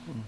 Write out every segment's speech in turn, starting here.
Mm.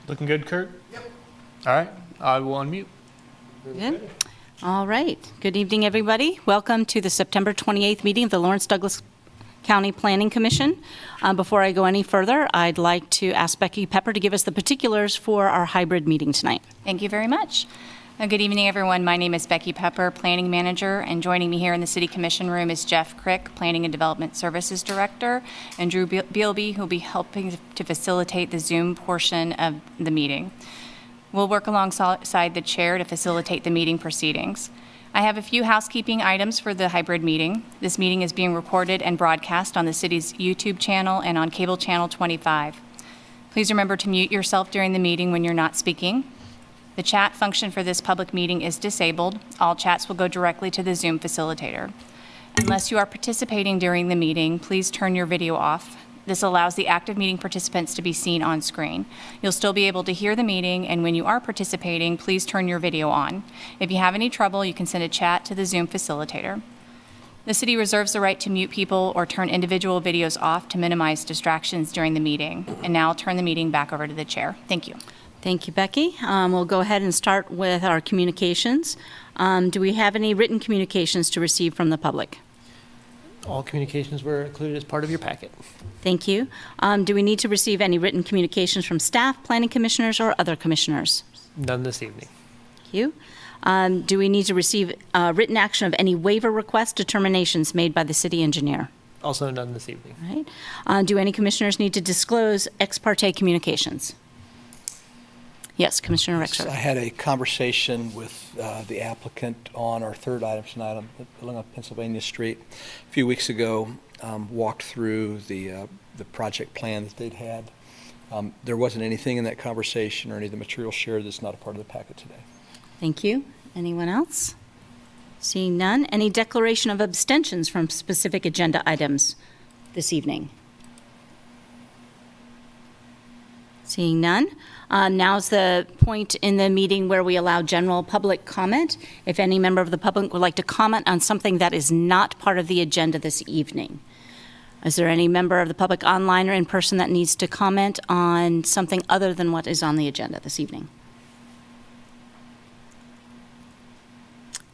Looking good, Kurt? Yep. All right, I will unmute. Good. All right. Good evening, everybody. Welcome to the September 28th meeting of the Lawrence Douglas County Planning Commission. Before I go any further, I'd like to ask Becky Pepper to give us the particulars for our hybrid meeting tonight. Thank you very much. Good evening, everyone. My name is Becky Pepper, Planning Manager, and joining me here in the City Commission room is Jeff Crick, Planning and Development Services Director, and Drew Bealby, who will be helping to facilitate the Zoom portion of the meeting. We'll work alongside the chair to facilitate the meeting proceedings. I have a few housekeeping items for the hybrid meeting. This meeting is being recorded and broadcast on the city's YouTube channel and on cable channel 25. Please remember to mute yourself during the meeting when you're not speaking. The chat function for this public meeting is disabled. All chats will go directly to the Zoom facilitator. Unless you are participating during the meeting, please turn your video off. This allows the active meeting participants to be seen on screen. You'll still be able to hear the meeting, and when you are participating, please turn your video on. If you have any trouble, you can send a chat to the Zoom facilitator. The city reserves the right to mute people or turn individual videos off to minimize distractions during the meeting. And now I'll turn the meeting back over to the chair. Thank you. Thank you, Becky. We'll go ahead and start with our communications. Do we have any written communications to receive from the public? All communications were included as part of your packet. Thank you. Do we need to receive any written communications from staff, planning commissioners, or other commissioners? None this evening. Thank you. Do we need to receive written action of any waiver request determinations made by the city engineer? Also none this evening. All right. Do any commissioners need to disclose ex parte communications? Yes, Commissioner Rexroth. I had a conversation with the applicant on our third item tonight on Pennsylvania Street a few weeks ago. Walked through the project plan that they'd had. There wasn't anything in that conversation or any of the material shared that's not a part of the packet today. Thank you. Anyone else? Seeing none. Any declaration of abstentions from specific agenda items this evening? Seeing none. Now's the point in the meeting where we allow general public comment. If any member of the public would like to comment on something that is not part of the agenda this evening. Is there any member of the public online or in person that needs to comment on something other than what is on the agenda this evening?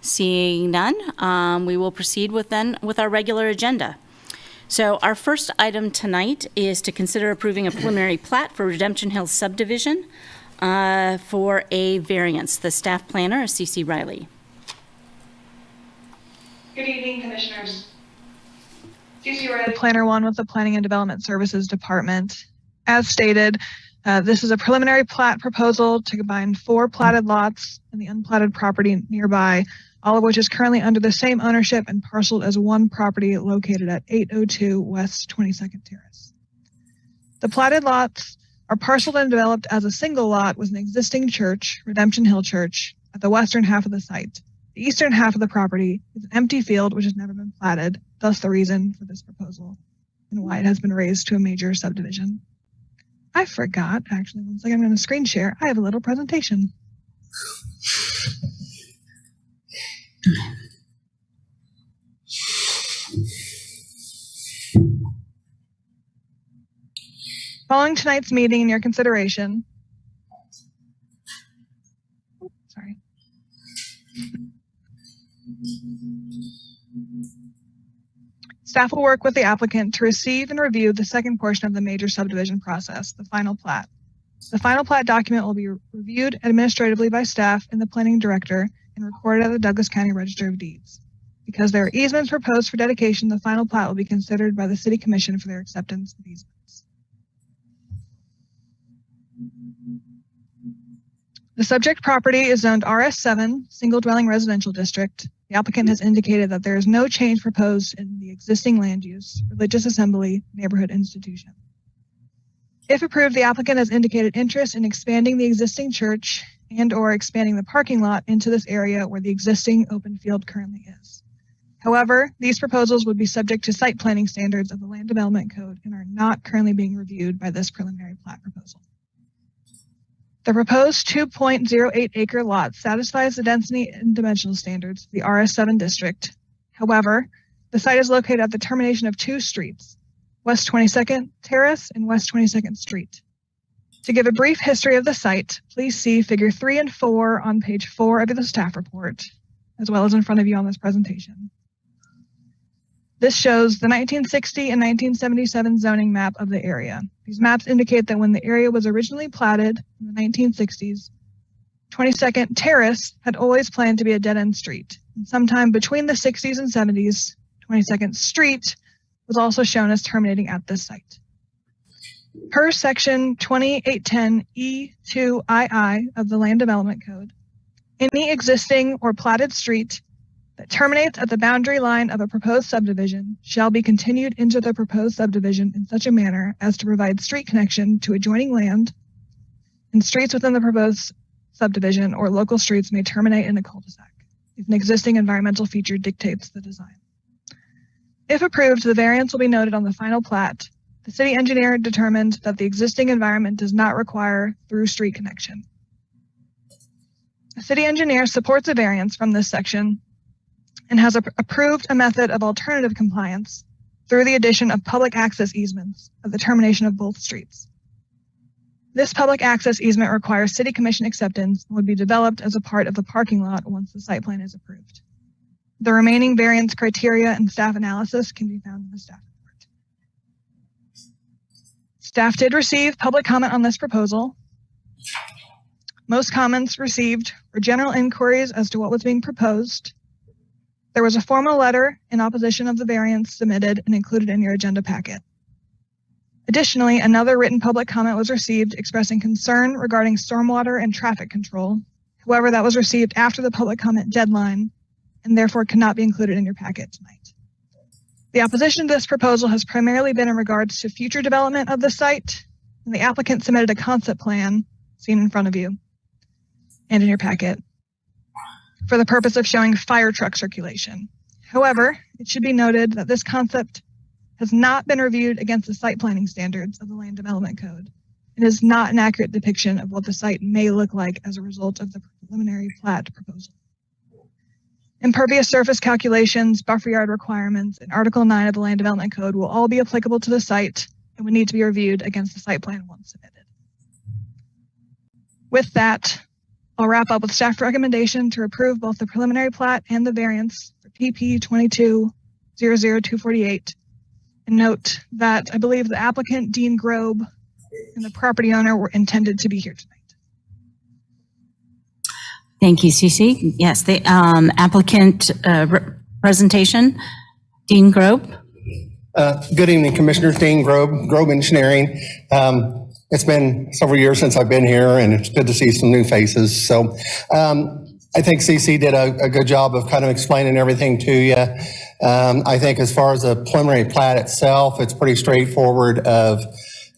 Seeing none, we will proceed with our regular agenda. So our first item tonight is to consider approving a preliminary plat for Redemption Hill Subdivision for a variance. The staff planner is C.C. Riley. Good evening, Commissioners. C.C. Riley, Planner 1 with the Planning and Development Services Department. As stated, this is a preliminary plat proposal to combine 4 platted lots and the unplatted property nearby, all of which is currently under the same ownership and parceled as one property located at 802 West 22nd Terrace. The platted lots are parceled and developed as a single lot with an existing church, Redemption Hill Church, at the western half of the site. The eastern half of the property is an empty field which has never been platted, thus the reason for this proposal and why it has been raised to a major subdivision. I forgot, actually, one second, I'm going to screen share. I have a little presentation. Following tonight's meeting and your consideration, staff will work with the applicant to receive and review the second portion of the major subdivision process, the final plat. The final plat document will be reviewed administratively by staff and the planning director and recorded at the Douglas County Register of Deeds. Because there are easements proposed for dedication, the final plat will be considered by the City Commission for their acceptance of easements. The subject property is zoned RS7, Single Dwelling Residential District. The applicant has indicated that there is no change proposed in the existing land use, religious assembly, neighborhood institution. If approved, the applicant has indicated interest in expanding the existing church and/or expanding the parking lot into this area where the existing open field currently is. However, these proposals would be subject to site planning standards of the Land Development Code and are not currently being reviewed by this preliminary plat proposal. The proposed 2.08 acre lot satisfies the density and dimensional standards of the RS7 district. However, the site is located at the termination of 2 streets, West 22nd Terrace and West 22nd Street. To give a brief history of the site, please see Figure 3 and 4 on page 4 of the staff report, as well as in front of you on this presentation. This shows the 1960 and 1977 zoning map of the area. These maps indicate that when the area was originally platted in the 1960s, 22nd Terrace had always planned to be a dead-end street. And sometime between the 60s and 70s, 22nd Street was also shown as terminating at this site. Per section 2810E2II of the Land Development Code, any existing or platted street that terminates at the boundary line of a proposed subdivision shall be continued into the proposed subdivision in such a manner as to provide street connection to adjoining land, and streets within the proposed subdivision or local streets may terminate in a cul-de-sac if an existing environmental feature dictates the design. If approved, the variance will be noted on the final plat. The city engineer determined that the existing environment does not require through street connection. The city engineer supports a variance from this section and has approved a method of alternative compliance through the addition of public access easements at the termination of both streets. This public access easement requires city commission acceptance and would be developed as a part of the parking lot once the site plan is approved. The remaining variance criteria and staff analysis can be found in the staff report. Staff did receive public comment on this proposal. Most comments received were general inquiries as to what was being proposed. There was a formal letter in opposition of the variance submitted and included in your agenda packet. Additionally, another written public comment was received expressing concern regarding stormwater and traffic control. However, that was received after the public comment deadline and therefore cannot be included in your packet tonight. The opposition to this proposal has primarily been in regards to future development of the site, and the applicant submitted a concept plan seen in front of you and in your packet for the purpose of showing fire truck circulation. However, it should be noted that this concept has not been reviewed against the site planning standards of the Land Development Code and is not an accurate depiction of what the site may look like as a result of the preliminary plat proposal. Impervious surface calculations, buffer yard requirements, and Article 9 of the Land Development Code will all be applicable to the site and would need to be reviewed against the site plan once submitted. With that, I'll wrap up with staff recommendation to approve both the preliminary plat and the variance for PP 22-00248. And note that I believe the applicant, Dean Grobe, and the property owner were intended to be here tonight. Thank you, Cece. Yes, the applicant presentation, Dean Grobe. Good evening, Commissioners. Dean Grobe, Grobe Engineering. It's been several years since I've been here, and it's good to see some new faces. So I think CC did a good job of kind of explaining everything to you. I think as far as the preliminary plat itself, it's pretty straightforward of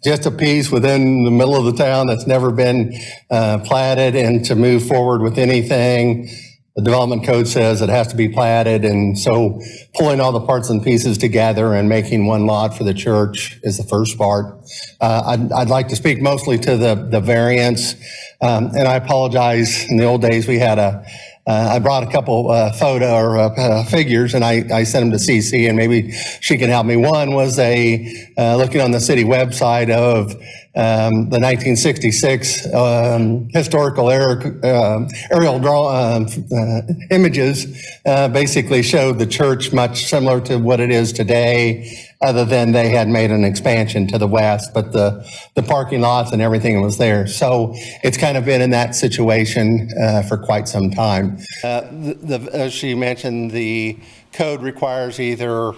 just a piece within the middle of the town that's never been platted, and to move forward with anything, the development code says it has to be platted. And so pulling all the parts and pieces together and making one lot for the church is the first part. I'd like to speak mostly to the variance. And I apologize, in the old days we had I brought a couple figures, and I sent them to CC, and maybe she can help me. One was looking on the city website of the 1966 historical aerial images. Basically showed the church much similar to what it is today, other than they had made an expansion to the west, but the parking lots and everything was there. So it's kind of been in that situation for quite some time. As she mentioned, the code requires either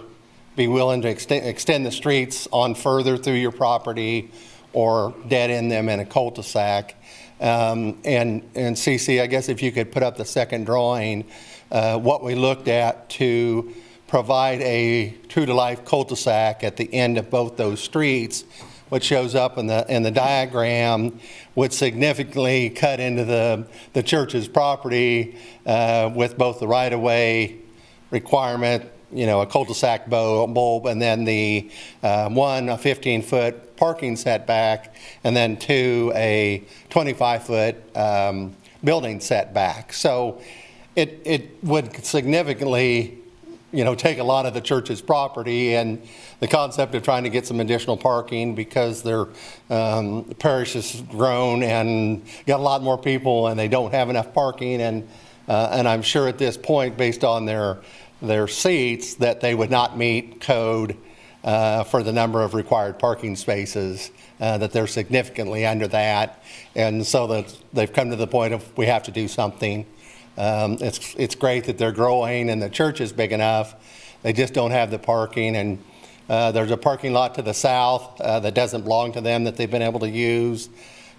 be willing to extend the streets on further through your property or dead end them in a cul-de-sac. And CC, I guess if you could put up the second drawing, what we looked at to provide a true-to-life cul-de-sac at the end of both those streets, which shows up in the diagram, would significantly cut into the church's property with both the right-of-way requirement, a cul-de-sac bulb, and then the one, a 15-foot parking setback, and then two, a 25-foot building setback. So it would significantly take a lot of the church's property, and the concept of trying to get some additional parking because their parish has grown and got a lot more people and they don't have enough parking, and I'm sure at this point, based on their seats, that they would not meet code for the number of required parking spaces, that they're significantly under that, and so that they've come to the point of we have to do something. It's great that they're growing and the church is big enough. They just don't have the parking, and there's a parking lot to the south that doesn't belong to them that they've been able to use.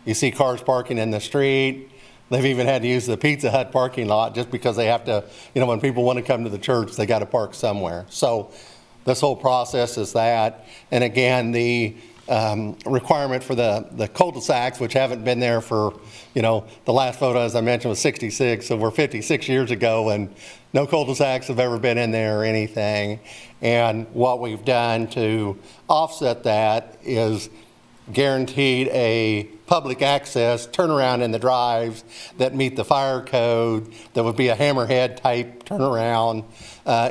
You see cars parking in the street. They've even had to use the Pizza Hut parking lot just because they have to, when people want to come to the church, they got to park somewhere. So this whole process is that. And again, the requirement for the cul-de-sacs, which haven't been there for, the last photo, as I mentioned, was 66, so we're 56 years ago, and no cul-de-sacs have ever been in there or anything. And what we've done to offset that is guaranteed a public access turnaround in the drives that meet the fire code, that would be a hammerhead type turnaround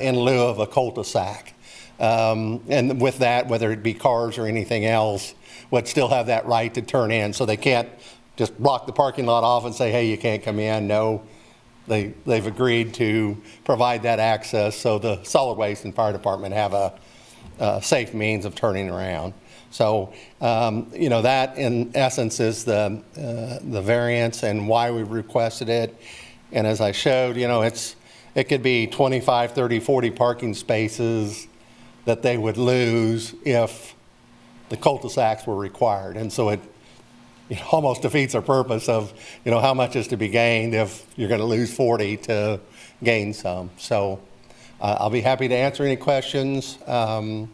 in lieu of a cul-de-sac. And with that, whether it be cars or anything else, would still have that right to turn in. So they can't just block the parking lot off and say, hey, you can't come in. No, they've agreed to provide that access so the solid waste and fire department have a safe means of turning around. So, that in essence is the variance and why we requested it. And as I showed, it could be 25, 30, 40 parking spaces that they would lose if the cul-de-sacs were required. And so it almost defeats the purpose of, how much is to be gained if you're going to lose 40 to gain some. So I'll be happy to answer any questions. And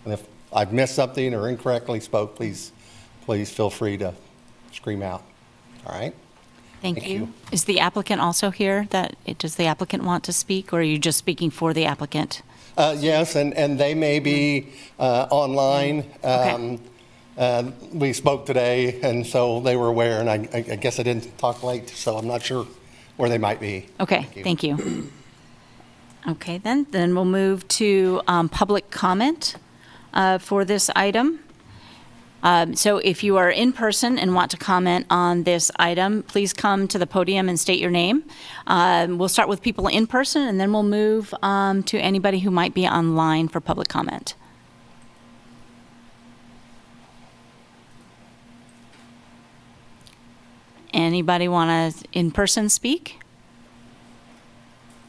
if I've missed something or incorrectly spoke, please feel free to scream out. All right? Thank you. Is the applicant also here? Does the applicant want to speak, or are you just speaking for the applicant? Yes, and they may be online. Okay. We spoke today, and so they were aware, and I guess I didn't talk late, so I'm not sure where they might be. Okay, thank you. Okay, then we'll move to public comment for this item. So if you are in person and want to comment on this item, please come to the podium and state your name. We'll start with people in person, and then we'll move to anybody who might be online for public comment. Anybody want to in person speak?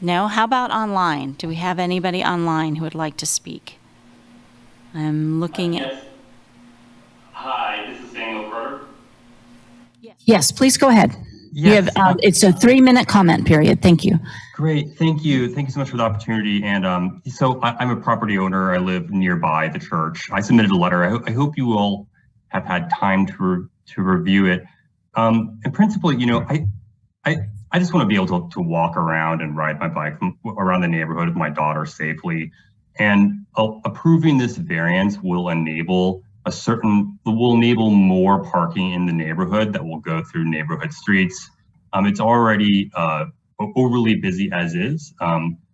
No? How about online? Do we have anybody online who would like to speak? I'm looking at... Yes. Hi, this is Daniel Carter. Yes, please go ahead. Yes. You have, it's a 3-minute comment period. Thank you. Great. Thank you. Thank you so much for the opportunity. And so I'm a property owner. I live nearby the church. I submitted a letter. I hope you all have had time to review it. And principally, I just want to be able to walk around and ride my bike around the neighborhood with my daughter safely. And approving this variance will enable more parking in the neighborhood that will go through neighborhood streets. It's already overly busy as is.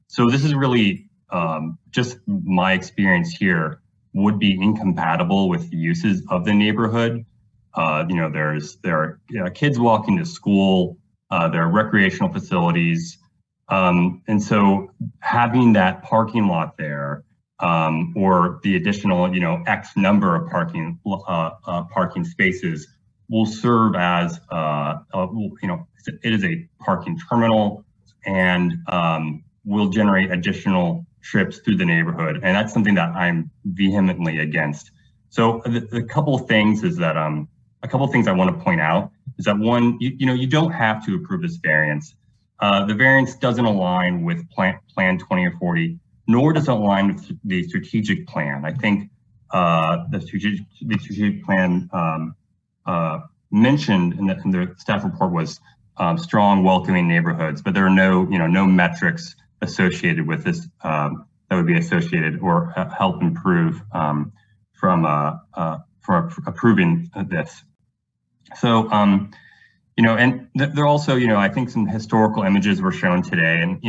So this is really just my experience here would be incompatible with the uses of the neighborhood. There are kids walking to school, there are recreational facilities. And so having that parking lot there, or the additional, X number of parking spaces will serve as, it is a parking terminal and will generate additional trips through the neighborhood. And that's something that I'm vehemently against. So the couple of things is that, a couple of things I want to point out is that one, you don't have to approve this variance. The variance doesn't align with Plan 2040, nor does it align with the strategic plan. I think the strategic plan mentioned in the staff report was strong, welcoming neighborhoods, but there are no metrics associated with this that would be associated or help improve from approving this. So And there are also, I think some historical images were shown today, and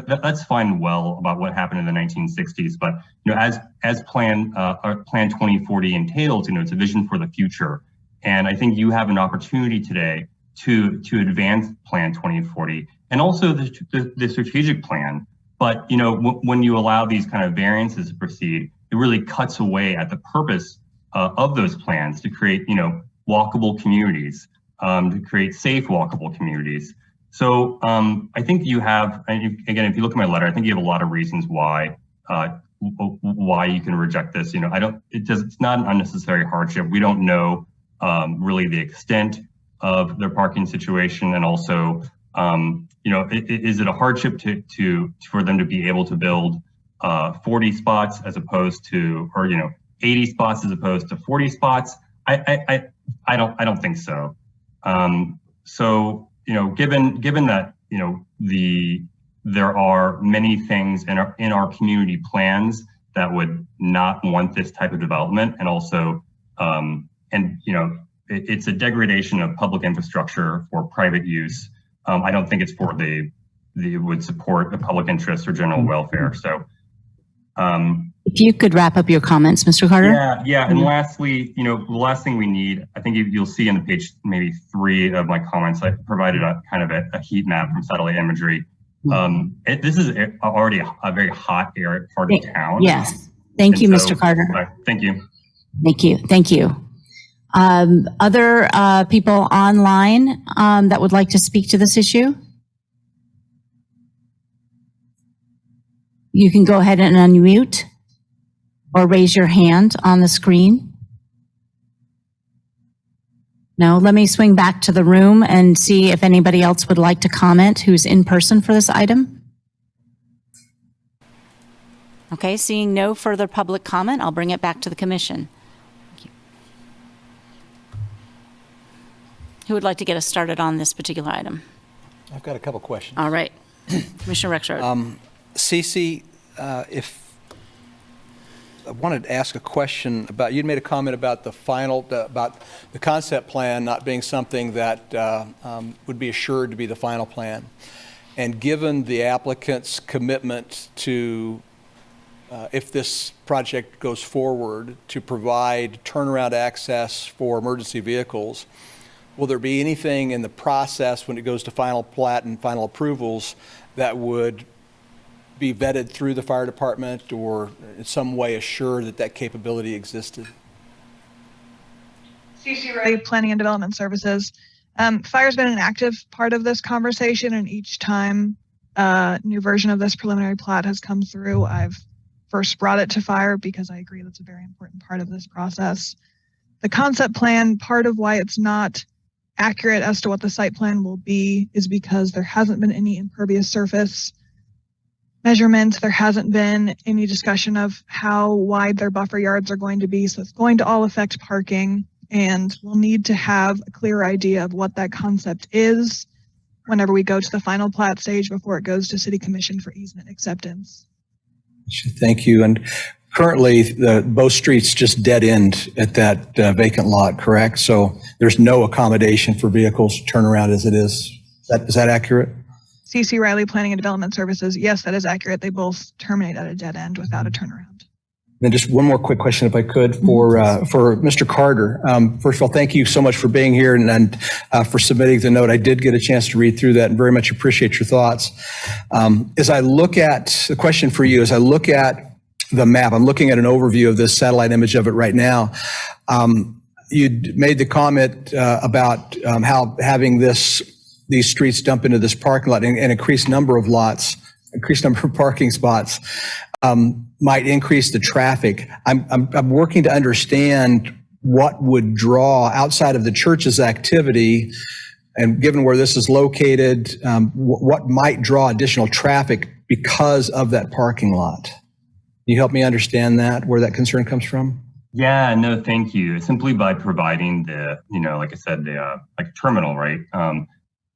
that's fine. Well, about what happened in the 1960s, but as Plan 2040 entails, it's a vision for the future, and I think you have an opportunity today to advance Plan 2040 and also the strategic plan. But when you allow these kind of variances to proceed, it really cuts away at the purpose of those plans to create walkable communities. To create safe, walkable communities. So I think you have, and again, if you look at my letter, I think you have a lot of reasons why you can reject this. It's not an unnecessary hardship. We don't know really the extent of their parking situation, and also, is it a hardship for them to be able to build 40 spots as opposed to, or 80 spots as opposed to 40 spots? I don't think so. So, given that, there are many things in our community plans that would not want this type of development, and also, it's a degradation of public infrastructure for private use. I don't think it's for it would support the public interest or general welfare. So, if you could wrap up your comments, Mr. Carter. Yeah. And lastly, the last thing we need, I think you'll see on the page maybe 3 of my comments, I provided a kind of a heat map from satellite imagery. This is already a very hot area part of town. Yes. Thank you, Mr. Carter. Thank you. Thank you. Other people online that would like to speak to this issue? You can go ahead and unmute or raise your hand on the screen. No, let me swing back to the room and see if anybody else would like to comment who's in person for this item. Okay, seeing no further public comment, I'll bring it back to the commission. Thank you. Who would like to get us started on this particular item? I've got a couple questions. All right, Commissioner Rexroad. Cece, if I wanted to ask a question about, you'd made a comment about about the concept plan not being something that would be assured to be the final plan. And given the applicant's commitment to, if this project goes forward, to provide turnaround access for emergency vehicles, will there be anything in the process when it goes to final plat and final approvals that would be vetted through the fire department, or in some way assure that capability existed? CC Riley, Planning and Development Services. Fire's been an active part of this conversation, and each time a new version of this preliminary plat has come through, I've first brought it to fire because I agree that's a very important part of this process. The concept plan, part of why it's not accurate as to what the site plan will be is because there hasn't been any impervious surface measurements. There hasn't been any discussion of how wide their buffer yards are going to be. So it's going to all affect parking, and we'll need to have a clear idea of what that concept is whenever we go to the final plat stage before it goes to City Commission for easement acceptance. Thank you. And currently, both streets just dead end at that vacant lot, correct? So there's no accommodation for vehicles to turn around as it is. Is that accurate? CC Riley, Planning and Development Services. Yes, that is accurate. They both terminate at a dead end without a turnaround. And just one more quick question, if I could, for Mr. Carter. First of all, thank you so much for being here and for submitting the note. I did get a chance to read through that and very much appreciate your thoughts. As I look at the question for you, as I look at the map, I'm looking at an overview of this satellite image of it right now. You made the comment about how having these streets dump into this parking lot and increased number of lots, increased number of parking spots might increase the traffic. I'm working to understand what would draw outside of the church's activity, and given where this is located, what might draw additional traffic because of that parking lot. Can you help me understand that, where that concern comes from? Yeah, no, thank you. Simply by providing the, like I said, the like a terminal, right?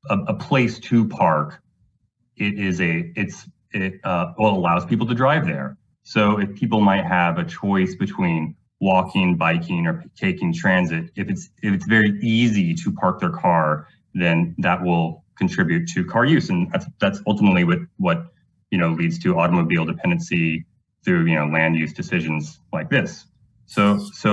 A place to park. It allows people to drive there. So if people might have a choice between walking, biking, or taking transit, if it's very easy to park their car then that will contribute to car use, and that's ultimately what leads to automobile dependency through land use decisions like this. So that's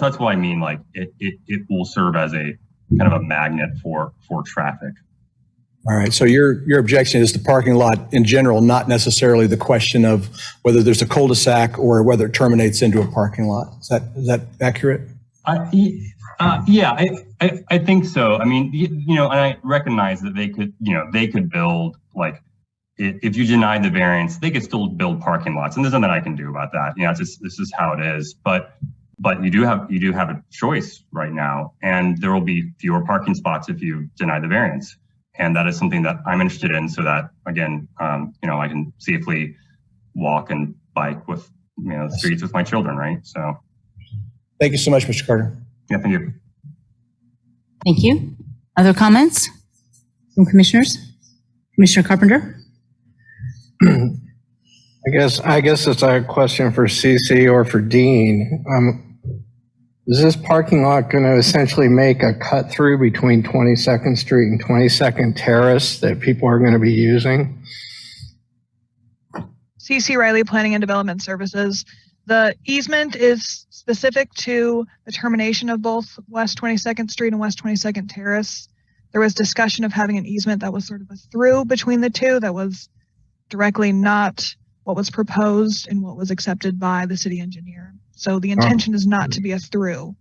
what I mean. Like it will serve as a kind of a magnet for traffic. All right. So your objection is the parking lot in general, not necessarily the question of whether there's a cul-de-sac or whether it terminates into a parking lot. Is that accurate? I think so. I mean, and I recognize that they could build, like, if you denied the variance, they could still build parking lots, and there's nothing I can do about that. This is how it is. But you do have a choice right now, and there will be fewer parking spots if you deny the variance. And that is something that I'm interested in, so that, again, I can safely walk and bike with, the streets with my children, right? So. Thank you so much, Mr. Carter. Yeah, thank you. Thank you. Other comments from commissioners? Commissioner Carpenter? I guess it's a question for CC or for Dean. Is this parking lot going to essentially make a cut through between 22nd Street and 22nd Terrace that people are going to be using? CC Riley, Planning and Development Services. The easement is specific to the termination of both West 22nd Street and West 22nd Terrace. There was discussion of having an easement that was sort of a through between the two that was directly not what was proposed and what was accepted by the city engineer. So the intention is not to be a through.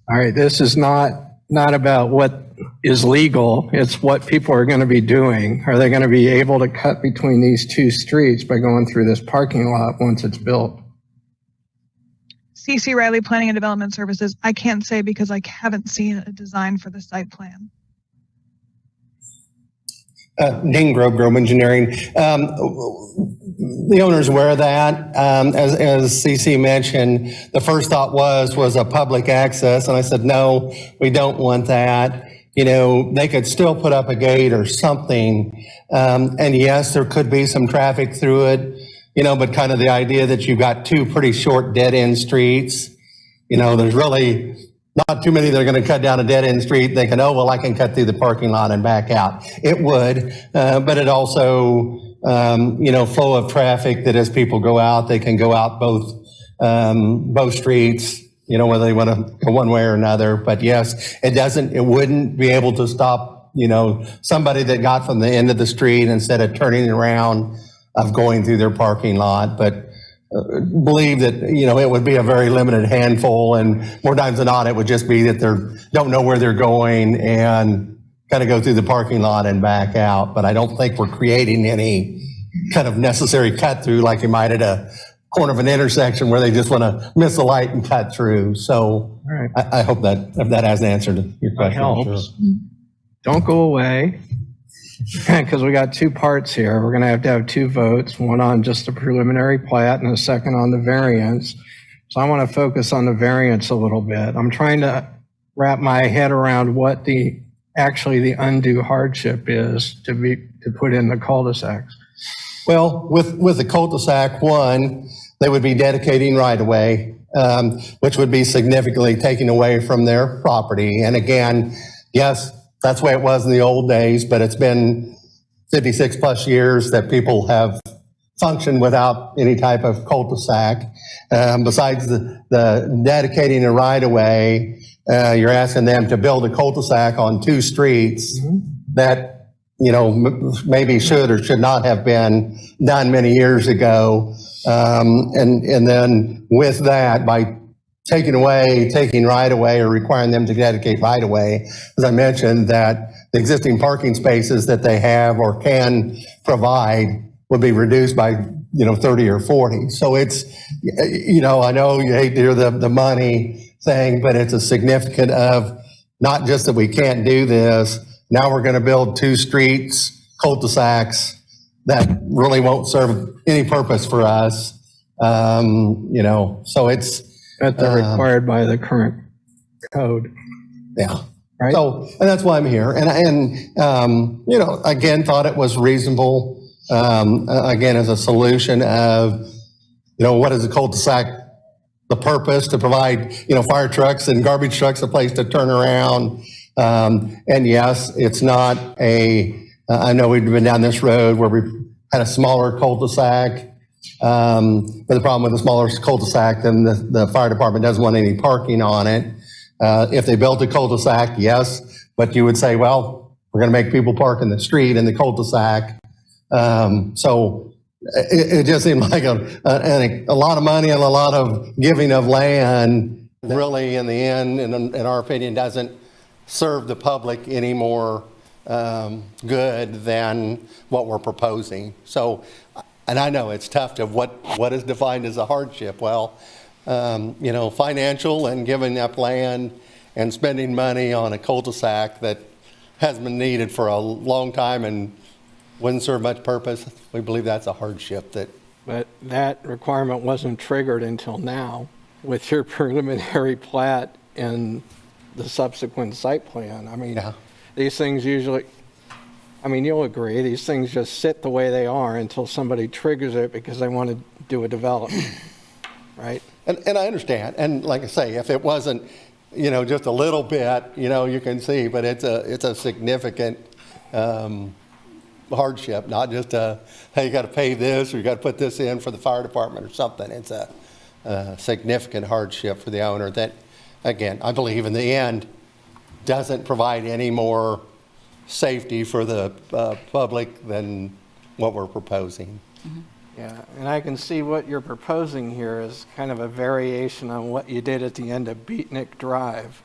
All right, this is not about what is legal. It's what people are going to be doing. Are they going to be able to cut between these two streets by going through this parking lot once it's built? CC Riley, Planning and Development Services. I can't say because I haven't seen a design for the site plan. Dean Grove Engineering. The owner's aware of that. As CC mentioned, the first thought was a public access, and I said, no, we don't want that. They could still put up a gate or something, and yes, there could be some traffic through it, but kind of the idea that you've got two pretty short dead-end streets. There's really not too many that are going to cut down a dead-end street. They can, I can cut through the parking lot and back out. It would, but it also, flow of traffic that as people go out, they can go out both streets, whether they want to go one way or another. But yes, it wouldn't be able to stop, somebody that got from the end of the street instead of turning around of going through their parking lot. But believe that, it would be a very limited handful, and more times than not, it would just be that they don't know where they're going and kind of go through the parking lot and back out. But I don't think we're creating any kind of necessary cut through like you might at a corner of an intersection where they just want to miss the light and cut through. So right. I hope that if that has an answer to your question. That helps. Sure. Don't go away, because we got two parts here. We're going to have two votes, one on just the preliminary plat and a second on the variance. So I want to focus on the variance a little bit. I'm trying to wrap my head around what the undue hardship is to put in the cul-de-sacs. Well, with the cul-de-sac, one, they would be dedicating right of way, which would be significantly taken away from their property. And again, yes, that's the way it was in the old days, but it's been 56 plus years that people have functioned without any type of cul-de-sac. Besides the dedicating a right of way, you're asking them to build a cul-de-sac on two streets that, maybe should or should not have been done many years ago. And then with that, by taking right away or requiring them to dedicate right away, as I mentioned, that the existing parking spaces that they have or can provide would be reduced by 30 or 40. So it's, I know you hate to hear the money thing, but it's a significant of not just that we can't do this. Now we're going to build two streets, cul-de-sacs that really won't serve any purpose for us. So it's that's required by the current code. Yeah. Right. So, and that's why I'm here. And again, thought it was reasonable. Again, as a solution of, what does a cul-de-sac the purpose to provide, fire trucks and garbage trucks a place to turn around. And yes, it's not I know we've been down this road where we had a smaller cul-de-sac. But the problem with the smaller cul-de-sac, then the fire department doesn't want any parking on it. If they built a cul-de-sac, yes, but you would say, well, we're going to make people park in the street in the cul-de-sac. So it just seemed like a lot of money and a lot of giving of land really in the end, in our opinion, doesn't serve the public any more good than what we're proposing. So, and I know it's tough to what is defined as a hardship. Well, financial and giving up land and spending money on a cul-de-sac that has been needed for a long time and wouldn't serve much purpose. We believe that's a hardship. But that requirement wasn't triggered until now with your preliminary plat and the subsequent site plan. I mean, These things usually, you'll agree, these things just sit the way they are until somebody triggers it because they want to do a development, right? And I understand. And like I say, if it wasn't, just a little bit, you can see, but it's a significant hardship, not just hey, you got to pay this or you got to put this in for the fire department or something. It's a significant hardship for the owner that, again, I believe in the end doesn't provide any more safety for the public than what we're proposing. Mm-hmm. Yeah, and I can see what you're proposing here is kind of a variation on what you did at the end of Beatnik Drive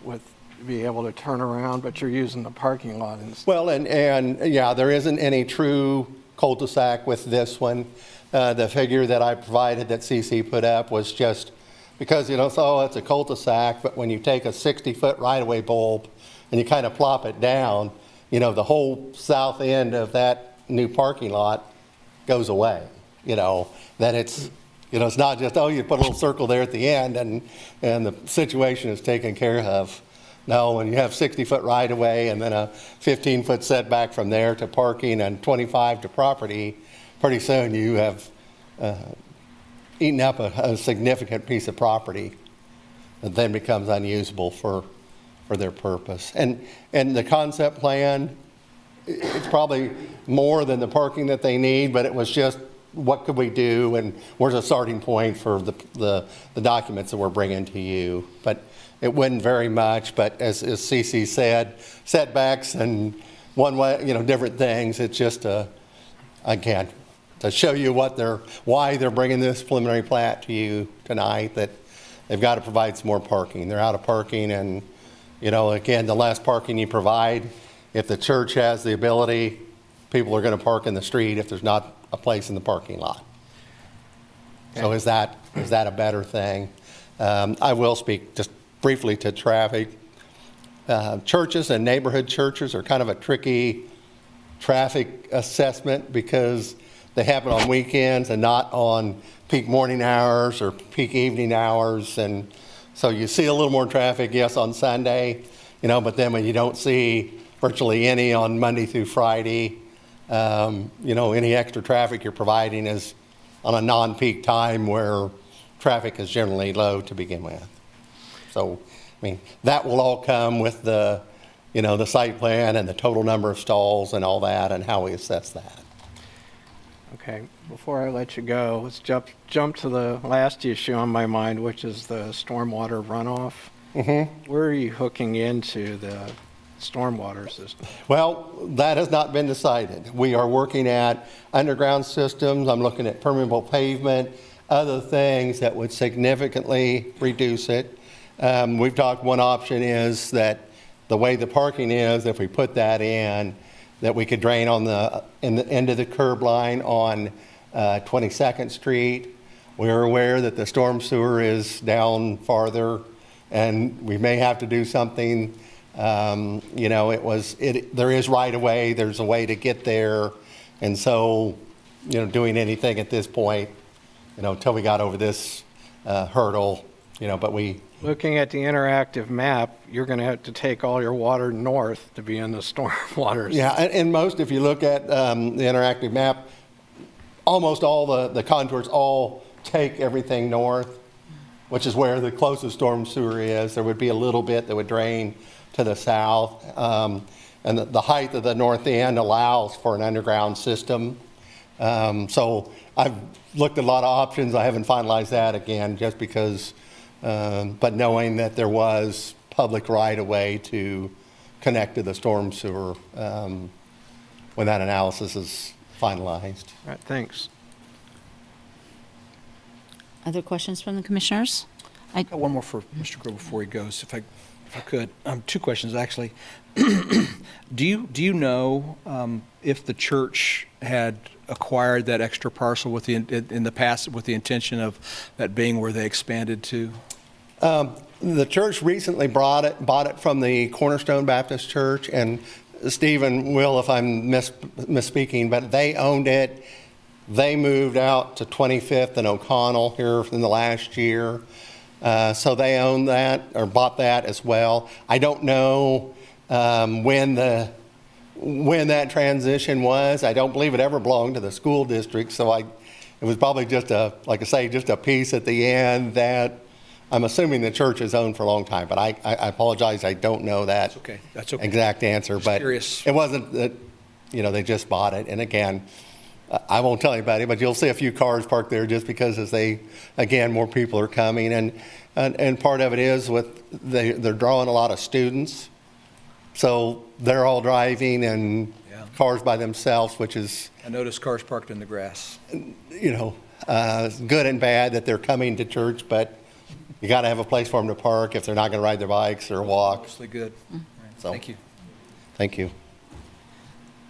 with be able to turn around, but you're using the parking lot instead. Well, and yeah, there isn't any true cul-de-sac with this one. The figure that I provided that CC put up was just because, it's a cul-de-sac, but when you take a 60-foot right-of-way bulb and you kind of plop it down, the whole south end of that new parking lot goes away. That it's, it's not just, you put a little circle there at the end and the situation is taken care of. No, when you have 60-foot right-of-way and then a 15-foot setback from there to parking and 25 to property, pretty soon you have eaten up a significant piece of property that then becomes unusable for their purpose. And the concept plan, it's probably more than the parking that they need, but it was just what could we do and where's a starting point for the documents that we're bringing to you. But it wasn't very much, but as CC said, setbacks and one way, different things. It's just again, to show you why they're bringing this preliminary plat to you tonight, that they've got to provide some more parking. They're out of parking, and again, the less parking you provide, if the church has the ability, people are going to park in the street if there's not a place in the parking lot. Okay. So is that a better thing? I will speak just briefly to traffic. Churches and neighborhood churches are kind of a tricky traffic assessment because they happen on weekends and not on peak morning hours or peak evening hours. And so you see a little more traffic, yes, on Sunday, but then when you don't see virtually any on Monday through Friday, any extra traffic you're providing is on a non-peak time where traffic is generally low to begin with. So, that will all come with the site plan and the total number of stalls and all that and how we assess that. Okay, before I let you go, let's jump to the last issue on my mind, which is the stormwater runoff. Mm-hmm. Where are you hooking into the stormwater system? Well, that has not been decided. We are working at underground systems. I'm looking at permeable pavement, other things that would significantly reduce it. We've talked, one option is that the way the parking is, if we put that in, that we could drain on in the end of the curb line on 22nd Street. We're aware that the storm sewer is down farther and we may have to do something. There is right of way, there's a way to get there. And so, doing anything at this point, until we got over this hurdle, but we. Looking at the interactive map, you're going to have to take all your water north to be in the storm waters. Yeah, and most, if you look at the interactive map, almost all the contours all take everything north. which is where the closest storm sewer is. There would be a little bit that would drain to the south. And the height of the north end allows for an underground system. So I've looked at a lot of options. I haven't finalized that again, just because, but knowing that there was public right-of-way to connect to the storm sewer when that analysis is finalized. All right, thanks. Other questions from the commissioners? Got one more for Mr. Grove before he goes, if I could. Two questions, actually. Do you know if the church had acquired that extra parcel with in the past with the intention of that being where they expanded to? The church recently bought it from the Cornerstone Baptist Church, and Stephen will, if I'm misspeaking, but they owned it. They moved out to 25th and O'Connell here in the last year. So they own that or bought that as well. I don't know when that transition was. I don't believe it ever belonged to the school district. So it was probably just a piece at the end that I'm assuming the church has owned for a long time. But I apologize. I don't know that That's okay. exact answer. Just but curious. It wasn't that, they just bought it. And again, I won't tell anybody, but you'll see a few cars parked there just because more people are coming. And part of it is they're drawing a lot of students. So they're all driving and cars by themselves, which is, I noticed cars parked in the grass. good and bad that they're coming to church, but you got to have a place for them to park if they're not going to ride their bikes or walk. Mostly good. So, Thank you. Thank you.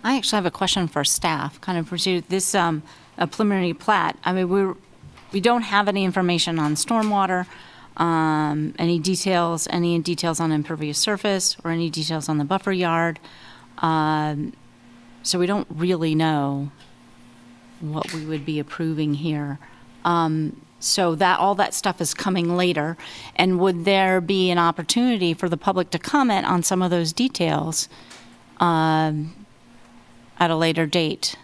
I actually have a question for staff, kind of pursue this a preliminary plat. I mean, we don't have any information on stormwater, any details on impervious surface, or any details on the buffer yard. So we don't really know what we would be approving here. So all that stuff is coming later. And would there be an opportunity for the public to comment on some of those details at a later date?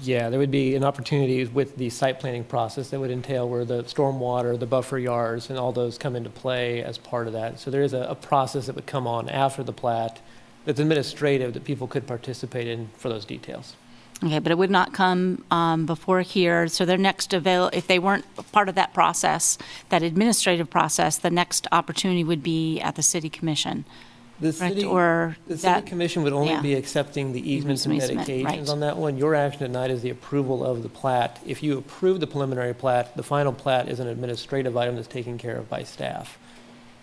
Yeah, there would be an opportunity with the site planning process that would entail where the stormwater, the buffer yards, and all those come into play as part of that. So there is a process that would come on after the plat that's administrative that people could participate in for those details. Okay, but it would not come before here. So their next if they weren't part of that process, that administrative process, the next opportunity would be at the city commission. The Correct, city, or the that- city commission would only yeah. be accepting the easements and Easement, dedications right. on that one. Your action tonight is the approval of the plat. If you approve the preliminary plat, the final plat is an administrative item that's taken care of by staff.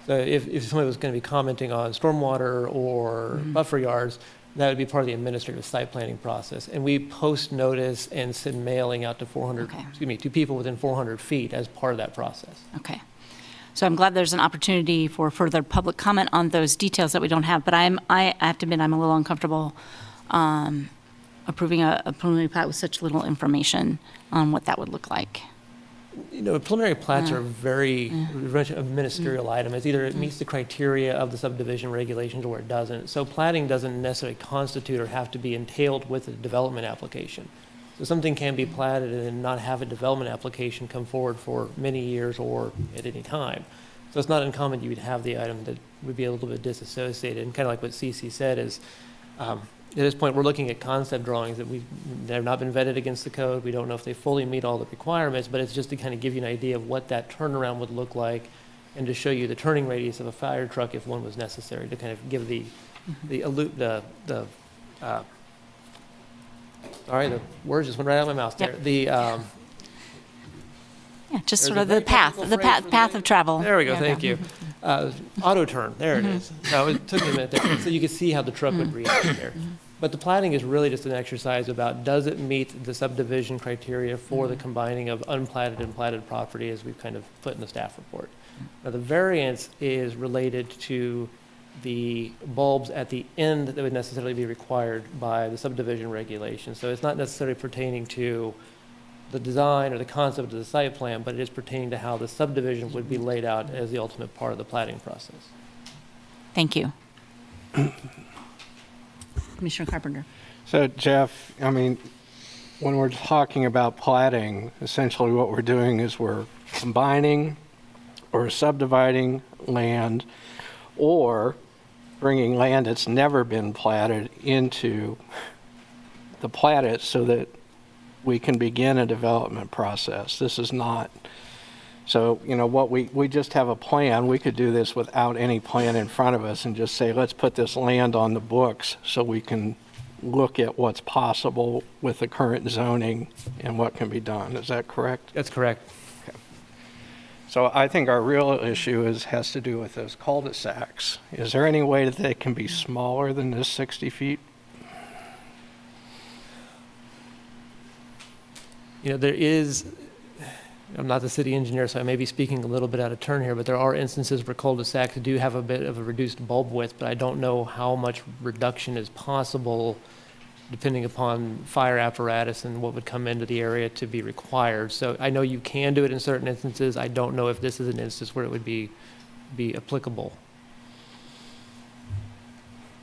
So if somebody was going to be commenting on stormwater or buffer yards, that would be part of the administrative site planning process. And we post notice and send mailing out to to people within 400 feet as part of that process. Okay. So I'm glad there's an opportunity for further public comment on those details that we don't have, but I have to admit I'm a little uncomfortable approving a preliminary plat with such little information on what that would look like. Preliminary plats are very much a ministerial item. It's either it meets the criteria of the subdivision regulations or it doesn't. So platting doesn't necessarily constitute or have to be entailed with a development application. So something can be platted and not have a development application come forward for many years or at any time. So it's not uncommon you would have the item that would be a little bit disassociated. And kind of like what CC said is, at this point, we're looking at concept drawings that have not been vetted against the code. We don't know if they fully meet all the requirements, but it's just to kind of give you an idea of what that turnaround would look like and to show you the turning radius of a fire truck if one was necessary, to kind of give the words just went right out of my mouth there. Yep. Just There's sort a of the very path, technical the phrase for path of travel. There we go, thank you. Auto turn, there it is. No, it took me a minute there. So you could see how the truck would react there. But the platting is really just an exercise about, does it meet the subdivision criteria for the combining of unplatted and platted property, as we've kind of put in the staff report. Now, the variance is related to the bulbs at the end that would necessarily be required by the subdivision regulations. So it's not necessarily pertaining to the design or the concept of the site plan, but it is pertaining to how the subdivision would be laid out as the ultimate part of the platting process. Thank you. Commissioner Carpenter. So Jeff, I mean, when we're talking about platting, essentially what we're doing is we're combining or subdividing land or bringing land that's never been platted into the platted so that we can begin a development process. This is not, so, you know, what we just have a plan. We could do this without any plan in front of us and just say, let's put this land on the books so we can look at what's possible with the current zoning and what can be done. Is that correct? That's correct. Okay. So I think our real issue has to do with those cul-de-sacs. Is there any way that they can be smaller than this 60 feet? You know, there is, I'm not the city engineer, so I may be speaking a little bit out of turn here, but there are instances where cul-de-sacs do have a bit of a reduced bulb width, but I don't know how much reduction is possible depending upon fire apparatus and what would come into the area to be required. So I know you can do it in certain instances. I don't know if this is an instance where it would be applicable.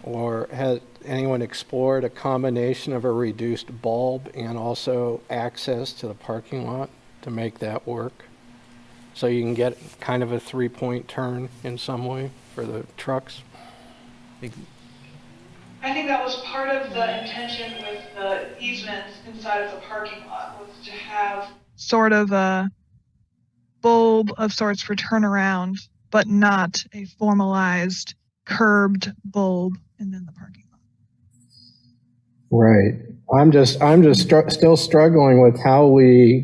Or has anyone explored a combination of a reduced bulb and also access to the parking lot to make that work? So you can get kind of a 3-point turn in some way for the trucks? I think that was part of the intention with the easements inside of the parking lot, was to have sort of a bulb of sorts for turnaround, but not a formalized curbed bulb and then the parking lot. Right. I'm just still struggling with how we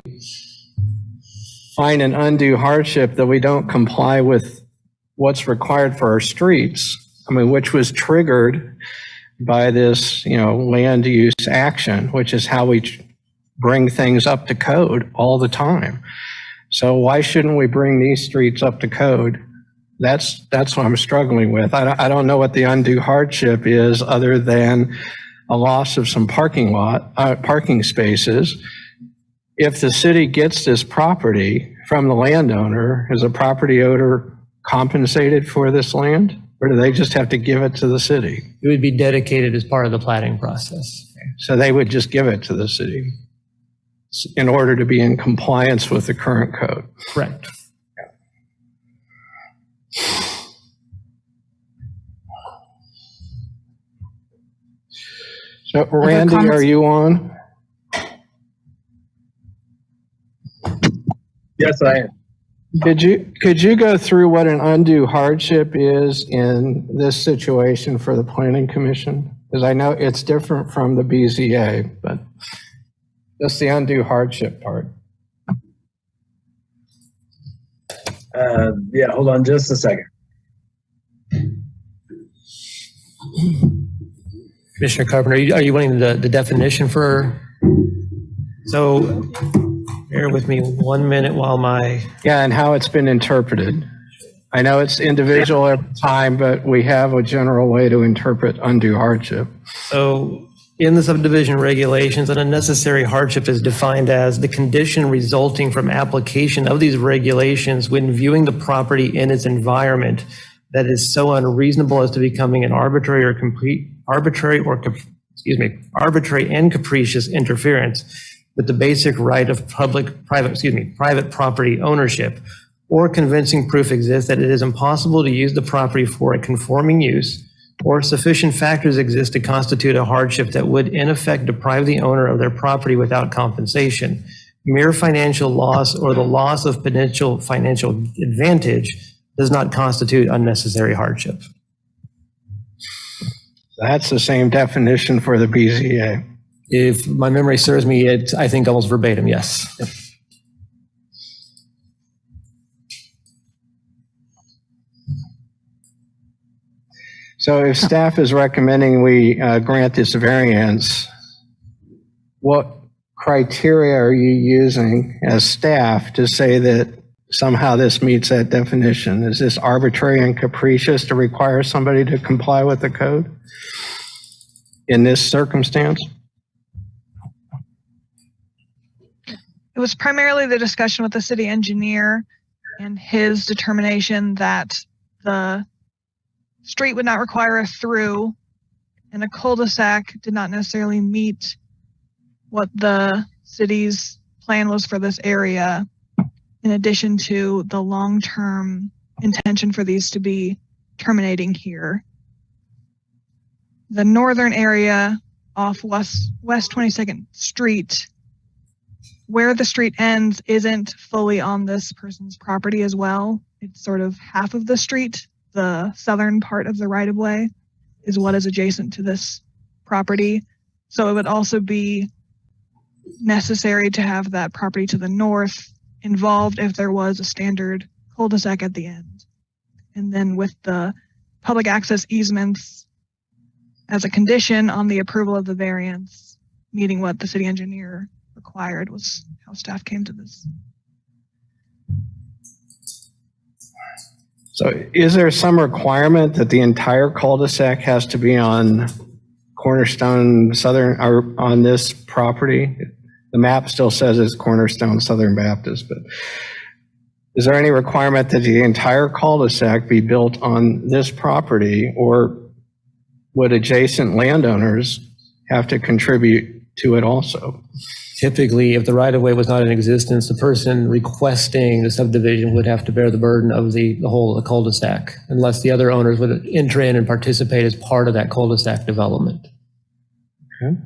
find an undue hardship that we don't comply with what's required for our streets. I mean, which was triggered by this, you know, land use action, which is how we bring things up to code all the time. So why shouldn't we bring these streets up to code? That's what I'm struggling with. I don't know what the undue hardship is other than a loss of some parking spaces. If the city gets this property from the landowner, is the property owner compensated for this land? Or do they just have to give it to the city? It would be dedicated as part of the planning process. So they would just give it to the city in order to be in compliance with the current code. Correct. So Randy, comments? are you on? Yes, I am. Could you go through what an undue hardship is in this situation for the Planning Commission? Because I know it's different from the BZA, but just the undue hardship part. Yeah, hold on just a second. Commissioner Carpenter, are you wanting the definition for, so bear with me 1 minute while Yeah, and how it's been interpreted. I know it's individual every time, but we have a general way to interpret undue hardship. So in the subdivision regulations, an unnecessary hardship is defined as the condition resulting from application of these regulations when viewing the property in its environment that is so unreasonable as to becoming an arbitrary and capricious interference with the basic right of private property ownership, or convincing proof exists that it is impossible to use the property for a conforming use, or sufficient factors exist to constitute a hardship that would in effect deprive the owner of their property without compensation. Mere financial loss or the loss of potential financial advantage does not constitute unnecessary hardship. That's the same definition for the BZA. If my memory serves me, it's, I think, almost verbatim, yes. Yep. So if staff is recommending we grant this variance, what criteria are you using as staff to say that somehow this meets that definition? Is this arbitrary and capricious to require somebody to comply with the code in this circumstance? It was primarily the discussion with the city engineer and his determination that the street would not require a through and a cul-de-sac did not necessarily meet what the city's plan was for this area. in addition to the long-term intention for these to be terminating here. The northern area off West 22nd Street, where the street ends, isn't fully on this person's property as well. It's sort of half of the street. The southern part of the right-of-way is what is adjacent to this property. So it would also be necessary to have that property to the north involved if there was a standard cul-de-sac at the end. And then with the public access easements as a condition on the approval of the variance, meeting what the city engineer required, was how staff came to this. So is there some requirement that the entire cul-de-sac has to be on Cornerstone Southern, or on this property? The map still says it's Cornerstone Southern Baptist, but is there any requirement that the entire cul-de-sac be built on this property, or would adjacent landowners have to contribute to it also? Typically, if the right-of-way was not in existence, the person requesting the subdivision would have to bear the burden of the whole of the cul-de-sac, unless the other owners would enter in and participate as part of that cul-de-sac development. Okay.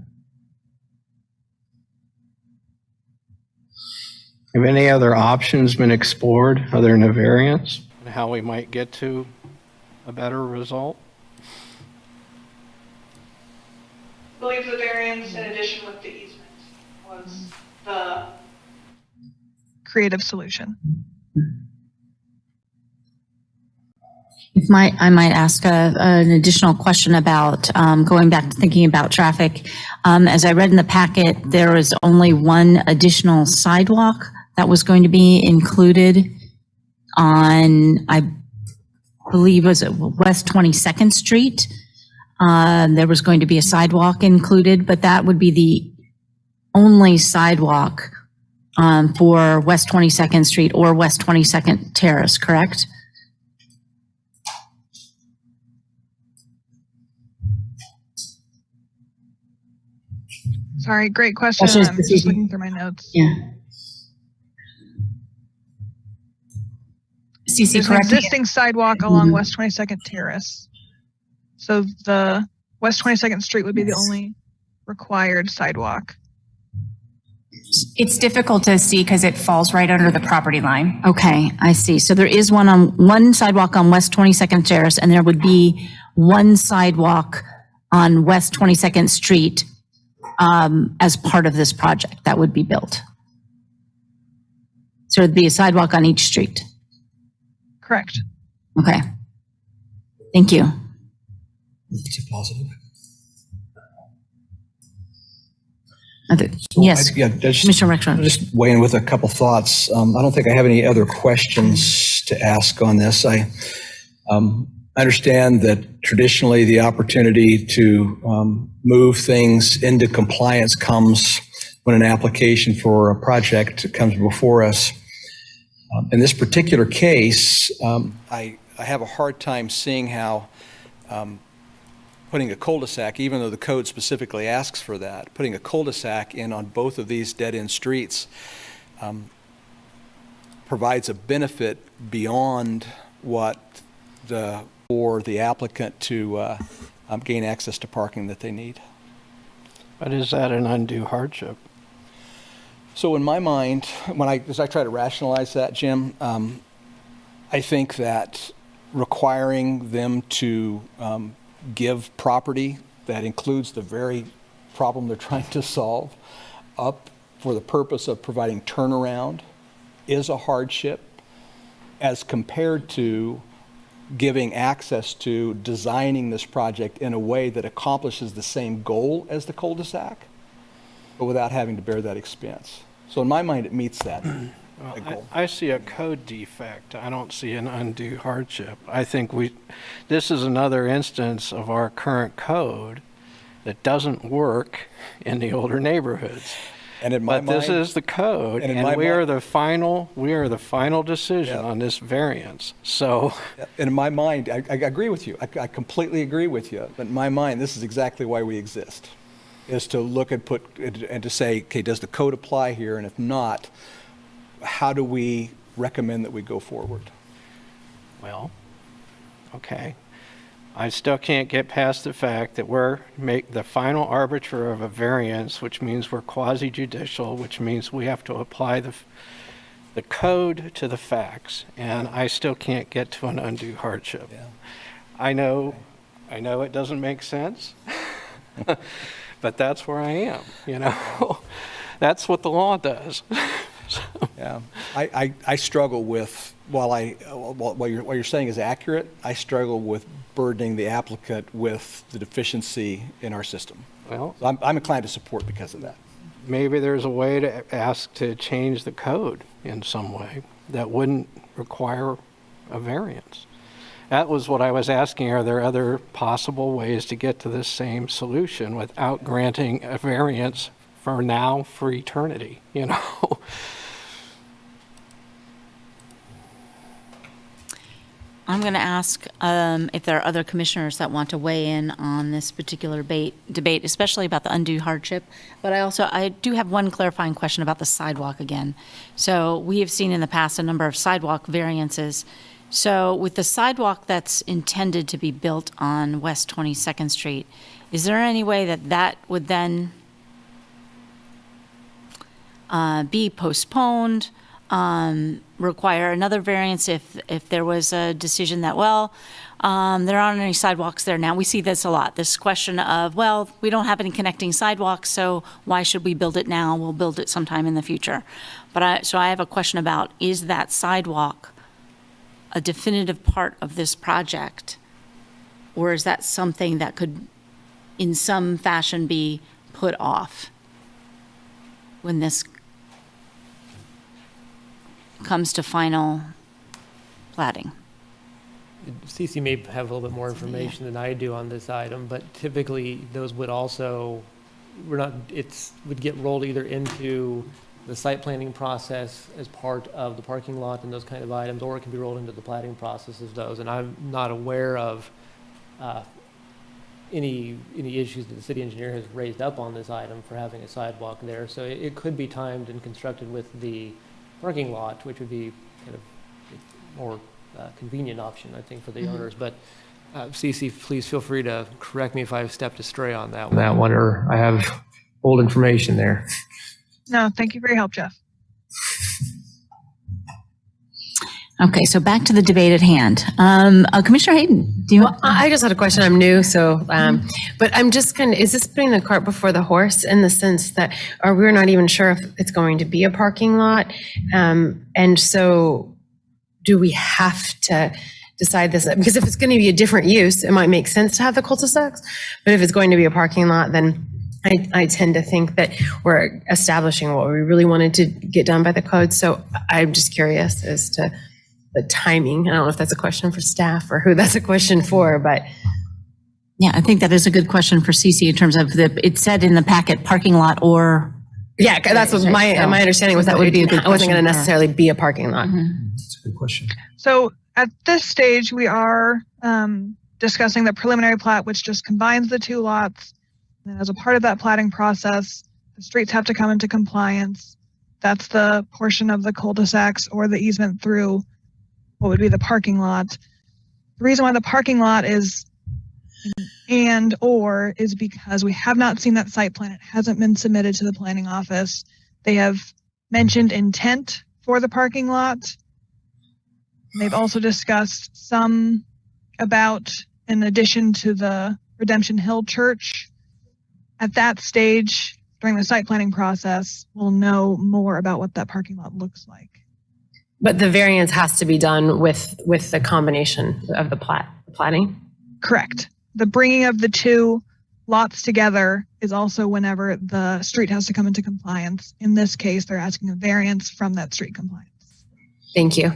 Have any other options been explored other than a variance? How we might get to a better result? I believe the variance in addition with the easement was the creative solution. I might ask an additional question about going back to thinking about traffic. As I read in the packet, there is only one additional sidewalk that was going to be included on, I believe, was it West 22nd Street? There was going to be a sidewalk included, but that would be the only sidewalk for West 22nd Street or West 22nd Terrace, correct? Sorry, great question. Question is I'm just looking through my notes. Yeah. CC, There's an correct me. existing sidewalk along West 22nd Terrace. So the West 22nd Street would be the only required sidewalk. It's difficult to see because it falls right under the property line. Okay, I see. So there is one sidewalk on West 22nd Terrace, and there would be one sidewalk on West 22nd Street as part of this project that would be built. So it'd be a sidewalk on each street. Correct. Okay. Thank you. It's a positive. Yes, Yeah, Commissioner Rexroth. just weigh in with a couple thoughts. I don't think I have any other questions to ask on this. I understand that traditionally the opportunity to move things into compliance comes when an application for a project comes before us. In this particular case, I have a hard time seeing how putting a cul-de-sac, even though the code specifically asks for that, putting a cul-de-sac in on both of these dead-end streets provides a benefit beyond what for the applicant to gain access to parking that they need. But is that an undue hardship? So in my mind, as I try to rationalize that, Jim, I think that requiring them to give property that includes the very problem they're trying to solve up for the purpose of providing turnaround is a hardship as compared to giving access to designing this project in a way that accomplishes the same goal as the cul-de-sac, but without having to bear that expense. So in my mind, it meets that goal. I see a code defect. I don't see an undue hardship. I think this is another instance of our current code that doesn't work in the older neighborhoods. And in my But mind, this is the code, and we are the final decision on this variance. So, and in my mind, I agree with you. I completely agree with you. But in my mind, this is exactly why we exist, is to look and and to say, okay, does the code apply here? And if not, how do we recommend that we go forward. Well, okay. I still can't get past the fact that we're the final arbiter of a variance, which means we're quasi-judicial, which means we have to apply the code to the facts, and I still can't get to an undue hardship. Yeah. I know it doesn't make sense, but that's where I am, you know? That's what the law does. Yeah, I struggle with, what you're saying is accurate, I struggle with burdening the applicant with the deficiency in our system. Well, So I'm inclined to support because of that. maybe there's a way to ask to change the code in some way that wouldn't require a variance. That was what I was asking. Are there other possible ways to get to this same solution without granting a variance for now, for eternity, you know? I'm going to ask if there are other commissioners that want to weigh in on this particular debate, especially about the undue hardship. But I do have one clarifying question about the sidewalk again. So we have seen in the past a number of sidewalk variances. So with the sidewalk that's intended to be built on West 22nd Street, is there any way that would then be postponed? Require another variance if there was a decision that, well, there aren't any sidewalks there now. We see this a lot, this question of, well, we don't have any connecting sidewalks, so why should we build it now? We'll build it sometime in the future. So I have a question about, is that sidewalk a definitive part of this project? Or is that something that could, in some fashion, be put off when this comes to final platting? CC may have a little bit more information than I do on this item, but typically those would also, would get rolled either into the site planning process as part of the parking lot and those kind of items, or it can be rolled into the platting process as those. And I'm not aware of any issues that the city engineer has raised up on this item for having a sidewalk there. So it could be timed and constructed with the parking lot, which would be kind of a more convenient option, I think, for the owners. But CC, please feel free to correct me if I've stepped astray on that one, or I have old information there. No, thank you for your help, Jeff. Okay, so back to the debate at hand. Commissioner Hayden, do you? Well, I just had a question. I'm new, so, but I'm just kind of, is this putting the cart before the horse in the sense that, or we're not even sure if it's going to be a parking lot? And so do we have to decide this? Because if it's going to be a different use, it might make sense to have the cul-de-sacs. But if it's going to be a parking lot, then I tend to think that we're establishing what we really wanted to get done by the code. So I'm just curious as to the timing. I don't know if that's a question for staff or who that's a question for, but. Yeah, I think that is a good question for CC in terms of it said in the packet, parking lot or. Yeah, that's what my understanding was, that would be, it wasn't going to necessarily be a parking lot. That's a good question. So at this stage, we are discussing the preliminary plat, which just combines the two lots. And as a part of that platting process, the streets have to come into compliance. That's the portion of the cul-de-sacs or the easement through what would be the parking lot. The reason why the parking lot is is because we have not seen that site plan. It hasn't been submitted to the planning office. They have mentioned intent for the parking lot. They've also discussed some about, in addition to the Redemption Hill Church. At that stage, during the site planning process, we'll know more about what that parking lot looks like. But the variance has to be done with the combination of the platting? Correct. The bringing of the two lots together is also whenever the street has to come into compliance. In this case, they're asking a variance from that street compliance. Thank you.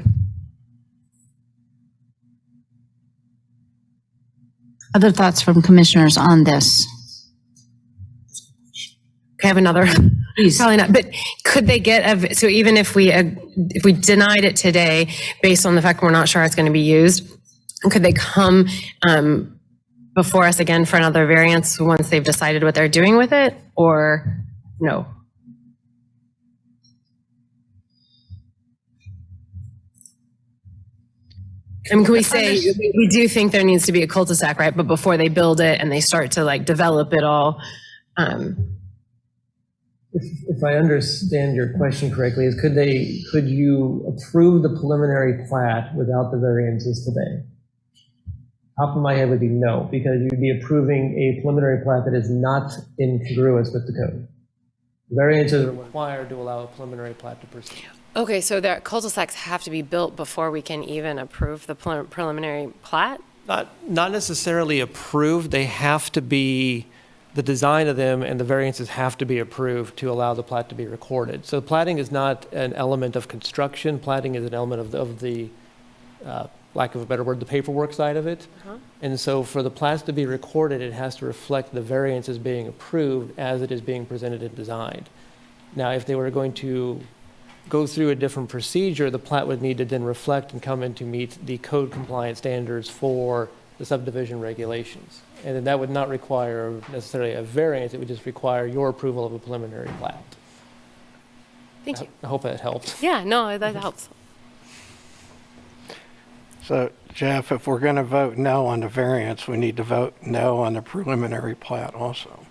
Other thoughts from commissioners on this? I have another. Please. Probably not, but could they get so even if we denied it today based on the fact we're not sure it's going to be used, could they come before us again for another variance once they've decided what they're doing with it, or no? I mean, can we say, we do think there needs to be a cul-de-sac, right? But before they build it and they start to like develop it all, If I understand your question correctly, is could you approve the preliminary plat without the variances today? Top of my head would be no, because you'd be approving a preliminary plat that is not in congruence with the code. Variances are required to allow a preliminary plat to proceed. Okay, so the cul-de-sacs have to be built before we can even approve the preliminary plat? Not necessarily approved, they have to be, the design of them and the variances have to be approved to allow the plat to be recorded. So platting is not an element of construction, platting is an element of the lack of a better word, the paperwork side of it. And so for the plats to be recorded, it has to reflect the variances being approved as it is being presented and designed. Now, if they were going to go through a different procedure, the plat would need to then reflect and come in to meet the code compliance standards for the subdivision regulations. And then that would not require necessarily a variance, it would just require your approval of a preliminary plat. Thank you. I hope that helps. Yeah, no, that helps. So Jeff, if we're going to vote no on the variance, we need to vote no on the preliminary plat also.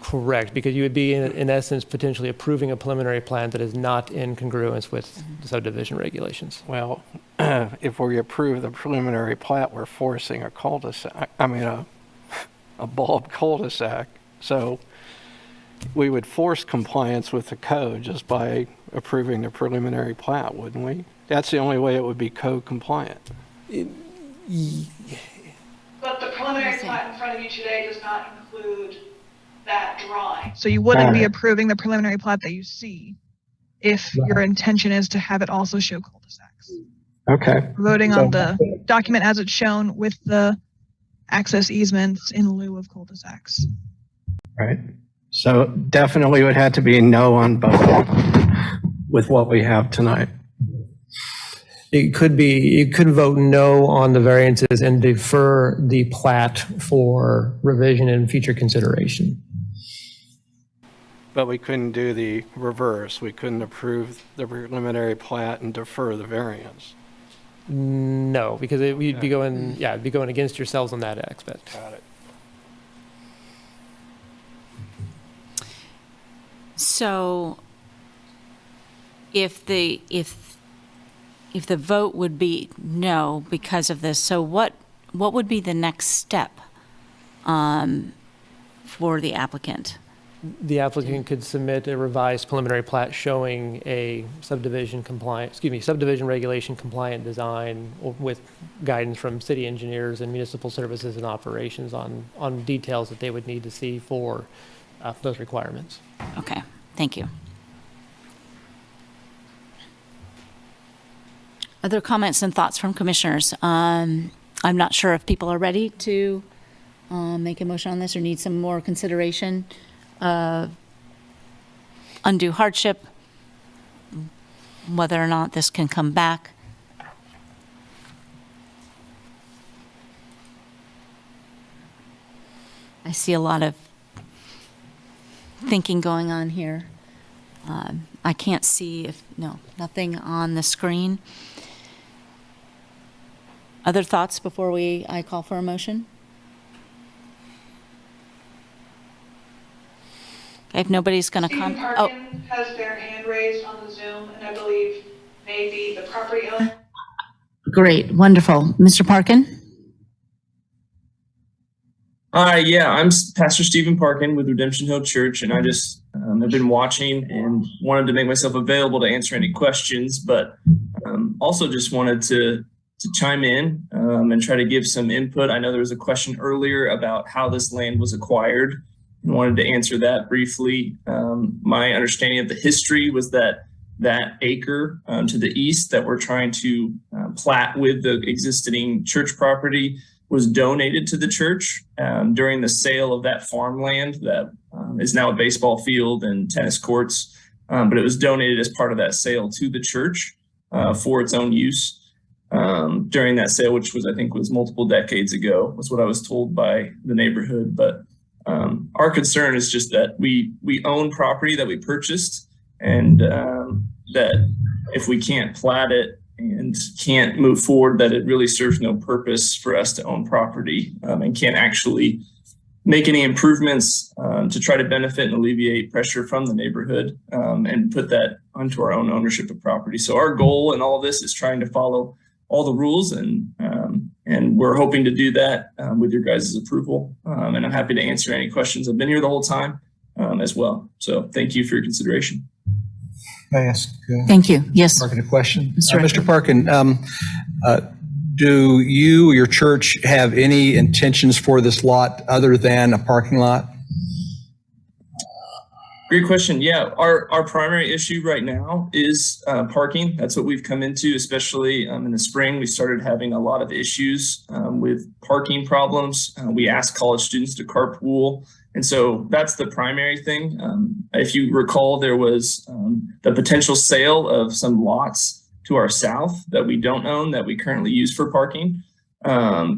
Correct, because you would be in essence potentially approving a preliminary plan that is not in congruence with the subdivision regulations. Well, if we approve the preliminary plat, we're forcing a cul-de-sac, a bulb cul-de-sac. So we would force compliance with the code just by approving the preliminary plat, wouldn't we? That's the only way it would be code compliant. But the preliminary plat in front of you today does not include that drawing. So you wouldn't be approving the preliminary plat that you see if your intention is to have it also show cul-de-sacs. Okay. Voting on the document as it's shown with the access easements in lieu of cul-de-sacs. Right. So definitely would have to be no on both with what we have tonight. It could be, you could vote no on the variances and defer the plat for revision and future consideration. But we couldn't do the reverse. We couldn't approve the preliminary plat and defer the variance. No, because we'd be going, it'd be going against yourselves on that aspect. Got it. So if the vote would be no because of this, so what would be the next step for the applicant? The applicant could submit a revised preliminary plat showing a subdivision regulation compliant design with guidance from city engineers and municipal services and operations on details that they would need to see for those requirements. Okay, thank you. Other comments and thoughts from commissioners? I'm not sure if people are ready to make a motion on this or need some more consideration. Undue hardship, whether or not this can come back. I see a lot of thinking going on here. I can't see nothing on the screen. Other thoughts before I call for a motion? If nobody's going to come. Stephen Parkin has their hand raised on the Zoom, and I believe maybe the property owner. Great, wonderful. Mr. Parkin? Yeah, I'm Pastor Stephen Parkin with Redemption Hill Church, and I just have been watching and wanted to make myself available to answer any questions, but also just wanted to chime in and try to give some input. I know there was a question earlier about how this land was acquired and wanted to answer that briefly. My understanding of the history was that acre to the east that we're trying to plat with the existing church property was donated to the church during the sale of that farmland that is now a baseball field and tennis courts. But it was donated as part of that sale to the church for its own use during that sale, which I think was multiple decades ago, was what I was told by the neighborhood. But our concern is just that we own property that we purchased, and that if we can't plat it and can't move forward, that it really serves no purpose for us to own property and can't actually make any improvements to try to benefit and alleviate pressure from the neighborhood and put that onto our own ownership of property. So our goal in all of this is trying to follow all the rules, and we're hoping to do that with your guys' approval. And I'm happy to answer any questions. I've been here the whole time as well. So thank you for your consideration. May I ask Thank you. Yes. Parkin a question? Mr. Mr. Parkin, do you or your church have any intentions for this lot other than a parking lot? Great question. Yeah, our primary issue right now is parking. That's what we've come into, especially in the spring. We started having a lot of issues with parking problems. We asked college students to carpool. And so that's the primary thing. If you recall, there was the potential sale of some lots to our south that we don't own, that we currently use for parking.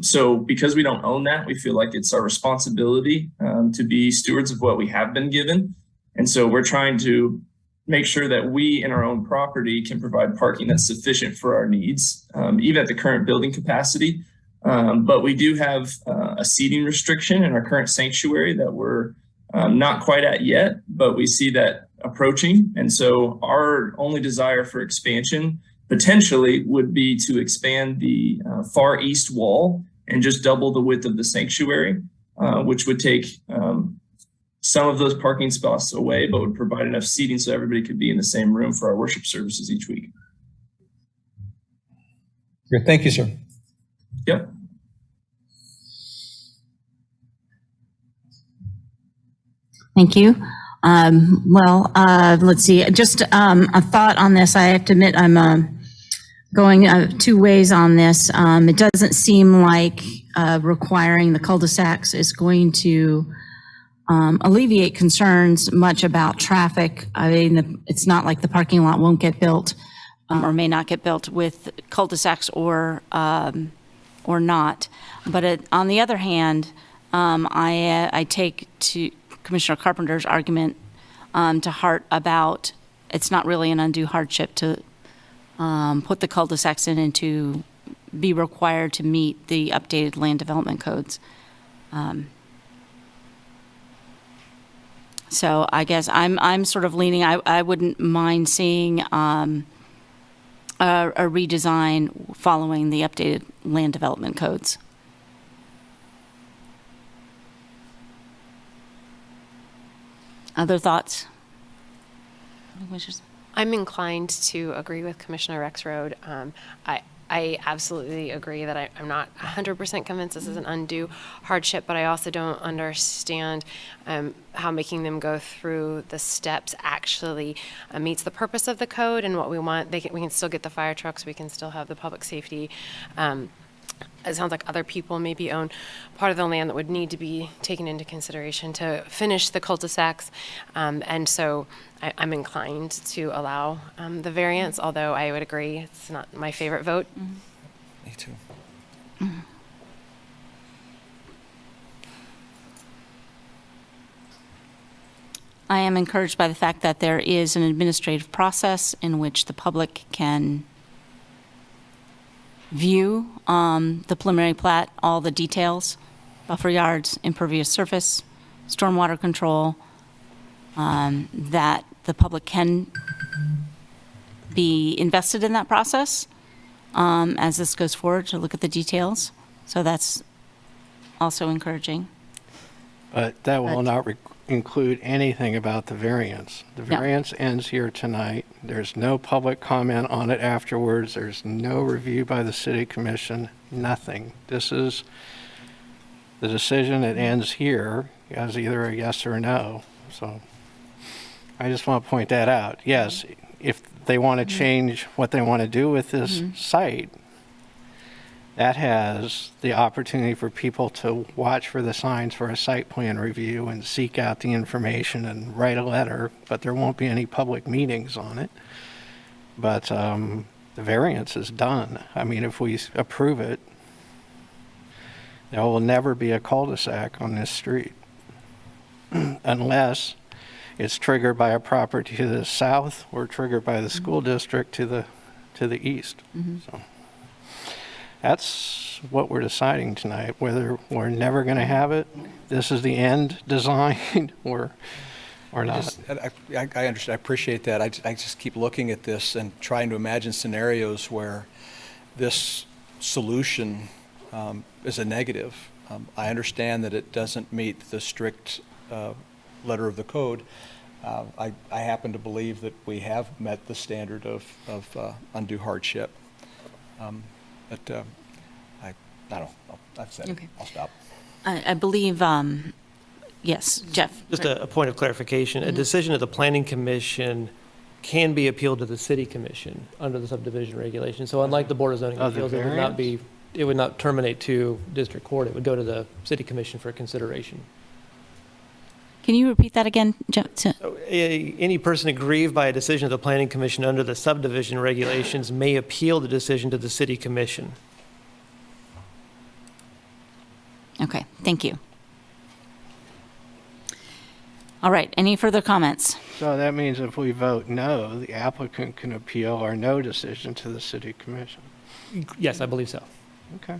So because we don't own that, we feel like it's our responsibility to be stewards of what we have been given. And so we're trying to make sure that we in our own property can provide parking that's sufficient for our needs, even at the current building capacity. But we do have a seating restriction in our current sanctuary that we're not quite at yet, but we see that approaching. And so our only desire for expansion potentially would be to expand the far east wall and just double the width of the sanctuary, which would take some of those parking spots away, but would provide enough seating so everybody could be in the same room for our worship services each week. Great. Thank you, sir. Yep. Thank you. Let's see. Just a thought on this. I have to admit, I'm going two ways on this. It doesn't seem like requiring the cul-de-sacs is going to alleviate concerns much about traffic. I mean, it's not like the parking lot won't get built or may not get built with cul-de-sacs or not. But on the other hand, I take to Commissioner Carpenter's argument to heart about it's not really an undue hardship to put the cul-de-sacs in and to be required to meet the updated land development codes. So I guess I'm sort of leaning, I wouldn't mind seeing a redesign following the updated land development codes. Other thoughts? I'm inclined to agree with Commissioner Rexroad. I absolutely agree that I'm not 100% convinced this is an undue hardship, but I also don't understand how making them go through the steps actually meets the purpose of the code and what we want. We can still get the fire trucks, we can still have the public safety. It sounds like other people maybe own part of the land that would need to be taken into consideration to finish the cul-de-sacs. And so I'm inclined to allow the variance, although I would agree it's not my favorite vote. Mm-hmm. Me too. Mm-hmm. I am encouraged by the fact that there is an administrative process in which the public can view the preliminary plat, all the details, buffer yards, impervious surface, stormwater control, that the public can be invested in that process as this goes forward to look at the details. So that's also encouraging. But that will not include anything about the variance. The No. variance ends here tonight. There's no public comment on it afterwards. There's no review by the city commission, nothing. This is the decision. It ends here as either a yes or a no. So I just want to point that out. Yes, if they want to change what they want to do with this site, that has the opportunity for people to watch for the signs for a site plan review and seek out the information and write a letter, but there won't be any public meetings on it. But the variance is done. I mean, if we approve it, there will never be a cul-de-sac on this street unless it's triggered by a property to the south or triggered by the school district to to the east. So that's what we're deciding tonight, whether we're never going to have it, this is the end design, or not. I understand. I appreciate that. I just keep looking at this and trying to imagine scenarios where this solution is a negative. I understand that it doesn't meet the strict letter of the code. I happen to believe that we have met the standard of undue hardship. But I don't know. I've said Okay. it. I'll stop. I believe, yes, Jeff. Just a point of clarification, a decision of the planning commission can be appealed to the city commission under the subdivision regulation. So unlike the Board of Zoning Oh, the Appeals, it would not terminate to district court. It would go to the city commission for consideration. Can you repeat that again, Jeff? So, any person aggrieved by a decision of the planning commission under the subdivision regulations may appeal the decision to the city commission. Okay, thank you. All right, any further comments? So that means if we vote no, the applicant can appeal our no decision to the city commission. Yes, I believe so. Okay.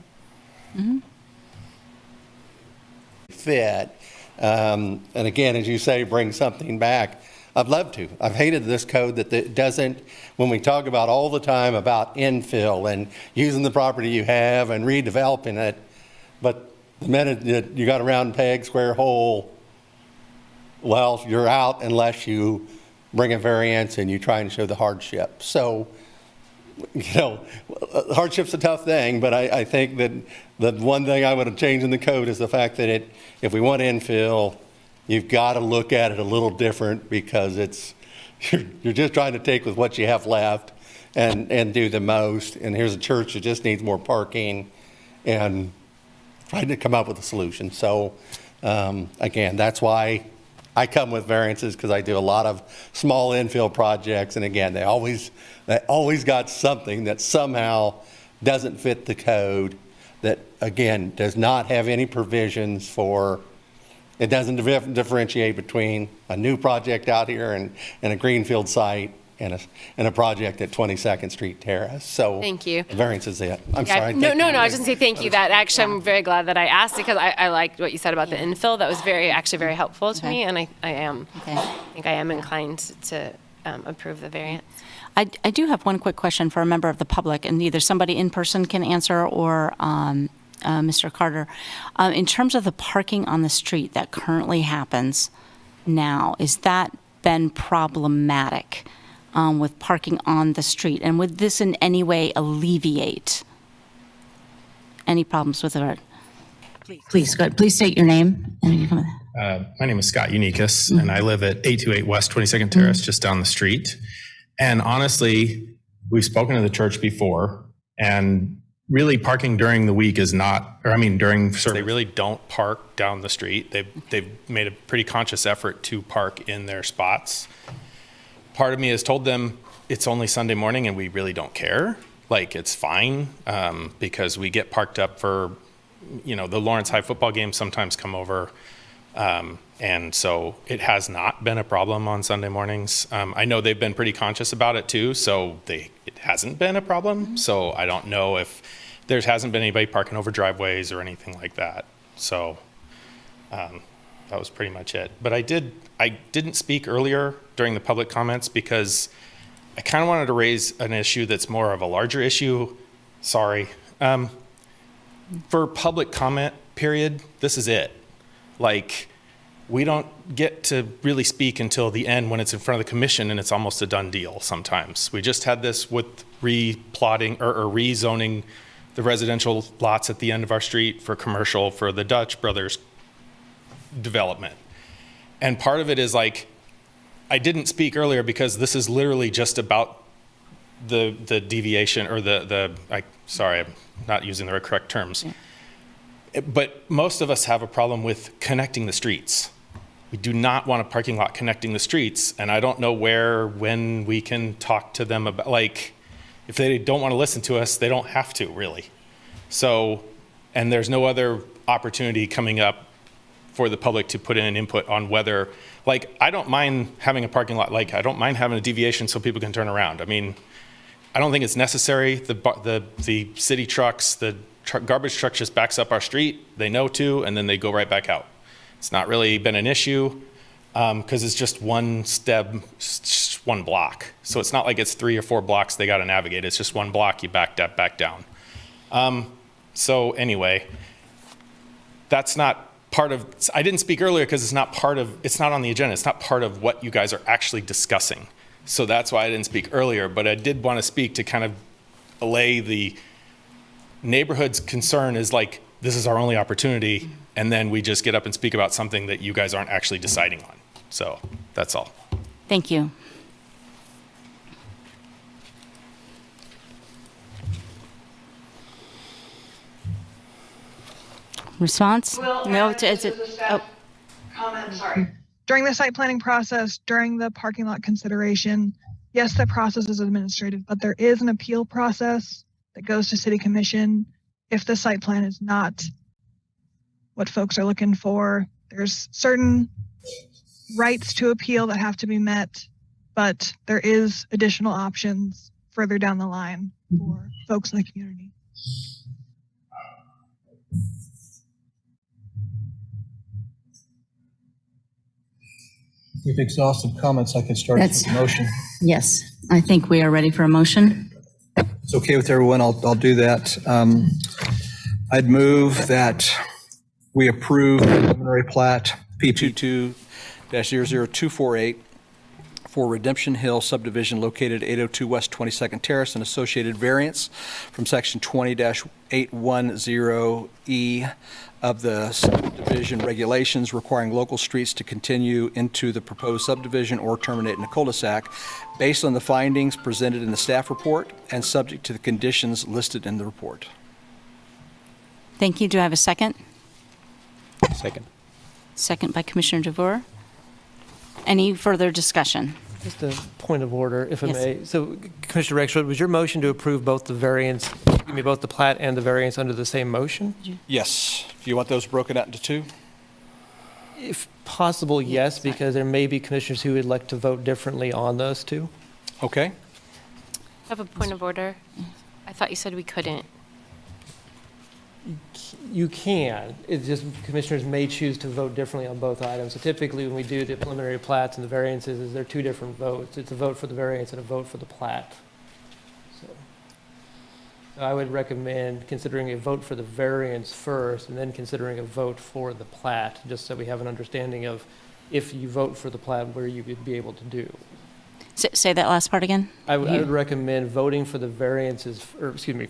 Fit. And again, as you say, bring something back. I'd love to. I've hated this code that doesn't, when we talk about all the time about infill and using the property you have and redeveloping it, but the minute that you got a round peg, square hole, well, you're out unless you bring a variance and you try and show the hardship. So, you know, hardship's a tough thing, but I think that the one thing I would have changed in the code is the fact that if we want infill, you've got to look at it a little different because you're just trying to take with what you have left and do the most. And here's a church that just needs more parking and trying to come up with a solution. So again, that's why I come with variances, because I do a lot of small infill projects. And again, they always got something that somehow doesn't fit the code, that again, does not have any provisions for, it doesn't differentiate between a new project out here and a greenfield site and a project at 22nd Street Terrace. So Thank you. the variance is it. I'm Yeah, sorry. No, I was just going to say thank you. That actually, I'm very glad that I asked, because I liked what you said about the infill. That was very helpful to me, and I think I am inclined to approve the variance. I do have one quick question for a member of the public, and either somebody in person can answer or Mr. Carter. In terms of the parking on the street that currently happens now, is that been problematic with parking on the street? And would this in any way alleviate any problems with it? Please, go ahead. Please state your name. My name is Scott Unikas, and I live at 828 West 22nd Terrace, just down the street. And honestly, we've spoken to the church before, and really parking during the week is not, or I mean, during service. They really don't park down the street. They've made a pretty conscious effort to park in their spots. Part of me has told them it's only Sunday morning and we really don't care. Like, it's fine, because we get parked up for, the Lawrence High football games sometimes come over. And so it has not been a problem on Sunday mornings. I know they've been pretty conscious about it too, so it hasn't been a problem. So I don't know if there hasn't been anybody parking over driveways or anything like that. So that was pretty much it. But I didn't speak earlier during the public comments because I kind of wanted to raise an issue that's more of a larger issue. Sorry. For public comment period, this is it. Like, we don't get to really speak until the end when it's in front of the commission and it's almost a done deal sometimes. We just had this with replotting or rezoning the residential lots at the end of our street for commercial for the Dutch Brothers development. And part of it is like, I didn't speak earlier because this is literally just about the deviation or sorry, I'm not using the correct terms. Yeah. But most of us have a problem with connecting the streets. We do not want a parking lot connecting the streets, and I don't know when we can talk to them about, like, if they don't want to listen to us, they don't have to, really. So, and there's no other opportunity coming up for the public to put in an input on whether, like, I don't mind having a parking lot, like, I don't mind having a deviation so people can turn around. I mean, I don't think it's necessary. The city trucks, the garbage truck just backs up our street. They know to, and then they go right back out. It's not really been an issue because it's just one step, just one block. So it's not like it's 3 or 4 blocks they got to navigate. It's just one block, you back down. So anyway, that's not part of, I didn't speak earlier because it's not on the agenda. It's not part of what you guys are actually discussing. So that's why I didn't speak earlier, but I did want to speak to kind of allay the neighborhood's concern is like, this is our only opportunity, and then we just get up and speak about something that you guys aren't actually deciding on. So that's all. Thank you. Response? No, it's oh. Comment, sorry. During the site planning process, during the parking lot consideration, yes, the process is administrative, but there is an appeal process that goes to City Commission. If the site plan is not what folks are looking for, there's certain rights to appeal that have to be met, but there is additional options further down the line for folks in the community. With exhaustive comments, I can start with the motion. Yes, I think we are ready for a motion. It's okay with everyone. I'll do that. I'd move that we approve preliminary plat PP2-00248 for Redemption Hill Subdivision located 802 West 22nd Terrace and associated variance from section 20-810E of the Subdivision Regulations requiring local streets to continue into the proposed subdivision or terminate in a cul-de-sac based on the findings presented in the staff report and subject to the conditions listed in the report. Thank you. Do I have a second? Second. Second by Commissioner DeVore. Any further discussion? Just a point of order, if I Yes. may. So, Commissioner Rexroad, was your motion to approve both the variance, both the plat and the variance under the same motion? Yes. Do you want those broken out into two? If possible, yes, because there may be commissioners who would like to vote differently on those two. Okay. I have a point of order. I thought you said we couldn't. You can. It's just commissioners may choose to vote differently on both items. So typically when we do the preliminary plats and the variances, they're 2 different votes. It's a vote for the variance and a vote for the plat. So I would recommend considering a vote for the variance first and then considering a vote for the plat, just so we have an understanding of if you vote for the plat, where you would be able to do. Say that last part again. I would recommend voting for the variances, or excuse me,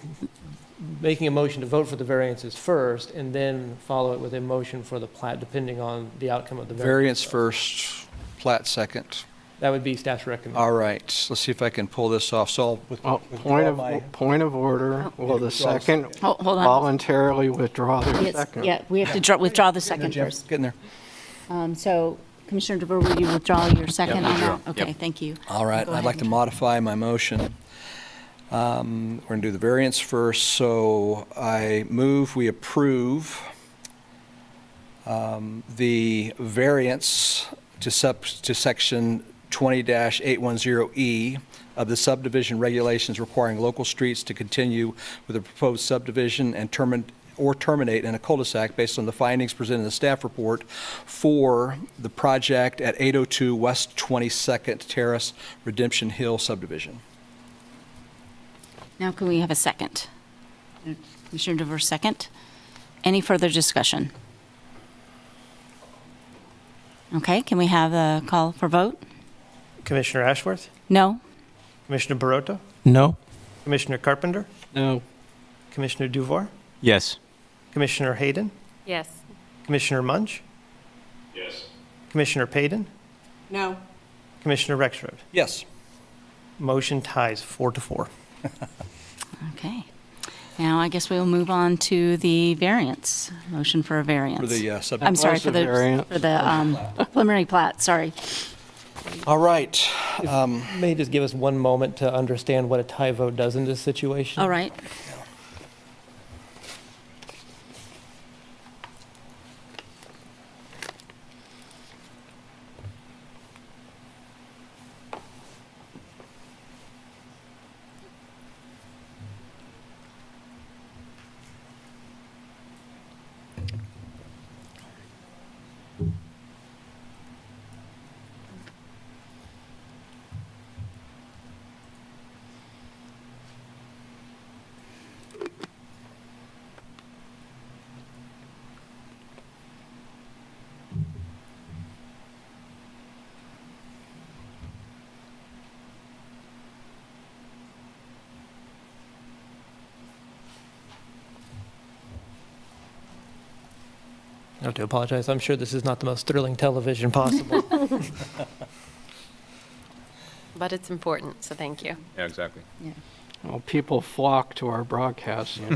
making a motion to vote for the variances first and then follow it with a motion for the plat, depending on the outcome of the Variance first, plat second. That would be staff's recommendation. All right, let's see if I can pull this off. So I'll Point of order. Will the second Hold on. voluntarily withdraw their Yes, second? yeah, we have to withdraw the second first. Getting there. So Commissioner DeVore, will you withdraw your second on that? withdraw. Okay, thank you. All right, Go I'd ahead. like to modify my motion. We're going to do the variance first, so I move we approve the variance to section 20-810E of the subdivision regulations requiring local streets to continue with the proposed subdivision and terminate in a cul-de-sac based on the findings presented in the staff report for the project at 802 West 22nd Terrace, Redemption Hill Subdivision. Now can we have a second? Commissioner DeVore, second. Any further discussion? Okay, can we have a call for vote? Commissioner Ashworth? No? Commissioner Barota? No. Commissioner Carpenter? No. Commissioner Duvoir? Yes. Commissioner Hayden? Yes. Commissioner Munch? Yes. Commissioner Payden? No. Commissioner Rexroad? Yes. Motion ties 4-4. Okay. Now I guess we'll move on to the variance, motion for a variance. For the I'm subdivision. sorry, for the preliminary plat, sorry. All right. May just give us one moment to understand what a tie vote does in this situation. All right. I have to apologize. I'm sure this is not the most thrilling television possible. But it's important, so thank you. Yeah, exactly. Yeah. Well, people flock to our broadcasts. I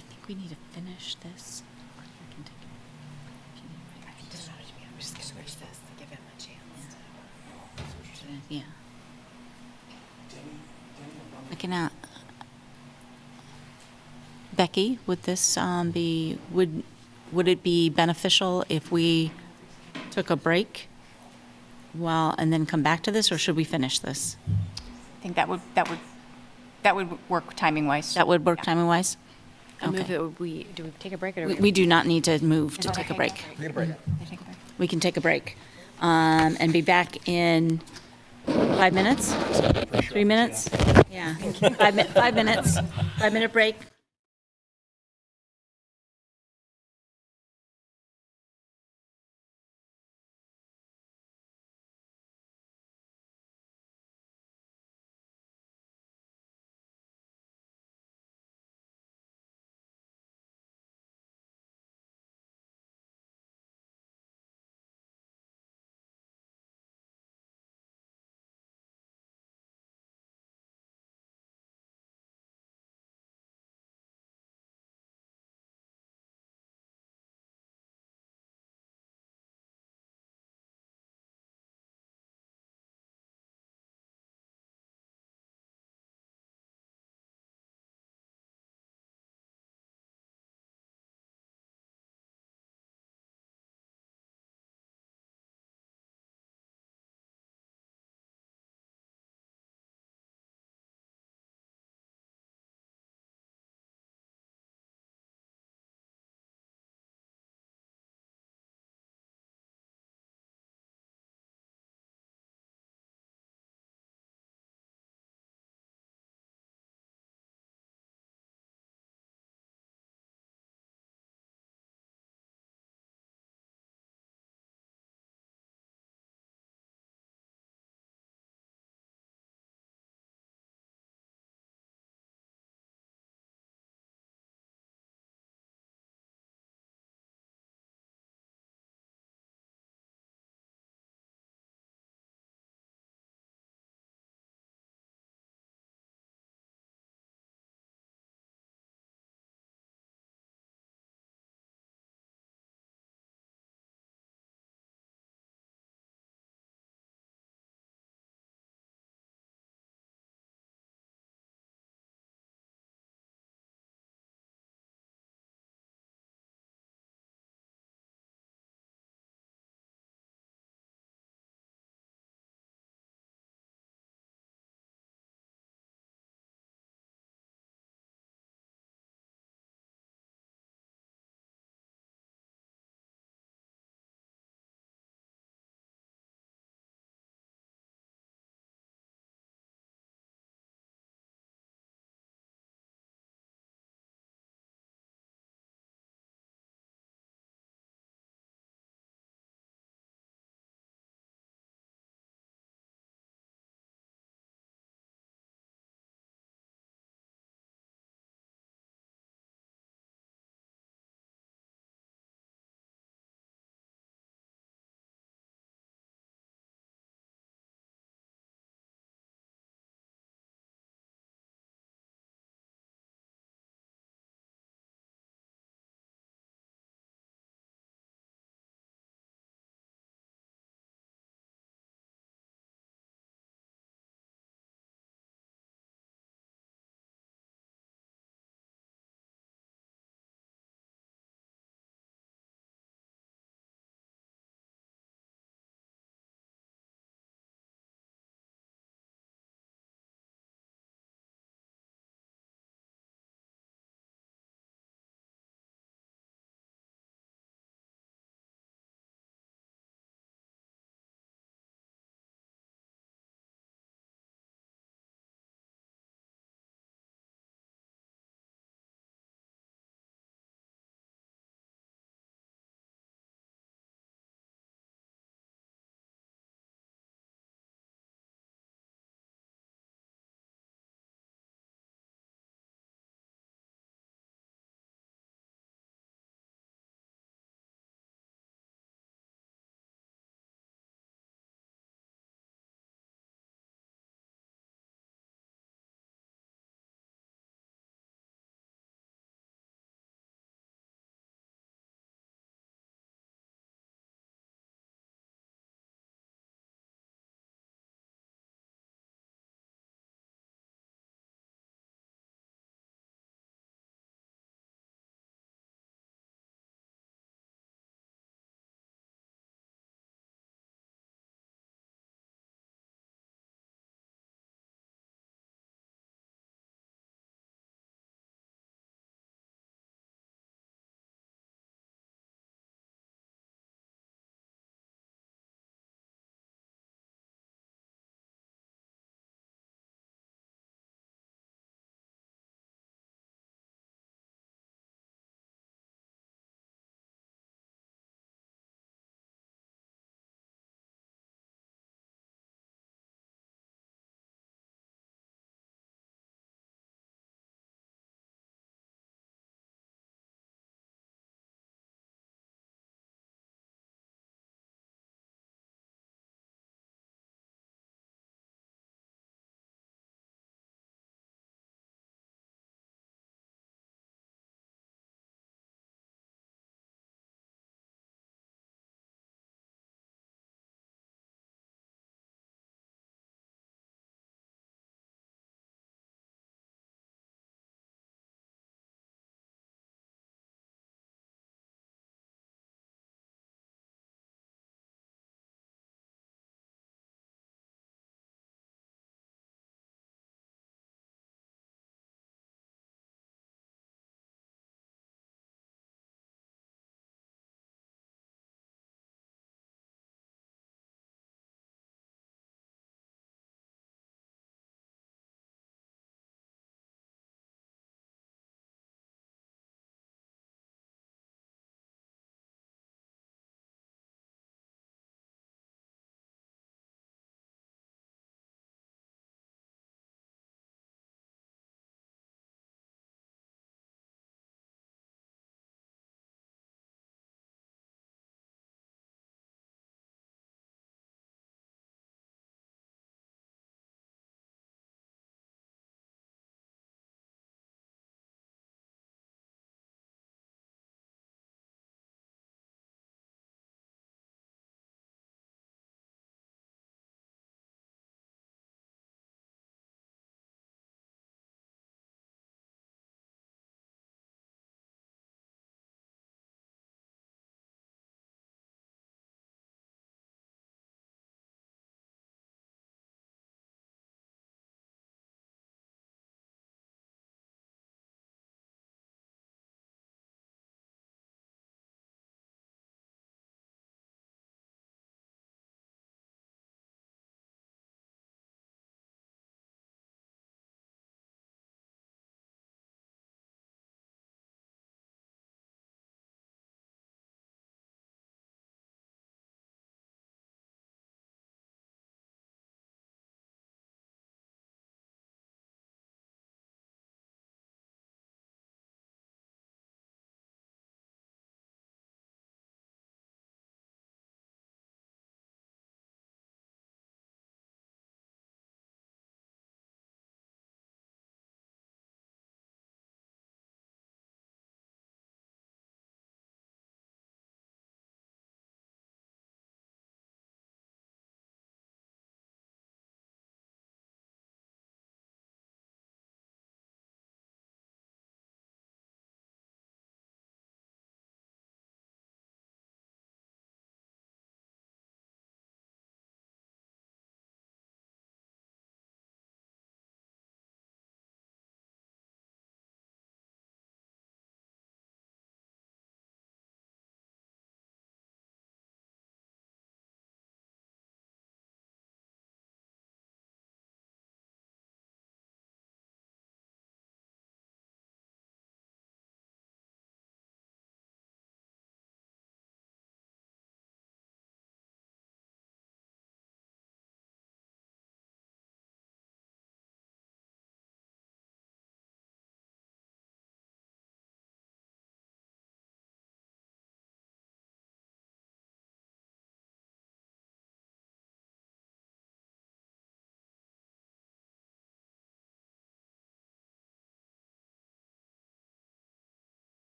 think we need to finish this. I'm just going to switch this to give him a chance. Yeah. I can, Becky, would this would it be beneficial if we took a break and then come back to this, or should we finish this? I think that would work timing-wise. That would work timing-wise? I move Okay. that do we take a break or do We do not need to move to take a break. Take a break. We can take a break and be back in 5 minutes? 3 minutes? Yeah, 5 minutes, 5-minute break.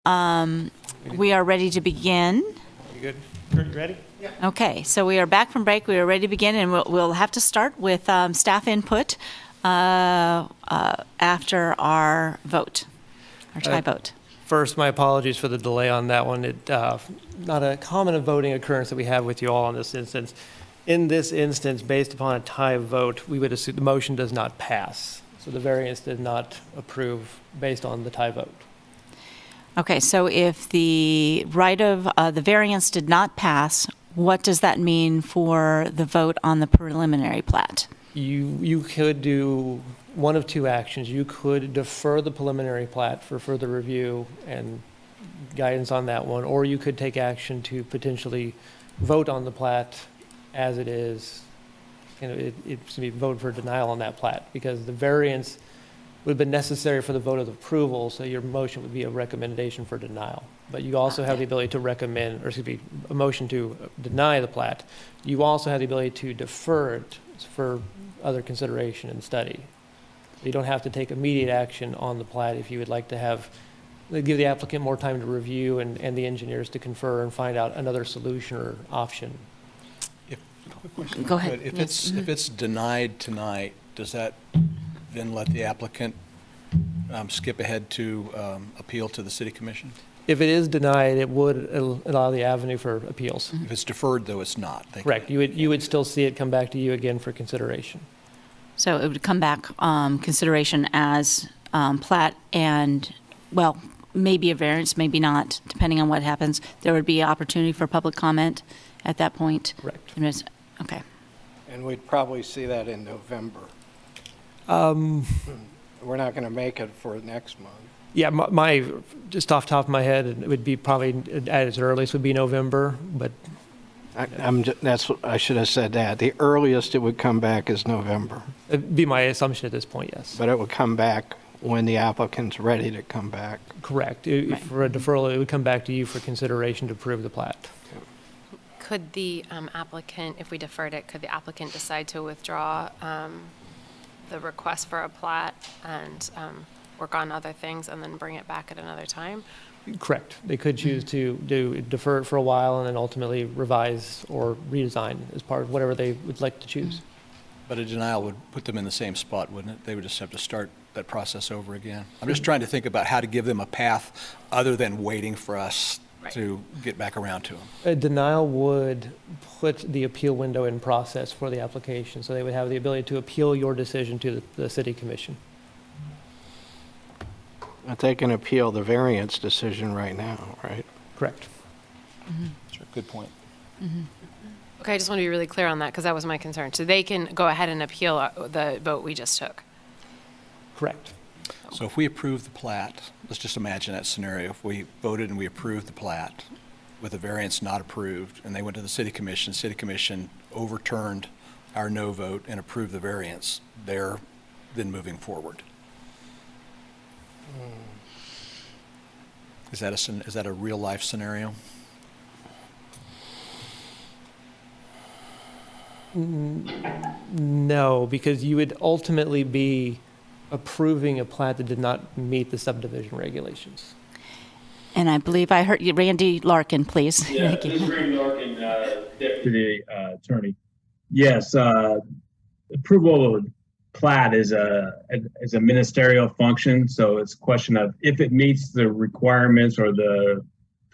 We are ready to begin. You good? Kurt, you ready? Yeah. Okay, so we are back from break. We are ready to begin, and we'll have to start with staff input after our vote, our tie vote. First, my apologies for the delay on that one. Not a common voting occurrence that we have with you all in this instance. In this instance, based upon a tie vote, we would assume the motion does not pass. So the variance did not approve based on the tie vote. Okay, so if the right of the variance did not pass, what does that mean for the vote on the preliminary plat? You could do one of two actions. You could defer the preliminary plat for further review and guidance on that one, or you could take action to potentially vote on the plat as it is. It's to be vote for denial on that plat because the variance would have been necessary for the vote of approval, so your motion would be a recommendation for denial. But you also have the ability to recommend, or excuse me, a motion to deny the plat. You also have the ability to defer it for other consideration and study. You don't have to take immediate action on the plat if you would like to give the applicant more time to review and the engineers to confer and find out another solution or option. Quick question. Go ahead. If Yes. if it's denied tonight, does that then let the applicant skip ahead to appeal to the city commission? If it is denied, it would allow the avenue for appeals. If it's deferred, though, it's not. Correct. You would still see it come back to you again for consideration. So it would come back consideration as plat and, well, maybe a variance, maybe not, depending on what happens. There would be opportunity for public comment at that point. Correct. Okay. And we'd probably see that in November. We're not going to make it for next month. Yeah, just off the top of my head, it would be probably at its earliest would be November, but That's what I should have said that. The earliest it would come back is November. it'd be my assumption at this point, yes. But it would come back when the applicant's ready to come back. Correct. For a deferral, it would come back to you for consideration to approve the plat. Could the applicant, if we deferred it, could the applicant decide to withdraw the request for a plat and work on other things and then bring it back at another time? Correct. They could choose to defer it for a while and then ultimately revise or redesign as part of whatever they would like to choose. But a denial would put them in the same spot, wouldn't it? They would just have to start that process over again. I'm just trying to think about how to give them a path other than waiting for us to get back around to them. A denial would put the appeal window in process for the application, so they would have the ability to appeal your decision to the city commission. They can appeal the variance decision right now, right? Correct. Sure, good point. Okay, I just want to be really clear on that because that was my concern. So they can go ahead and appeal the vote we just took. Correct. So if we approve the plat, let's just imagine that scenario. If we voted and we approved the plat with a variance not approved, and they went to the city commission overturned our no vote and approved the variance, they're then moving forward. Is that a real life scenario? No, because you would ultimately be approving a plat that did not meet the subdivision regulations. And I believe I heard you, Randy Larkin, please. Yeah, Thank you. this is Randy Larkin, Deputy Attorney. Yes, approval of plat is a ministerial function, so it's a question of if it meets the requirements or the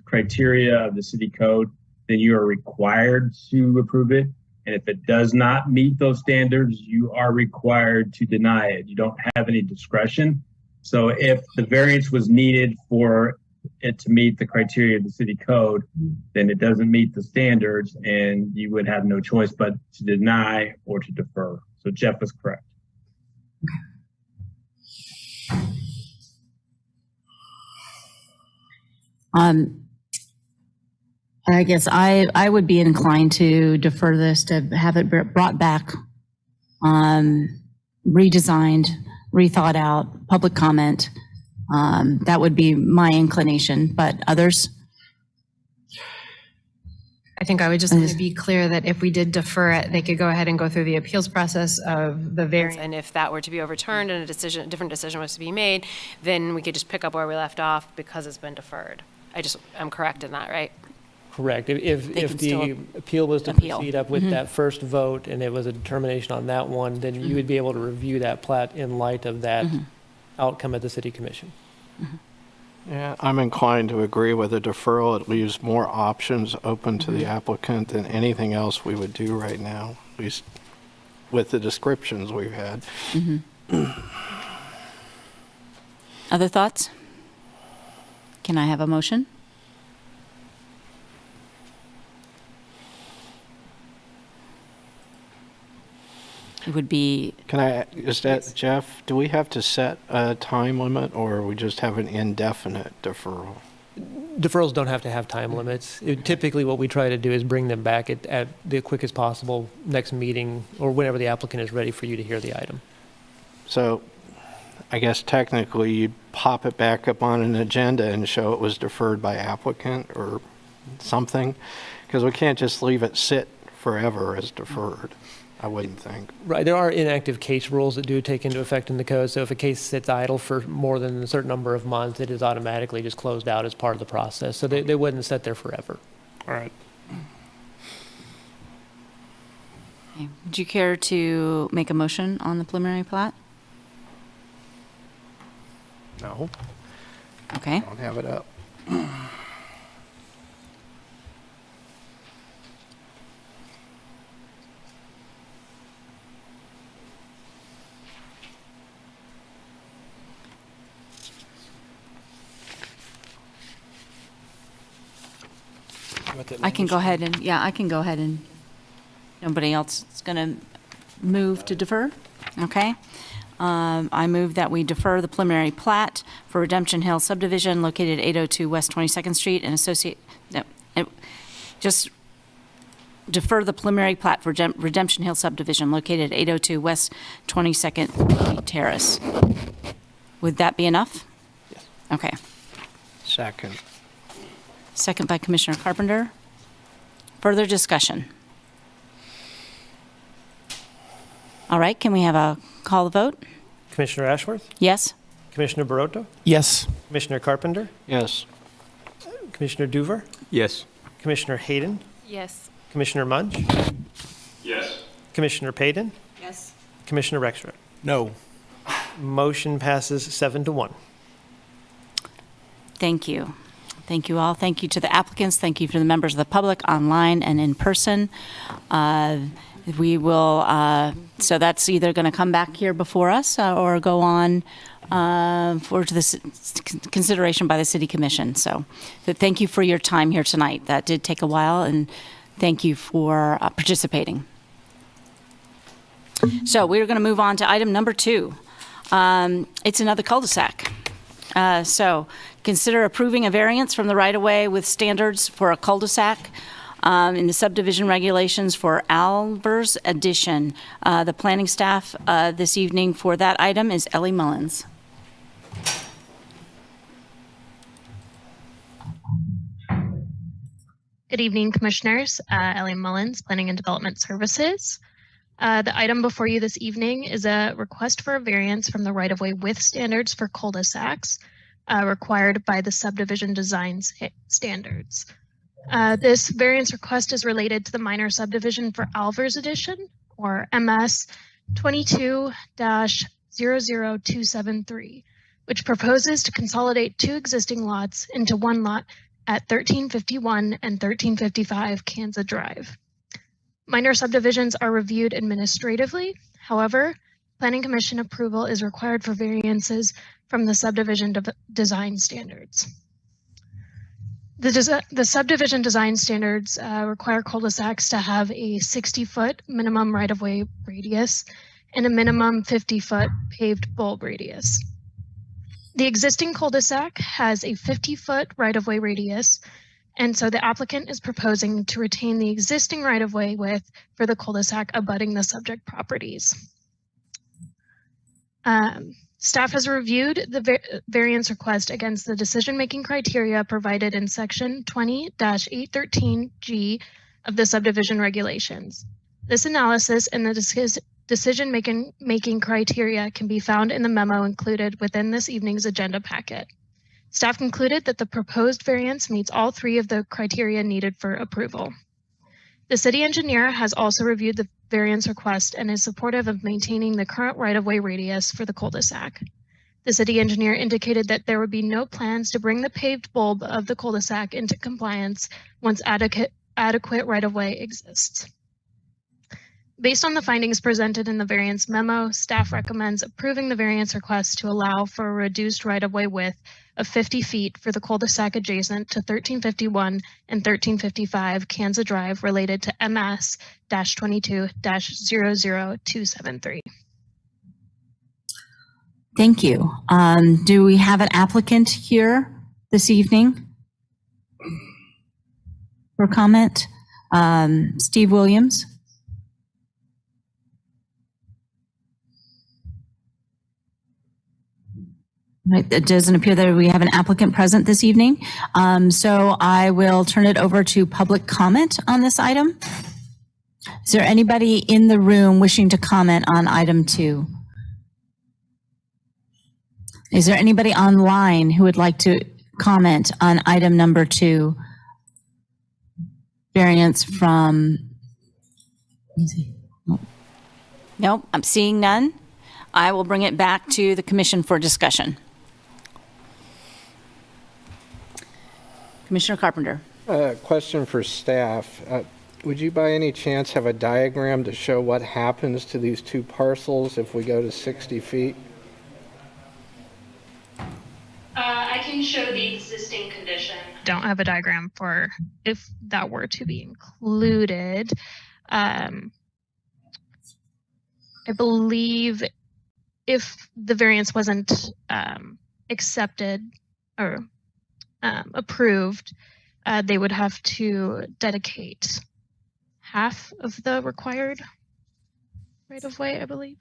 criteria of the city code, then you are required to approve it. And if it does not meet those standards, you are required to deny it. You don't have any discretion. So if the variance was needed for it to meet the criteria of the city code, then it doesn't meet the standards and you would have no choice but to deny or to defer. So Jeff was correct. I guess I would be inclined to defer this, to have it brought back, redesigned, rethought out, public comment. That would be my inclination, but others? I think I would just want to be clear that if we did defer it, they could go ahead and go through the appeals process of the variance. And if that were to be overturned and a different decision was to be made, then we could just pick up where we left off because it's been deferred. I'm correct in that, right? Correct. If can the still appeal was to appeal. proceed up with that first vote and it was a determination on that one, then you would be able to review that plat in light of that outcome at the city commission. Yeah, I'm inclined to agree with a deferral. It leaves more options open to the applicant than anything else we would do right now, at least with the descriptions we've had. Other thoughts? Can I have a motion? It would be, Can I, is that, Jeff, do we have to set a time limit or we just have an indefinite deferral? Deferrals don't have to have time limits. Typically, what we try to do is bring them back at the quickest possible next meeting or whenever the applicant is ready for you to hear the item. So I guess technically you'd pop it back up on an agenda and show it was deferred by applicant or something, because we can't just leave it sit forever as deferred, I wouldn't think. Right. There are inactive case rules that do take into effect in the code. So if a case sits idle for more than a certain number of months, it is automatically just closed out as part of the process. So they wouldn't sit there forever. All right. okay. Would you care to make a motion on the preliminary plat? No, Okay. don't have it up. I can go ahead and, I can go ahead and, nobody else is going to move to defer? Okay. I move that we defer the preliminary plat for Redemption Hill Subdivision located at 802 West 22nd Street and just defer the preliminary plat for Redemption Hill Subdivision located at 802 West 22nd Street Terrace. Would that be enough? Yes. Okay. Second. Second by Commissioner Carpenter. Further discussion? All right, can we have a call the vote? Commissioner Ashworth? Yes? Commissioner Barotto? Yes. Commissioner Carpenter? Yes. Commissioner Duver? Yes. Commissioner Hayden? Yes. Commissioner Munch? Yes. Commissioner Payton? Yes. Commissioner Rexroad? No. Motion passes 7-1. Thank you. Thank you all. Thank you to the applicants. Thank you to the members of the public online and in person. We will, so that's either going to come back here before us or go on for to this consideration by the City Commission. So thank you for your time here tonight. That did take a while, and thank you for participating. So we're going to move on to item number 2. It's another cul-de-sac. So consider approving a variance from the right-of-way with standards for a cul-de-sac in the subdivision regulations for Ahlvers Addition. The planning staff this evening for that item is Ellie Mullins. Good evening, Commissioners. Ellie Mullins, Planning and Development Services. The item before you this evening is a request for a variance from the right-of-way with standards for cul-de-sacs required by the subdivision design standards. This variance request is related to the minor subdivision for Ahlvers Addition, or MS 22-00273, which proposes to consolidate 2 existing lots into 1 lot at 1351 and 1355 Kansas Drive. Minor subdivisions are reviewed administratively. However, Planning Commission approval is required for variances from the subdivision design standards. The subdivision design standards require cul-de-sacs to have a 60-foot minimum right-of-way radius and a minimum 50-foot paved bulb radius. The existing cul-de-sac has a 50-foot right-of-way radius, and so the applicant is proposing to retain the existing right-of-way width for the cul-de-sac abutting the subject properties. Staff has reviewed the variance request against the decision-making criteria provided in section 20-813G of the subdivision regulations. This analysis and the decision-making criteria can be found in the memo included within this evening's agenda packet. Staff concluded that the proposed variance meets all three of the criteria needed for approval. The city engineer has also reviewed the variance request and is supportive of maintaining the current right-of-way radius for the cul-de-sac. The city engineer indicated that there would be no plans to bring the paved bulb of the cul-de-sac into compliance once adequate right-of-way exists. Based on the findings presented in the variance memo, staff recommends approving the variance request to allow for a reduced right-of-way width of 50 feet for the cul-de-sac adjacent to 1351 and 1355 Kansas Drive related to MS-22-00273. Thank you. Do we have an applicant here this evening for comment? Steve Williams. Right, it doesn't appear that we have an applicant present this evening. So I will turn it over to public comment on this item. Is there anybody in the room wishing to comment on item 2? Is there anybody online who would like to comment on item number 2? Variance from, nope, I'm seeing none. I will bring it back to the commission for discussion. Commissioner Carpenter. Question for staff. Would you by any chance have a diagram to show what happens to these two parcels if we go to 60 feet? I can show the existing condition. Don't have a diagram for if that were to be included. I believe if the variance wasn't accepted or approved, they would have to dedicate half of the required right-of-way, I believe.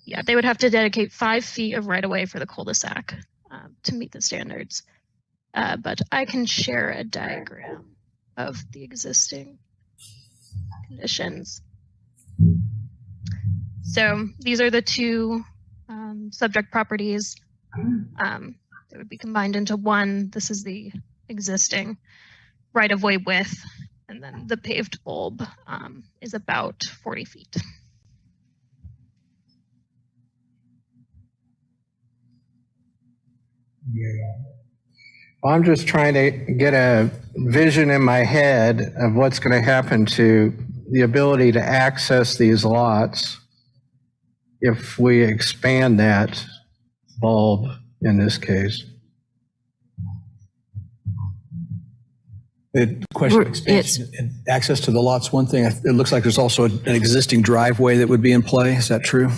Yeah, they would have to dedicate 5 feet of right-of-way for the cul-de-sac to meet the standards. But I can share a diagram of the existing conditions. So these are the two subject properties. They would be combined into one. This is the existing right-of-way width, and then the paved bulb is about 40 feet. Yeah. Well, I'm just trying to get a vision in my head of what's going to happen to the ability to access these lots if we expand that bulb in this case. The question of expansion and access to the lot's one thing. It looks like there's also an existing driveway that would be in play. Is that true?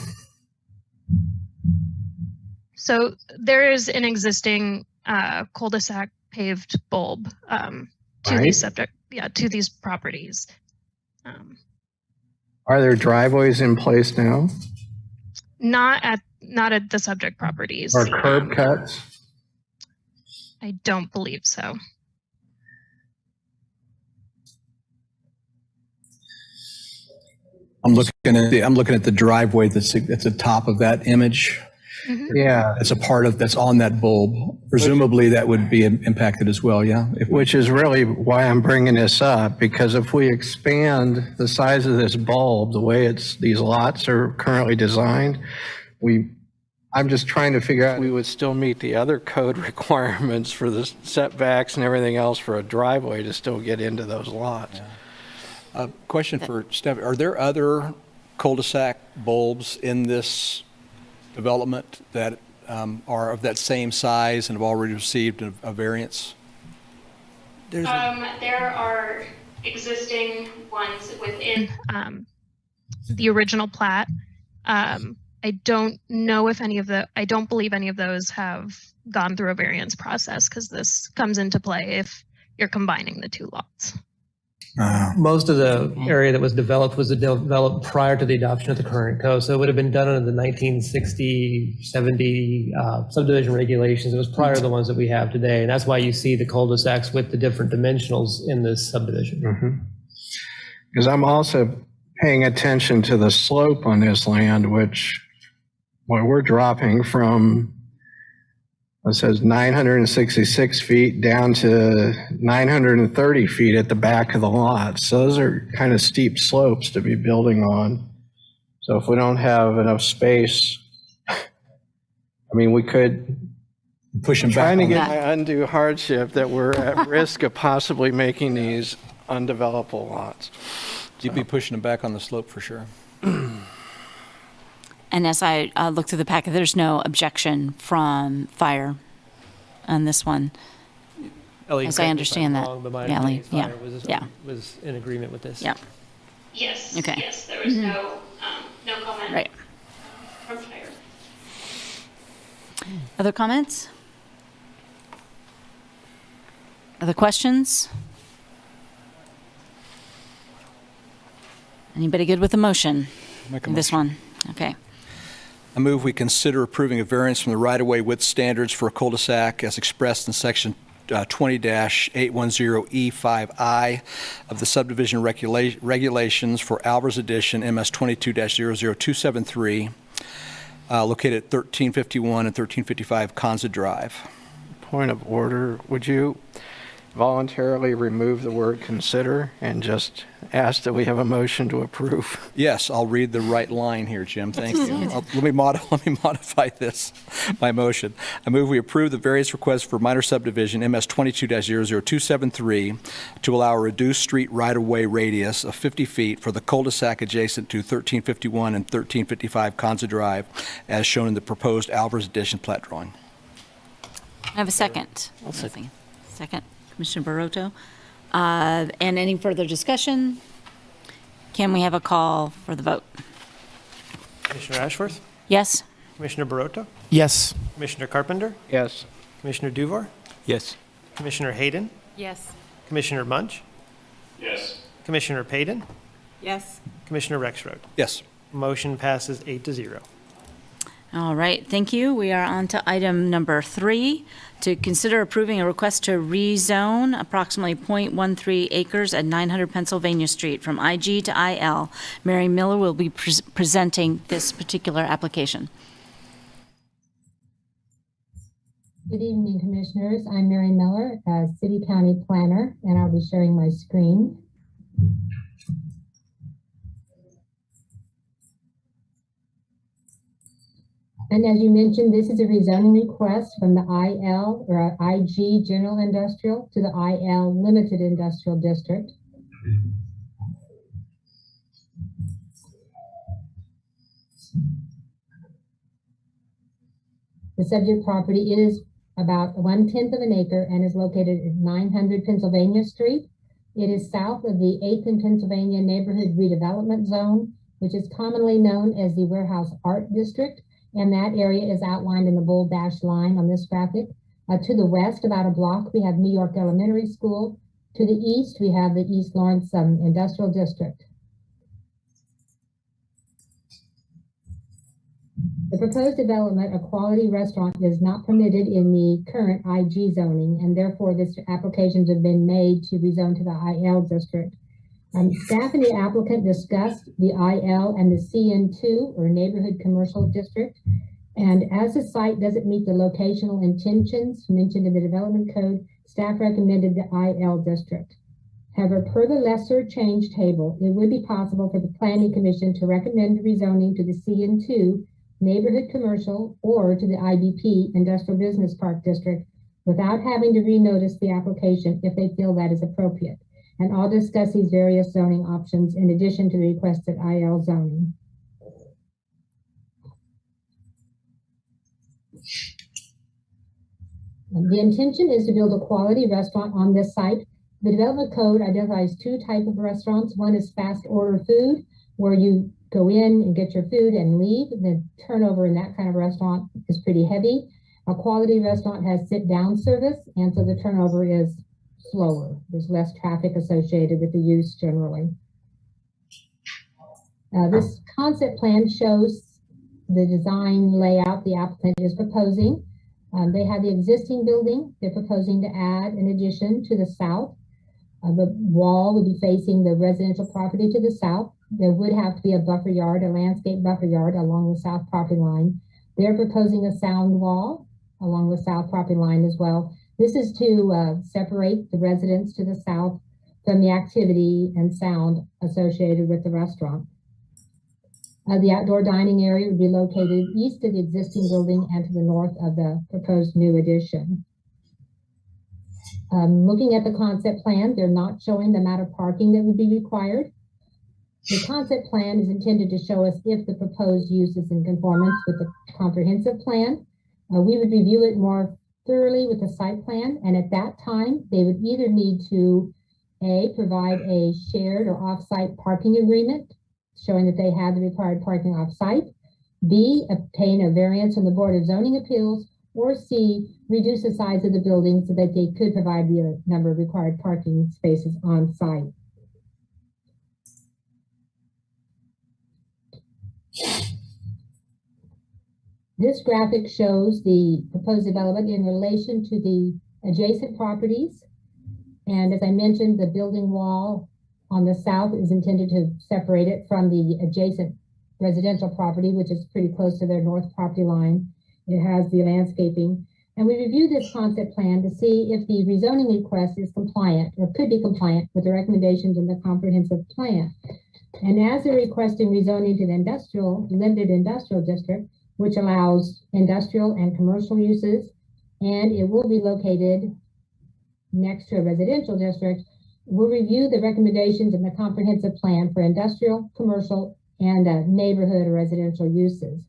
So there is an existing cul-de-sac paved bulb to these to these properties. Are there driveways in place now? Not at the subject properties. Or curb cuts? I don't believe so. I'm looking at the driveway that's at the top of that image. Mm-hmm. Yeah. It's a part of that's on that bulb. Presumably that would be impacted as well, yeah? Which is really why I'm bringing this up, because if we expand the size of this bulb, the way these lots are currently designed, I'm just trying to figure out we would still meet the other code requirements for the setbacks and everything else for a driveway to still get into those lots. Yeah. Question for Steph, are there other cul-de-sac bulbs in this development that are of that same size and have already received a variance? There are existing ones within the original plat. I don't know if I don't believe any of those have gone through a variance process because this comes into play if you're combining the two lots. Most of the area that was developed prior to the adoption of the current code. So it would have been done under the 1960, 70 subdivision regulations. It was prior to the ones that we have today. And that's why you see the cul-de-sacs with the different dimensionals in this subdivision. Because I'm also paying attention to the slope on this land, which we're dropping from, it says 966 feet down to 930 feet at the back of the lot. So those are kind of steep slopes to be building on. So if we don't have enough space, I mean, we could push them back. Trying to get my undue hardship that we're at risk of possibly making these undevelopable lots. You'd be pushing them back on the slope for sure. And as I look through the packet, there's no objection from fire on this one. Ellie, as correct I me if understand I'm that. wrong, but my Yeah, Ellie, understanding yeah, fire was in agreement with this. Yeah. Yes. Okay. Yes, there was no comment. Right. From fire. Other comments? Other questions? Anybody good with the motion? Make a This one? Okay. I move we consider approving a variance from the right-of-way width standards for a cul-de-sac as expressed in section 20-810E5I of the subdivision regulations for Ahlvers Addition MS 22-00273, located at 1351 and 1355 Kanza Drive. Point of order, would you voluntarily remove the word consider and just ask that we have a motion to approve? Yes, I'll read the right line here, Jim. Thank you. Let me modify this, my motion. I move we approve the various requests for minor subdivision MS 22-00273 to allow a reduced street right-of-way radius of 50 feet for the cul-de-sac adjacent to 1351 and 1355 Kanza Drive, as shown in the proposed Ahlvers Addition plat drawing. I have a second. Second. Commissioner Barroto. And any further discussion? Can we have a call for the vote? Commissioner Ashworth? Yes? Commissioner Barroto? Yes. Commissioner Carpenter? Yes. Commissioner Duvar? Yes. Commissioner Hayden? Yes. Commissioner Munch? Yes. Commissioner Payden? Yes. Commissioner Rexroad? Yes. Motion passes 8-0. All right, thank you. We are on to item number 3, to consider approving a request to rezone approximately .13 acres at 900 Pennsylvania Street from IG to IL. Mary Miller will be presenting this particular application. Good evening, Commissioners. I'm Mary Miller, City County Planner, and I'll be sharing my screen. And as you mentioned, this is a rezoning request from the IL or IG General Industrial to the IL Limited Industrial District. The subject property is about 1/10 of an acre and is located at 900 Pennsylvania Street. It is south of the 8th and Pennsylvania Neighborhood Redevelopment Zone, which is commonly known as the Warehouse Art District. And that area is outlined in the bold dashed line on this graphic. To the west, about a block, we have New York Elementary School. To the east, we have the East Lawrence Industrial District. The proposed development, a quality restaurant, is not permitted in the current IG zoning, and therefore this applications have been made to rezone to the IL district. Staff and the applicant discussed the IL and the CN2 or Neighborhood Commercial District. And as the site doesn't meet the locational intentions mentioned in the development code, staff recommended the IL district. However, per the lesser change table, it would be possible for the Planning Commission to recommend rezoning to the CN2 Neighborhood Commercial or to the IBP Industrial Business Park District without having to renotice the application if they feel that is appropriate. And I'll discuss these various zoning options in addition to the requested IL zoning. The intention is to build a quality restaurant on this site. The development code identifies 2 types of restaurants. One is fast order food, where you go in and get your food and leave. The turnover in that kind of restaurant is pretty heavy. A quality restaurant has sit-down service, and so the turnover is slower. There's less traffic associated with the use generally. This concept plan shows the design layout the applicant is proposing. They have the existing building. They're proposing to add an addition to the south. The wall would be facing the residential property to the south. There would have to be a buffer yard, a landscape buffer yard along the south property line. They're proposing a sound wall along the south property line as well. This is to separate the residents to the south from the activity and sound associated with the restaurant. The outdoor dining area would be located east of the existing building and to the north of the proposed new addition. Looking at the concept plan, they're not showing the amount of parking that would be required. The concept plan is intended to show us if the proposed use is in conformance with the comprehensive plan. We would review it more thoroughly with the site plan, and at that time, they would either need to A, provide a shared or off-site parking agreement, showing that they have the required parking off-site, B, obtain a variance from the Board of Zoning Appeals, or C, reduce the size of the building so that they could provide the number of required parking spaces on site. This graphic shows the proposed development in relation to the adjacent properties. And as I mentioned, the building wall on the south is intended to separate it from the adjacent residential property, which is pretty close to their north property line. It has the landscaping. And we reviewed this concept plan to see if the rezoning request is compliant or could be compliant with the recommendations in the comprehensive plan. And as they're requesting rezoning to the limited industrial district, which allows industrial and commercial uses, and it will be located next to a residential district, we'll review the recommendations in the comprehensive plan for industrial, commercial, and neighborhood or residential uses.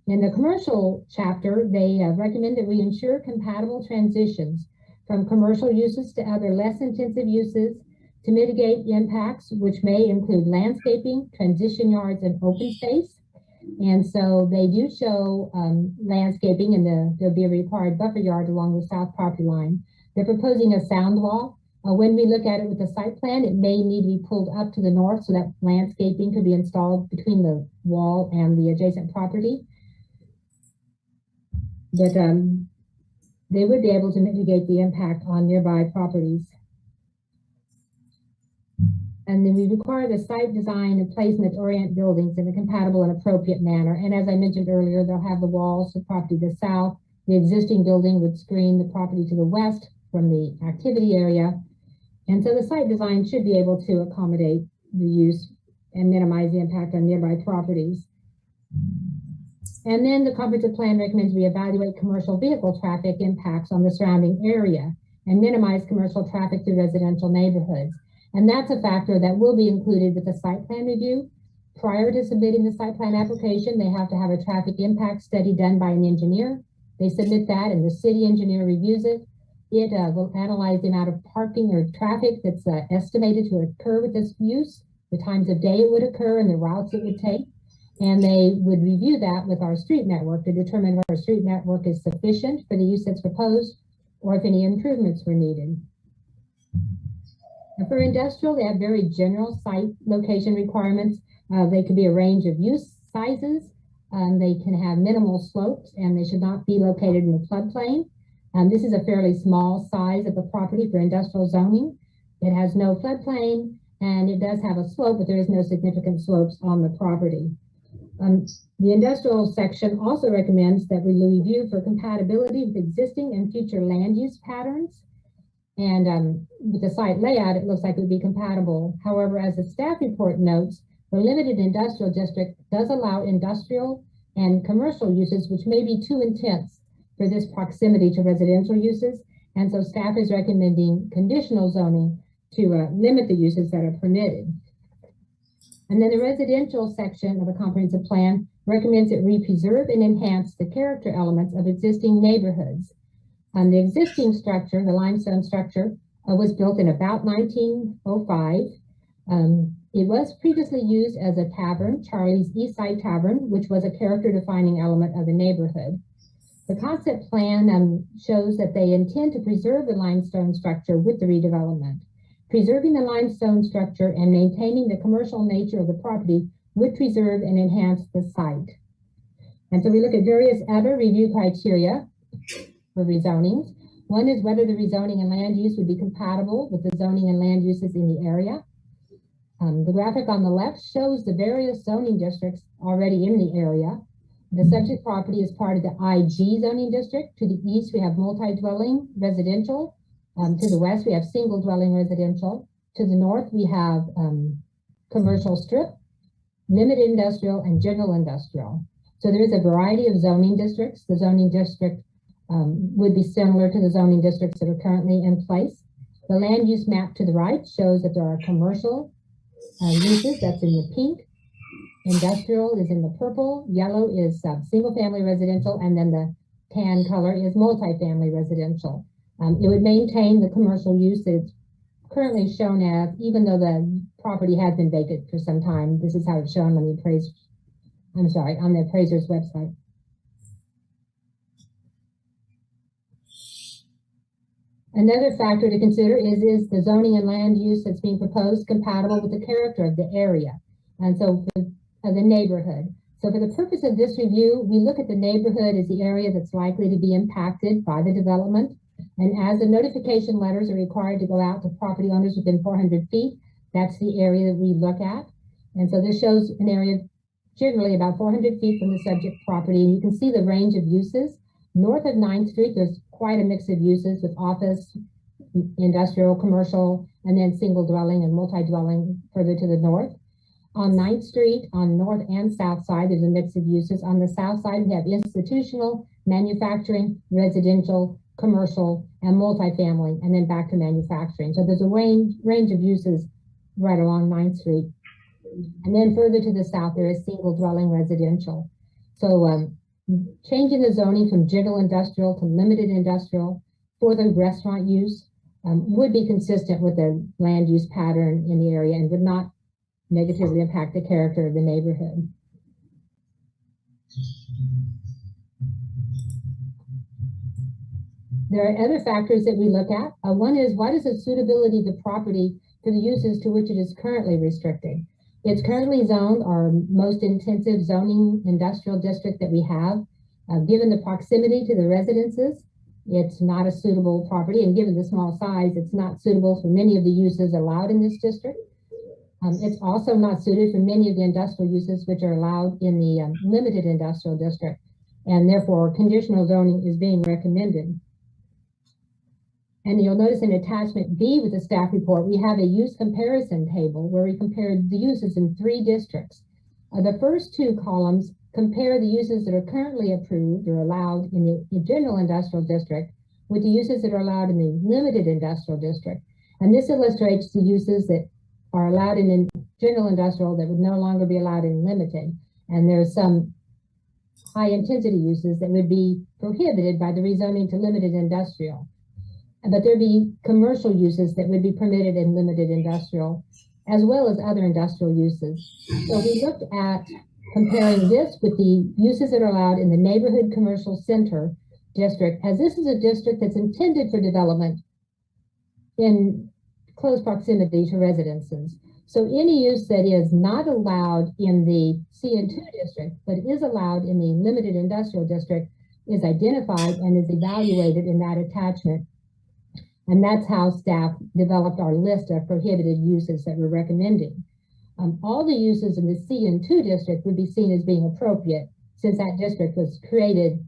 In the commercial chapter, they recommend that we ensure compatible transitions from commercial uses to other less intensive uses to mitigate impacts, which may include landscaping, transition yards, and open space. And so they do show landscaping, and there'll be a required buffer yard along the south property line. They're proposing a sound wall. When we look at it with the site plan, it may need to be pulled up to the north so that landscaping could be installed between the wall and the adjacent property. But they would be able to mitigate the impact on nearby properties. And then we require the site design and placement to orient buildings in a compatible and appropriate manner. And as I mentioned earlier, they'll have the walls to property to the south. The existing building would screen the property to the west from the activity area. And so the site design should be able to accommodate the use and minimize the impact on nearby properties. And then the comprehensive plan recommends we evaluate commercial vehicle traffic impacts on the surrounding area and minimize commercial traffic through residential neighborhoods. And that's a factor that will be included with the site plan review. Prior to submitting the site plan application, they have to have a traffic impact study done by an engineer. They submit that and the city engineer reviews it. It will analyze the amount of parking or traffic that's estimated to occur with this use, the times of day it would occur, and the routes it would take. And they would review that with our street network to determine if our street network is sufficient for the use that's proposed or if any improvements were needed. For industrial, they have very general site location requirements. They could be a range of use sizes. They can have minimal slopes, and they should not be located in the floodplain. This is a fairly small size of a property for industrial zoning. It has no floodplain, and it does have a slope, but there is no significant slopes on the property. The industrial section also recommends that we review for compatibility with existing and future land use patterns. And with the site layout, it looks like it would be compatible. However, as the staff report notes, the limited industrial district does allow industrial and commercial uses, which may be too intense for this proximity to residential uses. And so staff is recommending conditional zoning to limit the uses that are permitted. And then the residential section of the comprehensive plan recommends that we preserve and enhance the character elements of existing neighborhoods. The existing structure, the limestone structure, was built in about 1905. It was previously used as a tavern, Charlie's Eastside Tavern, which was a character-defining element of the neighborhood. The concept plan shows that they intend to preserve the limestone structure with the redevelopment. Preserving the limestone structure and maintaining the commercial nature of the property would preserve and enhance the site. And so we look at various other review criteria for rezonings. One is whether the rezoning and land use would be compatible with the zoning and land uses in the area. The graphic on the left shows the various zoning districts already in the area. The subject property is part of the IG zoning district. To the east, we have multi-dwelling residential. To the west, we have single dwelling residential. To the north, we have commercial strip, limited industrial, and general industrial. So there is a variety of zoning districts. The zoning district would be similar to the zoning districts that are currently in place. The land use map to the right shows that there are commercial uses, that's in the pink. Industrial is in the purple, yellow is single family residential, and then the tan color is multifamily residential. It would maintain the commercial use that it's currently shown as, even though the property has been vacant for some time. This is how it's shown on the on the appraiser's website. Another factor to consider is the zoning and land use that's being proposed compatible with the character of the area, and so for the neighborhood. So for the purpose of this review, we look at the neighborhood as the area that's likely to be impacted by the development. And as the notification letters are required to go out to property owners within 400 feet, that's the area that we look at. And so this shows an area generally about 400 feet from the subject property. And you can see the range of uses. North of 9th Street, there's quite a mix of uses with office, industrial, commercial, and then single dwelling and multi-dwelling further to the north. On 9th Street, on north and south side, there's a mix of uses. On the south side, we have institutional, manufacturing, residential, commercial, and multifamily, and then back to manufacturing. So there's a range of uses right along 9th Street. And then further to the south, there is single dwelling residential. So changing the zoning from general industrial to limited industrial for the restaurant use would be consistent with the land use pattern in the area and would not negatively impact the character of the neighborhood. There are other factors that we look at. One is, what is the suitability of the property for the uses to which it is currently restricted? It's currently zoned our most intensive zoning industrial district that we have. Given the proximity to the residences, it's not a suitable property, and given the small size, it's not suitable for many of the uses allowed in this district. It's also not suited for many of the industrial uses which are allowed in the limited industrial district, and therefore conditional zoning is being recommended. And you'll notice in attachment B with the staff report, we have a use comparison table where we compared the uses in 3 districts. The first 2 columns compare the uses that are currently approved or allowed in the general industrial district with the uses that are allowed in the limited industrial district. And this illustrates the uses that are allowed in general industrial that would no longer be allowed in limited. And there's some high intensity uses that would be prohibited by the rezoning to limited industrial. But there'd be commercial uses that would be permitted in limited industrial, as well as other industrial uses. So we looked at comparing this with the uses that are allowed in the neighborhood commercial center district, as this is a district that's intended for development in close proximity to residences. So any use that is not allowed in the CN2 district, but is allowed in the limited industrial district, is identified and is evaluated in that attachment. And that's how staff developed our list of prohibited uses that we're recommending. All the uses in the CN2 district would be seen as being appropriate, since that district was created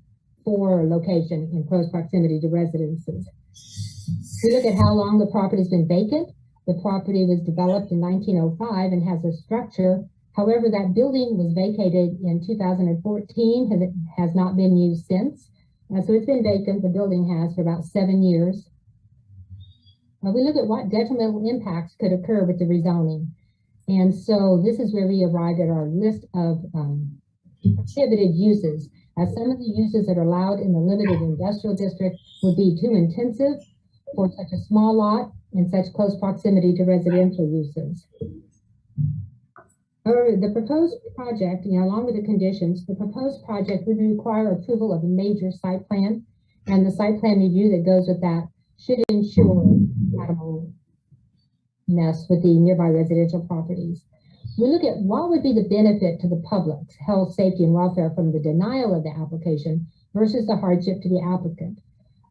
for location in close proximity to residences. We look at how long the property's been vacant. The property was developed in 1905 and has a structure. However, that building was vacated in 2014 and it has not been used since. So it's been vacant, the building has, for about 7 years. We look at what detrimental impacts could occur with the rezoning. And so this is where we arrived at our list of prohibited uses. As some of the uses that are allowed in the limited industrial district would be too intensive for such a small lot in such close proximity to residential uses. However, the proposed project, along with the conditions, the proposed project would require approval of a major site plan, and the site plan review that goes with that should ensure compatibleness with the nearby residential properties. We look at what would be the benefit to the public's health, safety, and welfare from the denial of the application versus the hardship to the applicant.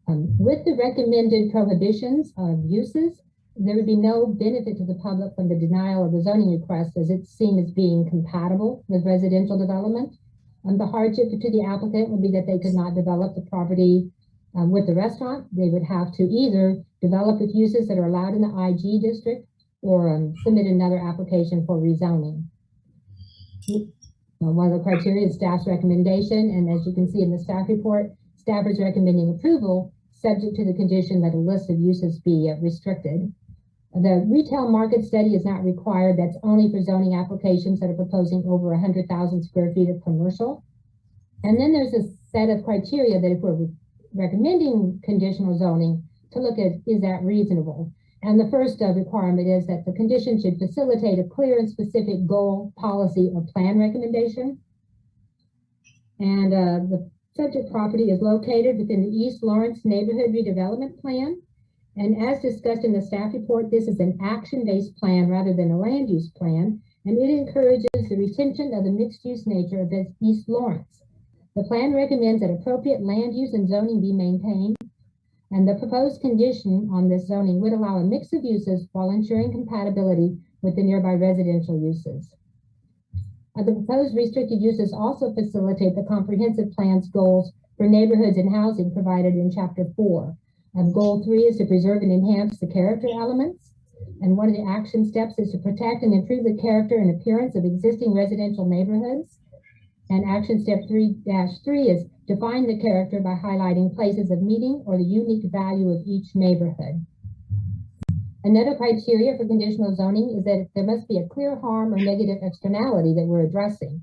With the recommended prohibitions of uses, there would be no benefit to the public from the denial of the zoning request, as it's seen as being compatible with residential development. The hardship to the applicant would be that they could not develop the property with the restaurant. They would have to either develop with uses that are allowed in the IG district or submit another application for rezoning. One of the criteria is staff's recommendation, and as you can see in the staff report, staff is recommending approval subject to the condition that a list of uses be restricted. The retail market study is not required. That's only for zoning applications that are proposing over 100,000 square feet of commercial. And then there's a set of criteria that if we're recommending conditional zoning, to look at, is that reasonable? And the first requirement is that the condition should facilitate a clear and specific goal, policy, or plan recommendation. And the subject property is located within the East Lawrence Neighborhood Redevelopment Plan. And as discussed in the staff report, this is an action-based plan rather than a land use plan, and it encourages the retention of the mixed-use nature of East Lawrence. The plan recommends that appropriate land use and zoning be maintained, and the proposed condition on this zoning would allow a mix of uses while ensuring compatibility with the nearby residential uses. The proposed restricted uses also facilitate the comprehensive plan's goals for neighborhoods and housing provided in Chapter 4. Goal 3 is to preserve and enhance the character elements. And one of the action steps is to protect and improve the character and appearance of existing residential neighborhoods. And action step 3-3 is define the character by highlighting places of meeting or the unique value of each neighborhood. Another criteria for conditional zoning is that there must be a clear harm or negative externality that we're addressing,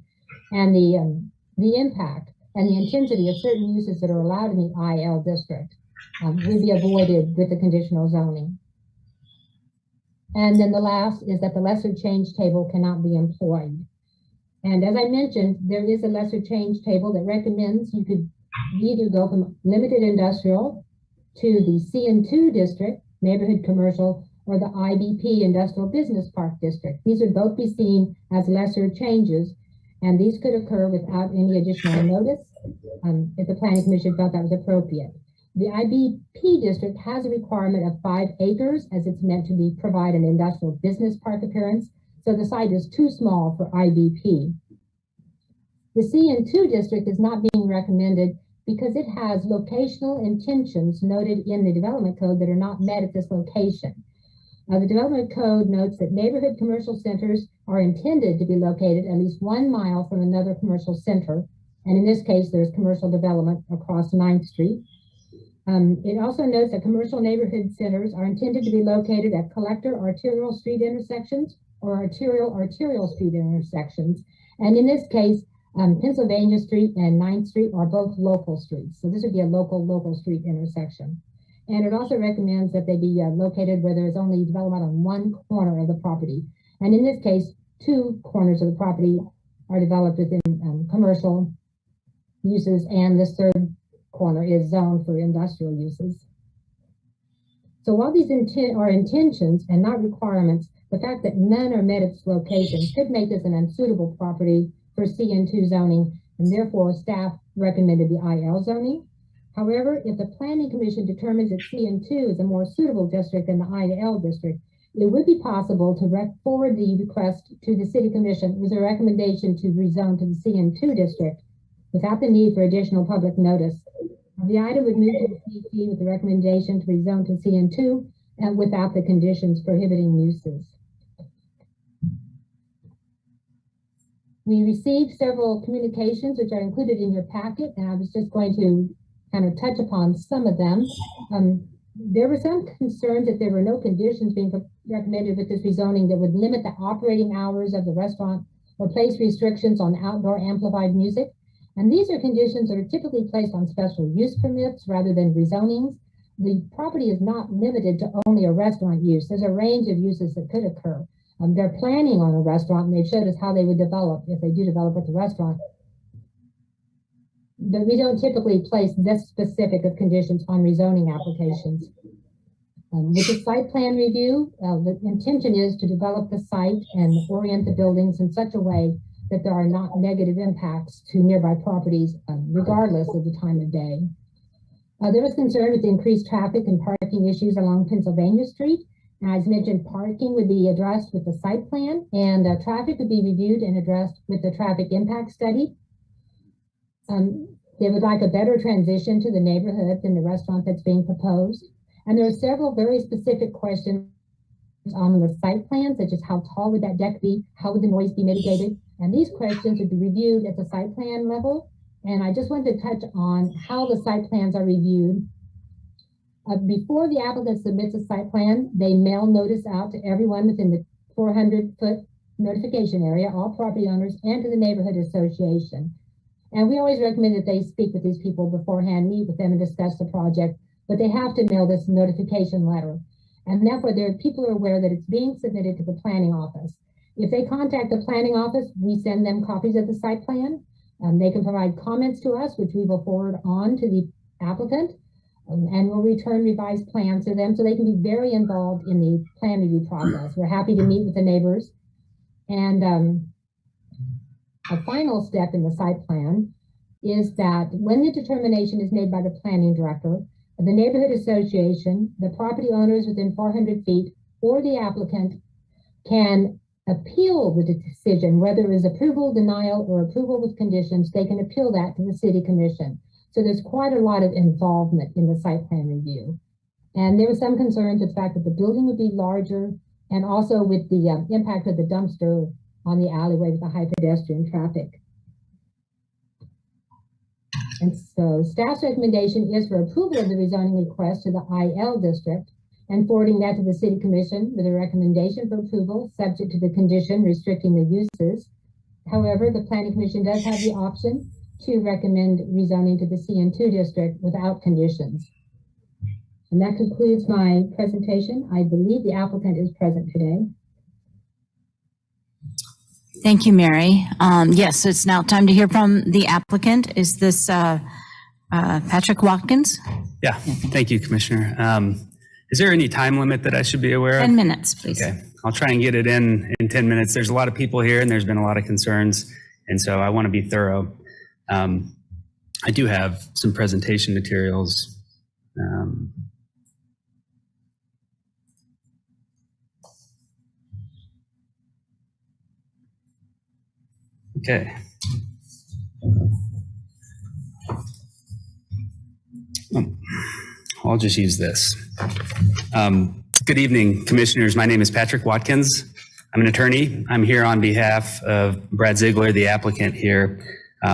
and the impact and the intensity of certain uses that are allowed in the IL district will be avoided with the conditional zoning. And then the last is that the lesser change table cannot be employed. And as I mentioned, there is a lesser change table that recommends you could either go from limited industrial to the CN2 district, neighborhood commercial, or the IBP, industrial business park district. These would both be seen as lesser changes, and these could occur without any additional notice if the planning commission felt that was appropriate. The IBP district has a requirement of 5 acres as it's meant to provide an industrial business park appearance, so the site is too small for IBP. The CN2 district is not being recommended because it has locational intentions noted in the development code that are not met at this location. The development code notes that neighborhood commercial centers are intended to be located at least 1 mile from another commercial center, and in this case, there's commercial development across 9th Street. It also notes that commercial neighborhood centers are intended to be located at collector arterial street intersections or arterial street intersections. And in this case, Pennsylvania Street and 9th Street are both local streets. So this would be a local street intersection. And it also recommends that they be located where there is only development on one corner of the property. And in this case, 2 corners of the property are developed within commercial uses, and this 3rd corner is zoned for industrial uses. So while these are intentions and not requirements, the fact that none are met at this location could make this an unsuitable property for CN2 zoning, and therefore staff recommended the IL zoning. However, if the Planning Commission determines that CN2 is a more suitable district than the IL district, it would be possible to forward the request to the City Commission with a recommendation to rezone to the CN2 district without the need for additional public notice. The item would move to the CC with the recommendation to rezone to CN2 and without the conditions prohibiting uses. We received several communications which are included in your packet, and I was just going to kind of touch upon some of them. There were some concerns that there were no conditions being recommended with this rezoning that would limit the operating hours of the restaurant or place restrictions on outdoor amplified music. And these are conditions that are typically placed on special use permits rather than rezonings. The property is not limited to only a restaurant use. There's a range of uses that could occur. They're planning on a restaurant, and they've showed us how they would develop if they do develop at the restaurant. But we don't typically place this specific of conditions on rezoning applications. With the site plan review, the intention is to develop the site and orient the buildings in such a way that there are not negative impacts to nearby properties, regardless of the time of day. There was concern with the increased traffic and parking issues along Pennsylvania Street. As mentioned, parking would be addressed with the site plan, and traffic would be reviewed and addressed with the traffic impact study. They would like a better transition to the neighborhood than the restaurant that's being proposed. And there are several very specific questions on the site plan, such as how tall would that deck be? How would the noise be mitigated? And these questions would be reviewed at the site plan level. And I just wanted to touch on how the site plans are reviewed. Before the applicant submits a site plan, they mail notice out to everyone within the 400-foot notification area, all property owners, and to the neighborhood association. And we always recommend that they speak with these people beforehand, meet with them and discuss the project, but they have to mail this notification letter. And therefore, people are aware that it's being submitted to the planning office. If they contact the planning office, we send them copies of the site plan. They can provide comments to us, which we will forward on to the applicant, and we'll return revised plans to them so they can be very involved in the plan review process. We're happy to meet with the neighbors. And a final step in the site plan is that when the determination is made by the planning director, the neighborhood association, the property owners within 400 feet, or the applicant can appeal the decision, whether it is approval, denial, or approval with conditions. They can appeal that to the city commission. So there's quite a lot of involvement in the site plan review. And there was some concerns with the fact that the building would be larger, and also with the impact of the dumpster on the alleyway with the high pedestrian traffic. And so staff's recommendation is for approval of the rezoning request to the IL district and forwarding that to the city commission with a recommendation for approval subject to the condition restricting the uses. However, the planning commission does have the option to recommend rezoning to the CN2 district without conditions. And that concludes my presentation. I believe the applicant is present today. Thank you, Mary. Yes, it's now time to hear from the applicant. Is this Patrick Watkins? Yeah, thank you, Commissioner. Is there any time limit that I should be aware of? 10 minutes, please. Okay, I'll try and get it in 10 minutes. There's a lot of people here and there's been a lot of concerns, and so I want to be thorough. I do have some presentation materials. Okay. I'll just use this. Good evening, commissioners. My name is Patrick Watkins. I'm an attorney. I'm here on behalf of Brad Ziegler, the applicant here.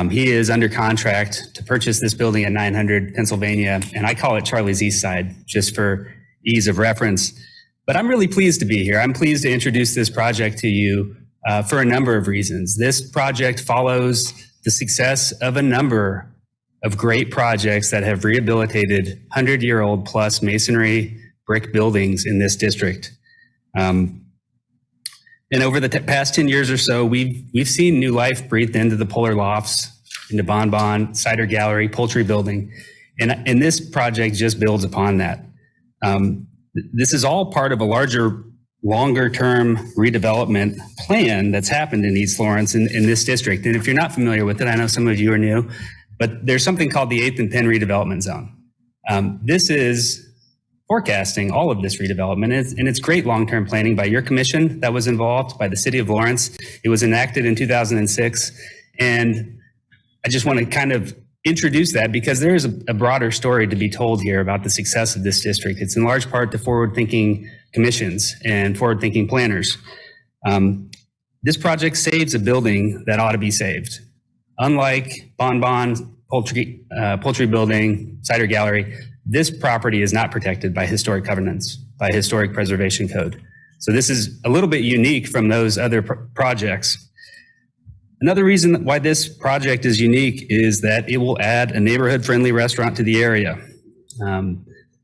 He is under contract to purchase this building at 900 Pennsylvania, and I call it Charlie's East Side, just for ease of reference. But I'm really pleased to be here. I'm pleased to introduce this project to you for a number of reasons. This project follows the success of a number of great projects that have rehabilitated 100-year-old plus masonry brick buildings in this district. And over the past 10 years or so, we've seen new life breathed into the Polar Lofts, into Bon Bon, Cider Gallery, Poultry Building, and this project just builds upon that. This is all part of a larger, longer-term redevelopment plan that's happened in East Lawrence in this district. And if you're not familiar with it, I know some of you are new, but there's something called the 8th and 10 redevelopment zone. This is forecasting all of this redevelopment, and it's great long-term planning by your commission that was involved, by the city of Lawrence. It was enacted in 2006, and I just want to kind of introduce that because there is a broader story to be told here about the success of this district. It's in large part to forward-thinking commissions and forward-thinking planners. This project saves a building that ought to be saved. Unlike Bon Bon, Poultry Building, Cider Gallery, this property is not protected by historic covenants, by historic preservation code. So this is a little bit unique from those other projects. Another reason why this project is unique is that it will add a neighborhood-friendly restaurant to the area.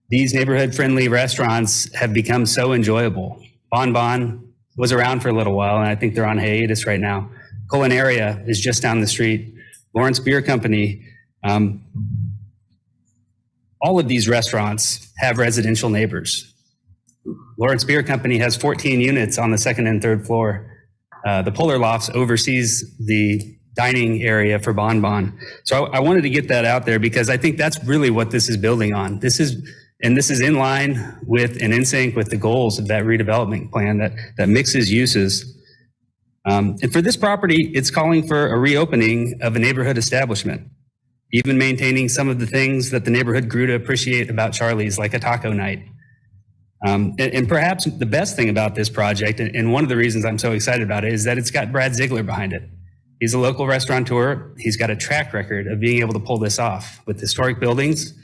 These neighborhood-friendly restaurants have become so enjoyable. Bon Bon was around for a little while, and I think they're on hiatus right now. Culinaria is just down the street. Lawrence Beer Company. All of these restaurants have residential neighbors. Lawrence Beer Company has 14 units on the second and third floor. The Polar Lofts oversees the dining area for Bon Bon. So I wanted to get that out there because I think that's really what this is building on. This is in line with and in sync with the goals of that redevelopment plan that mixes uses. And for this property, it's calling for a reopening of a neighborhood establishment, even maintaining some of the things that the neighborhood grew to appreciate about Charlie's, like a taco night. And perhaps the best thing about this project, and one of the reasons I'm so excited about it, is that it's got Brad Ziegler behind it. He's a local restaurateur. He's got a track record of being able to pull this off with historic buildings,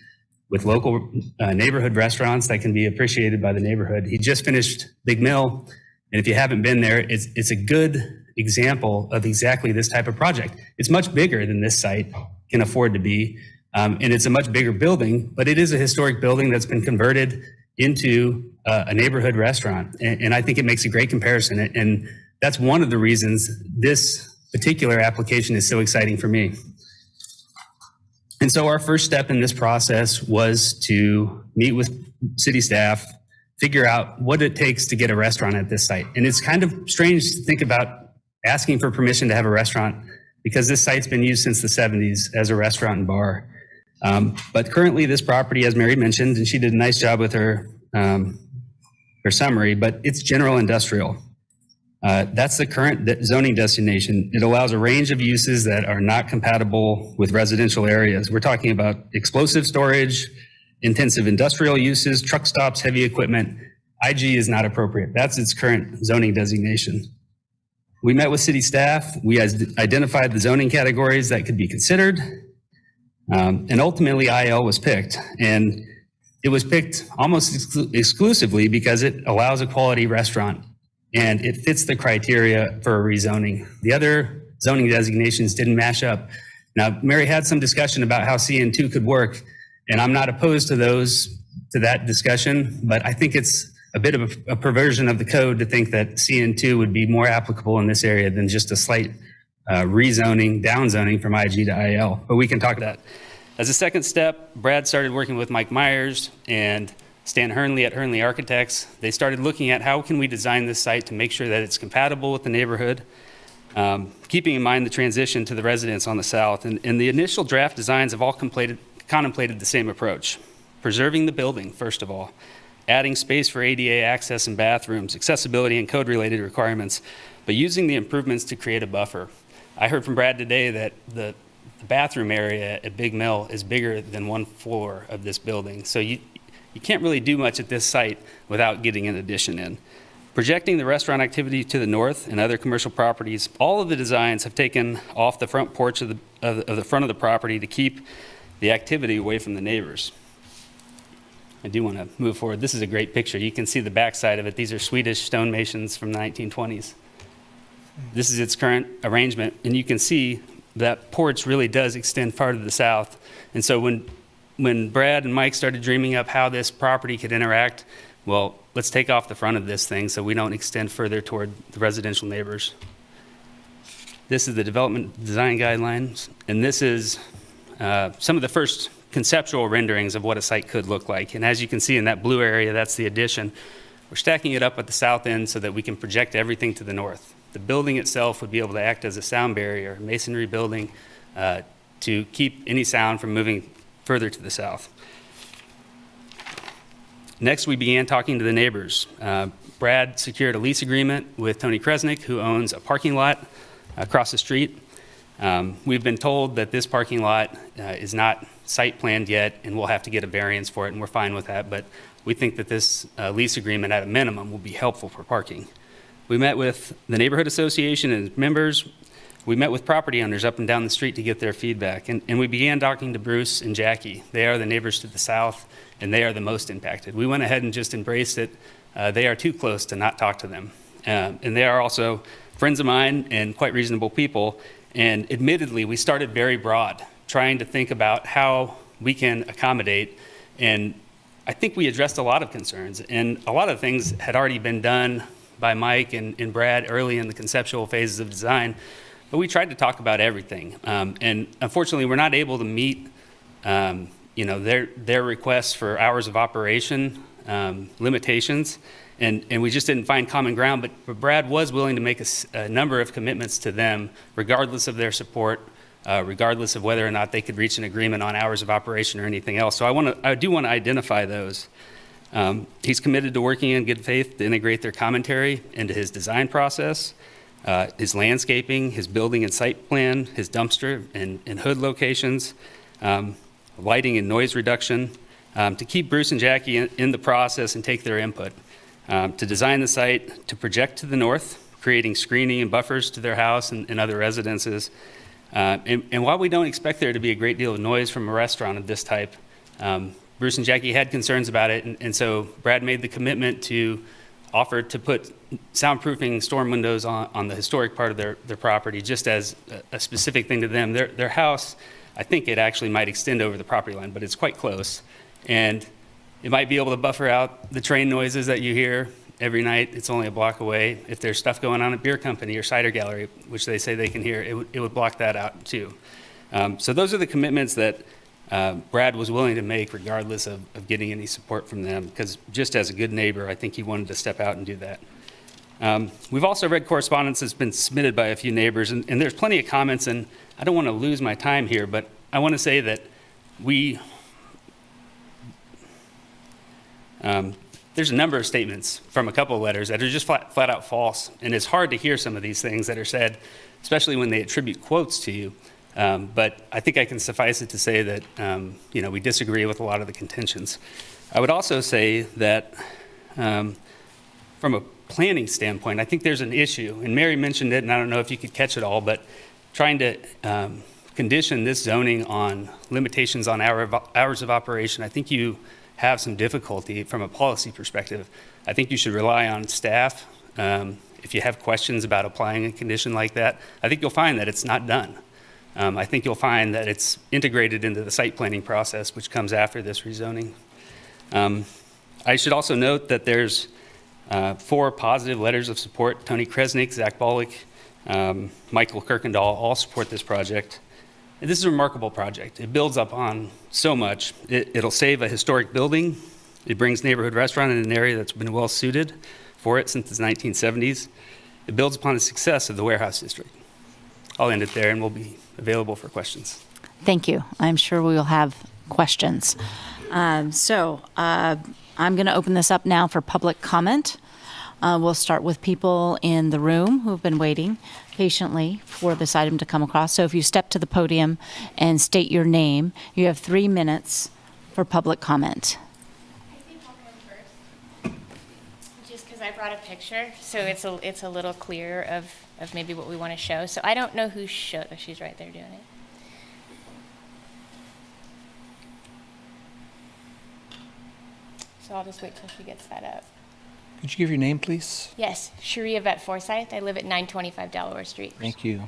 with local neighborhood restaurants that can be appreciated by the neighborhood. He just finished Big Mill, and if you haven't been there, it's a good example of exactly this type of project. It's much bigger than this site can afford to be, and it's a much bigger building, but it is a historic building that's been converted into a neighborhood restaurant, and I think it makes a great comparison, and that's one of the reasons this particular application is so exciting for me. And so our first step in this process was to meet with city staff, figure out what it takes to get a restaurant at this site. And it's kind of strange to think about asking for permission to have a restaurant because this site's been used since the 70s as a restaurant and bar. But currently this property, as Mary mentioned, and she did a nice job with her summary, but it's general industrial. That's the current zoning designation. It allows a range of uses that are not compatible with residential areas. We're talking about explosive storage, intensive industrial uses, truck stops, heavy equipment. IG is not appropriate. That's its current zoning designation. We met with city staff. We identified the zoning categories that could be considered. And ultimately IL was picked. And it was picked almost exclusively because it allows a quality restaurant and it fits the criteria for a rezoning. The other zoning designations didn't match up. Now, Mary had some discussion about how CN2 could work, and I'm not opposed to that discussion, but I think it's a bit of a perversion of the code to think that CN2 would be more applicable in this area than just a slight rezoning, downzoning from IG to IL, but we can talk about that. As a second step, Brad started working with Mike Myers and Stan Hernley at Hernley Architects. They started looking at how can we design this site to make sure that it's compatible with the neighborhood, keeping in mind the transition to the residents on the south. And the initial draft designs have all contemplated the same approach. Preserving the building, first of all, adding space for ADA access and bathrooms, accessibility and code-related requirements, but using the improvements to create a buffer. I heard from Brad today that the bathroom area at Big Mill is bigger than one floor of this building. So you can't really do much at this site without getting an addition in. Projecting the restaurant activity to the north and other commercial properties, all of the designs have taken off the front porch of the front of the property to keep the activity away from the neighbors. I do want to move forward. This is a great picture. You can see the backside of it. These are Swedish stone masons from the 1920s. This is its current arrangement, and you can see that porch really does extend far to the south. And so when Brad and Mike started dreaming up how this property could interact, well, let's take off the front of this thing so we don't extend further toward the residential neighbors. This is the development design guidelines, and this is some of the first conceptual renderings of what a site could look like. And as you can see in that blue area, that's the addition. We're stacking it up at the south end so that we can project everything to the north. The building itself would be able to act as a sound barrier, masonry building, to keep any sound from moving further to the south. Next, we began talking to the neighbors. Brad secured a lease agreement with Tony Kresnick, who owns a parking lot across the street. We've been told that this parking lot is not site planned yet, and we'll have to get a variance for it, and we're fine with that, but we think that this lease agreement at a minimum will be helpful for parking. We met with the neighborhood association and its members. We met with property owners up and down the street to get their feedback, and we began talking to Bruce and Jackie. They are the neighbors to the south, and they are the most impacted. We went ahead and just embraced it. They are too close to not talk to them. And they are also friends of mine and quite reasonable people. And admittedly, we started very broad, trying to think about how we can accommodate. And I think we addressed a lot of concerns. And a lot of things had already been done by Mike and Brad early in the conceptual phases of design, but we tried to talk about everything. And unfortunately, we're not able to meet their requests for hours of operation limitations, and we just didn't find common ground. But Brad was willing to make a number of commitments to them, regardless of their support, regardless of whether or not they could reach an agreement on hours of operation or anything else. So I do want to identify those. He's committed to working in good faith to integrate their commentary into his design process, his landscaping, his building and site plan, his dumpster and hood locations, lighting and noise reduction, to keep Bruce and Jackie in the process and take their input, to design the site to project to the north, creating screening and buffers to their house and other residences. And while we don't expect there to be a great deal of noise from a restaurant of this type, Bruce and Jackie had concerns about it, and so Brad made the commitment to offer to put soundproofing storm windows on the historic part of their property, just as a specific thing to them. Their house, I think it actually might extend over the property line, but it's quite close. And it might be able to buffer out the train noises that you hear every night. It's only a block away. If there's stuff going on at beer company or cider gallery, which they say they can hear, it would block that out too. So those are the commitments that Brad was willing to make regardless of getting any support from them, because just as a good neighbor, I think he wanted to step out and do that. We've also read correspondence that's been submitted by a few neighbors, and there's plenty of comments, and I don't want to lose my time here, but I want to say that there's a number of statements from a couple of letters that are just flat out false, and it's hard to hear some of these things that are said, especially when they attribute quotes to you. But I think I can suffice it to say that we disagree with a lot of the contentions. I would also say that from a planning standpoint, I think there's an issue, and Mary mentioned it, and I don't know if you could catch it all, but trying to condition this zoning on limitations on hours of operation, I think you have some difficulty from a policy perspective. I think you should rely on staff. If you have questions about applying a condition like that, I think you'll find that it's not done. I think you'll find that it's integrated into the site planning process, which comes after this rezoning. I should also note that there's 4 positive letters of support. Tony Kresnick, Zach Bollick, Michael Kirkendall all support this project. And this is a remarkable project. It builds up on so much. It'll save a historic building. It brings neighborhood restaurant in an area that's been well suited for it since the 1970s. It builds upon the success of the warehouse district. I'll end it there, and we'll be available for questions. Thank you. I'm sure we will have questions. I'm going to open this up now for public comment. We'll start with people in the room who have been waiting patiently for this item to come across. So if you step to the podium and state your name, you have 3 minutes for public comment. Just because I brought a picture, so it's a little clearer of maybe what we want to show. So I don't know who showed. She's right there doing it. So I'll just wait till she gets that up. Could you give your name, please? Yes, Sharia Vet Forsyth. I live at 925 Delaware Street. Thank you.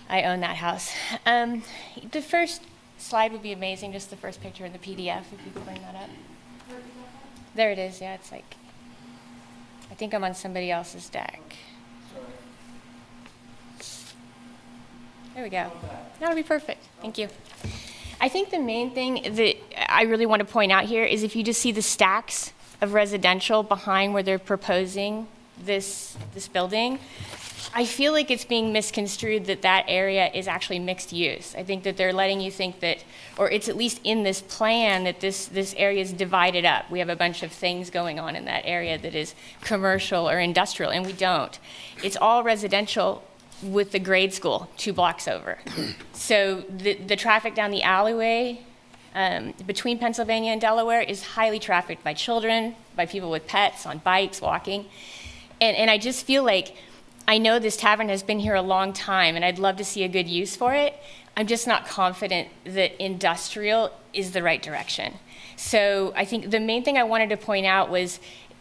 I own that house. The first slide would be amazing, just the first picture in the PDF, if you could bring that up. There it is, yeah, it's like, I think I'm on somebody else's deck. There we go. That'll be perfect, thank you. I think the main thing that I really want to point out here is if you just see the stacks of residential behind where they're proposing this building, I feel like it's being misconstrued that area is actually mixed use. I think that they're letting you think that, or it's at least in this plan, that this area is divided up. We have a bunch of things going on in that area that is commercial or industrial, and we don't. It's all residential with the grade school 2 blocks over. So the traffic down the alleyway between Pennsylvania and Delaware is highly trafficked by children, by people with pets, on bikes, walking. And I just feel like, I know this tavern has been here a long time and I'd love to see a good use for it. I'm just not confident that industrial is the right direction. So I think the main thing I wanted to point out was,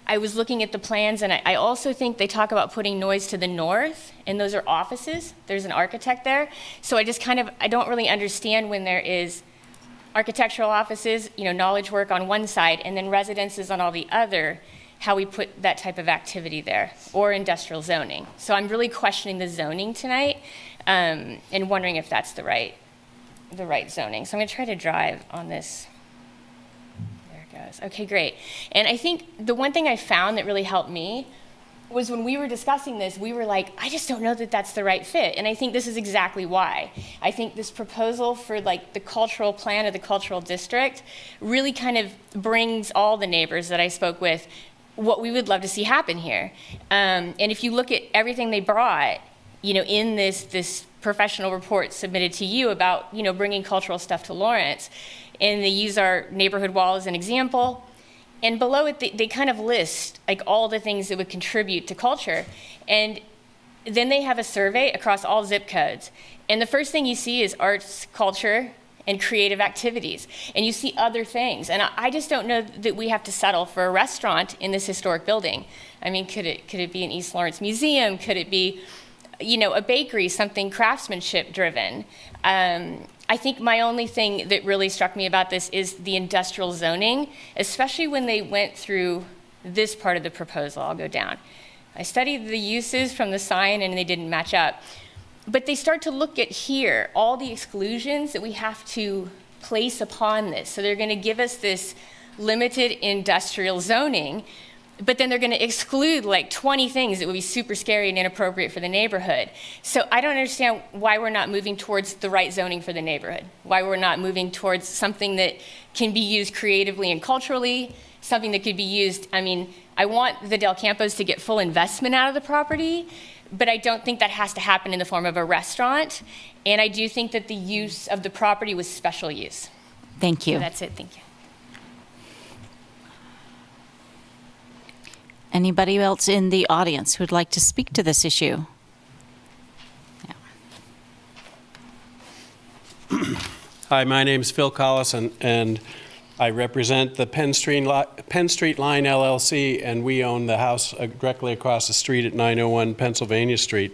I was looking at the plans, and I also think they talk about putting noise to the north, and those are offices. There's an architect there. So I don't really understand when there is architectural offices, knowledge work on one side, and then residences on all the other, how we put that type of activity there, or industrial zoning. So I'm really questioning the zoning tonight, and wondering if that's the right zoning. So I'm gonna try to drive on this. There it goes. Okay, great. And I think the one thing I found that really helped me was when we were discussing this, we were like, I just don't know that that's the right fit. And I think this is exactly why. I think this proposal for like the cultural plan of the cultural district really kind of brings all the neighbors that I spoke with what we would love to see happen here. And if you look at everything they brought, you know, in this professional report submitted to you about, you know, bringing cultural stuff to Lawrence, and they use our neighborhood wall as an example. And below it, they kind of list like all the things that would contribute to culture. And then they have a survey across all zip codes. And the first thing you see is arts, culture, and creative activities. And you see other things. And I just don't know that we have to settle for a restaurant in this historic building. I mean, could it be an East Lawrence museum? Could it be, you know, a bakery, something craftsmanship driven? I think my only thing that really struck me about this is the industrial zoning, especially when they went through this part of the proposal. I'll go down. I studied the uses from the sign and they didn't match up. But they start to look at here, all the exclusions that we have to place upon this. So they're gonna give us this limited industrial zoning, but then they're going to exclude like 20 things that would be super scary and inappropriate for the neighborhood. So I don't understand why we're not moving towards the right zoning for the neighborhood, why we're not moving towards something that can be used creatively and culturally, something that could be used, I mean, I want the Del Campos to get full investment out of the property, but I don't think that has to happen in the form of a restaurant. And I do think that the use of the property was special use. Thank you. So that's it, thank you. Anybody else in the audience who would like to speak to this issue? Yeah. Hi, my name is Phil Collis, and I represent the Penn Street Line LLC, and we own the house directly across the street at 901 Pennsylvania Street.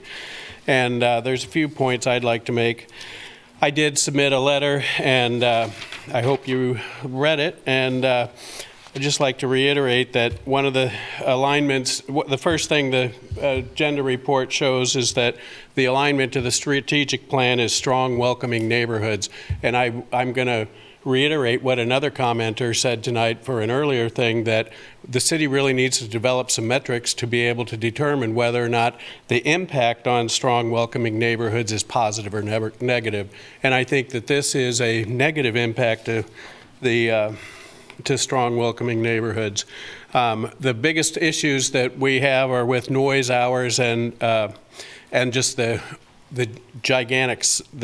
And there's a few points I'd like to make. I did submit a letter, and I hope you read it, and I'd just like to reiterate that one of the alignments, the first thing the agenda report shows is that the alignment to the strategic plan is strong, welcoming neighborhoods. And I'm going to reiterate what another commenter said tonight for an earlier thing, that the city really needs to develop some metrics to be able to determine whether or not the impact on strong, welcoming neighborhoods is positive or negative. And I think that this is a negative impact to the to strong, welcoming neighborhoods. The biggest issues that we have are with noise hours and just the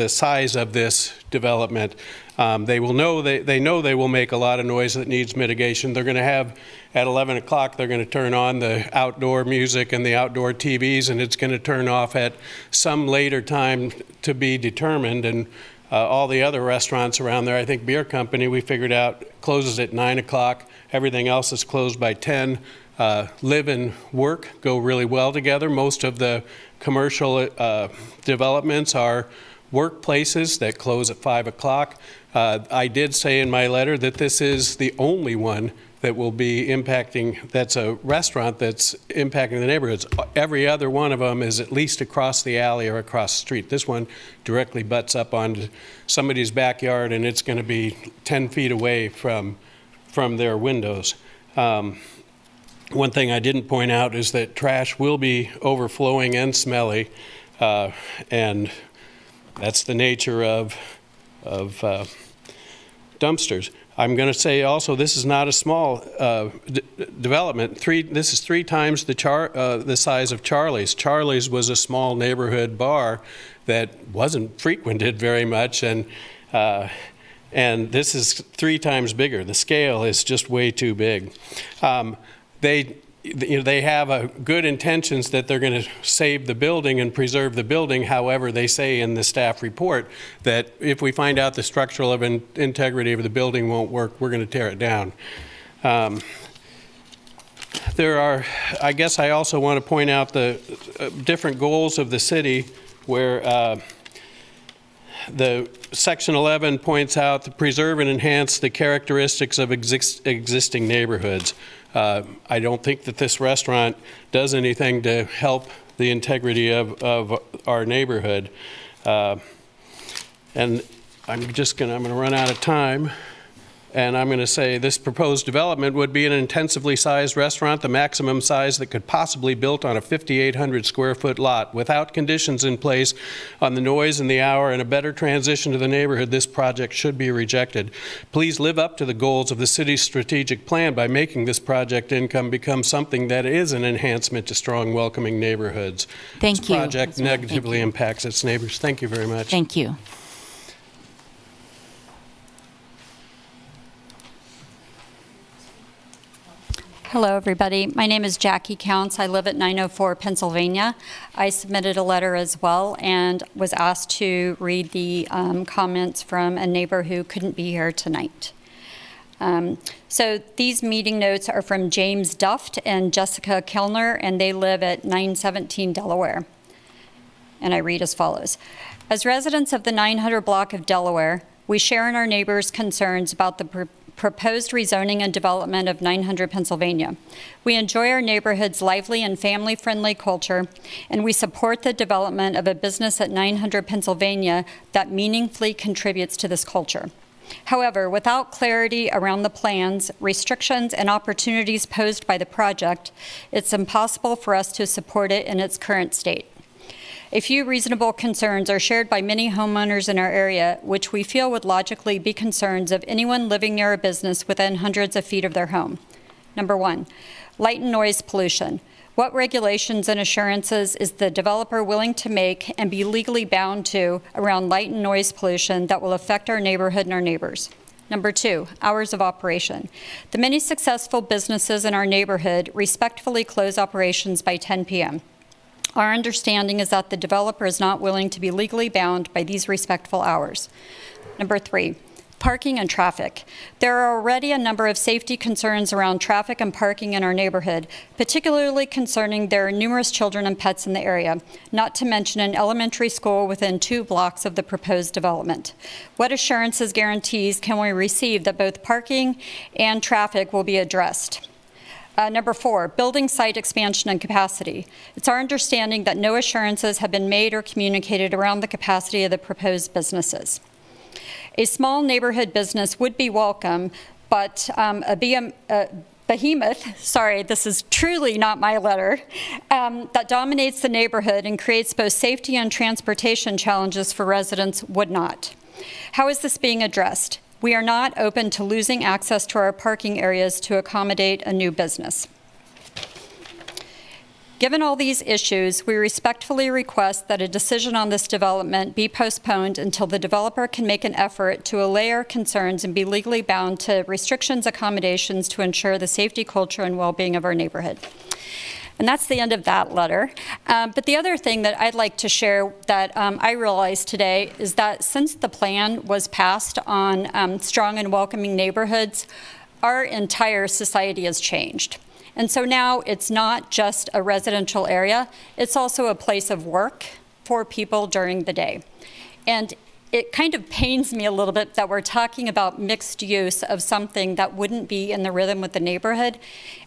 size of this development. They know they will make a lot of noise that needs mitigation. They're going to have at 11 o'clock. They're going to turn on the outdoor music and the outdoor TVs, and it's going to turn off at some later time to be determined. And all the other restaurants around there, I think Beer Company, we figured out, closes at 9 o'clock. Everything else is closed by 10. Live and work go really well together. Most of the commercial developments are workplaces that close at 5 o'clock. I did say in my letter that this is the only one that will be impacting, that's a restaurant that's impacting the neighborhoods. Every other one of them is at least across the alley or across the street. This one directly butts up onto somebody's backyard, and it's going to be 10 feet away from their windows. One thing I didn't point out is that trash will be overflowing and smelly, and that's the nature of dumpsters. I'm going to say also, this is not a small development. This is 3 times the size of Charlie's. Charlie's was a small neighborhood bar that wasn't frequented very much, and this is 3 times bigger. The scale is just way too big. They have good intentions that they're going to save the building and preserve the building. However, they say in the staff report that if we find out the structural integrity of the building won't work, we're going to tear it down. I guess I also want to point out the different goals of the city, where the Section 11 points out to preserve and enhance the characteristics of existing neighborhoods. I don't think that this restaurant does anything to help the integrity of our neighborhood. And I'm going to run out of time. And I'm going to say this proposed development would be an intensively sized restaurant, the maximum size that could possibly be built on a 5,800 square foot lot. Without conditions in place on the noise and the hour and a better transition to the neighborhood, this project should be rejected. Please live up to the goals of the city's strategic plan by making this project income become something that is an enhancement to strong, welcoming neighborhoods. Thank you. This project negatively impacts its neighbors. Thank you very much. Thank you. Hello, everybody. My name is Jackie Counts. I live at 904 Pennsylvania. I submitted a letter as well and was asked to read the comments from a neighbor who couldn't be here tonight. So these meeting notes are from James Duft and Jessica Kellner, and they live at 917 Delaware. And I read as follows. As residents of the 900 block of Delaware, we share in our neighbors' concerns about the proposed rezoning and development of 900 Pennsylvania. We enjoy our neighborhood's lively and family-friendly culture, and we support the development of a business at 900 Pennsylvania that meaningfully contributes to this culture. However, without clarity around the plans, restrictions, and opportunities posed by the project, it's impossible for us to support it in its current state. A few reasonable concerns are shared by many homeowners in our area, which we feel would logically be concerns of anyone living near a business within hundreds of feet of their home. Number one, light and noise pollution. What regulations and assurances is the developer willing to make and be legally bound to around light and noise pollution that will affect our neighborhood and our neighbors? Number two, hours of operation. The many successful businesses in our neighborhood respectfully close operations by 10 p.m. Our understanding is that the developer is not willing to be legally bound by these respectful hours. Number three, parking and traffic. There are already a number of safety concerns around traffic and parking in our neighborhood, particularly concerning there are numerous children and pets in the area, not to mention an elementary school within 2 blocks of the proposed development. What assurances, guarantees can we receive that both parking and traffic will be addressed? Number four, building site expansion and capacity. It's our understanding that no assurances have been made or communicated around the capacity of the proposed businesses. A small neighborhood business would be welcome, but a behemoth, sorry, this is truly not my letter, that dominates the neighborhood and creates both safety and transportation challenges for residents would not. How is this being addressed? We are not open to losing access to our parking areas to accommodate a new business. Given all these issues, we respectfully request that a decision on this development be postponed until the developer can make an effort to allay our concerns and be legally bound to restrictions, accommodations to ensure the safety, culture, and well-being of our neighborhood. And that's the end of that letter. But the other thing that I'd like to share that I realized today is that since the plan was passed on strong and welcoming neighborhoods, our entire society has changed. And so now it's not just a residential area, it's also a place of work for people during the day. And it kind of pains me a little bit that we're talking about mixed use of something that wouldn't be in the rhythm with the neighborhood,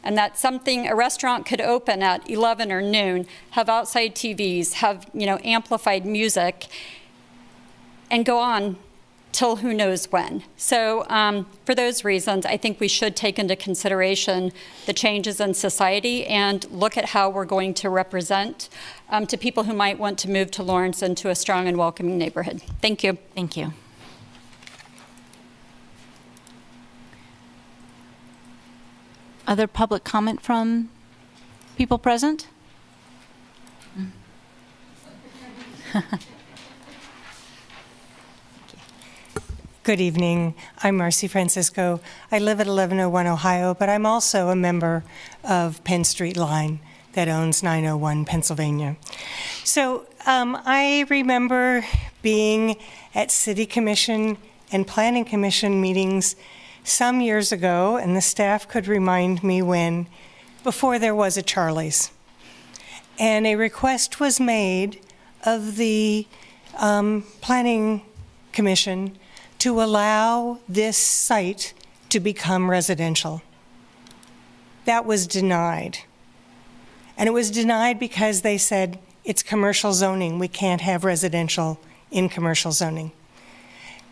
and that a restaurant could open at 11 or noon, have outside TVs, have amplified music, and go on till who knows when. So for those reasons, I think we should take into consideration the changes in society and look at how we're going to represent to people who might want to move to Lawrence into a strong and welcoming neighborhood. Thank you. Thank you. Other public comment from people present? Good evening. I'm Marcy Francisco. I live at 1101 Ohio, but I'm also a member of Penn Street Line that owns 901 Pennsylvania. So I remember being at City Commission and Planning Commission meetings some years ago, and the staff could remind me when, before there was a Charlie's. And a request was made of the Planning Commission to allow this site to become residential. that was denied. And it was denied because they said, it's commercial zoning. We can't have residential in commercial zoning.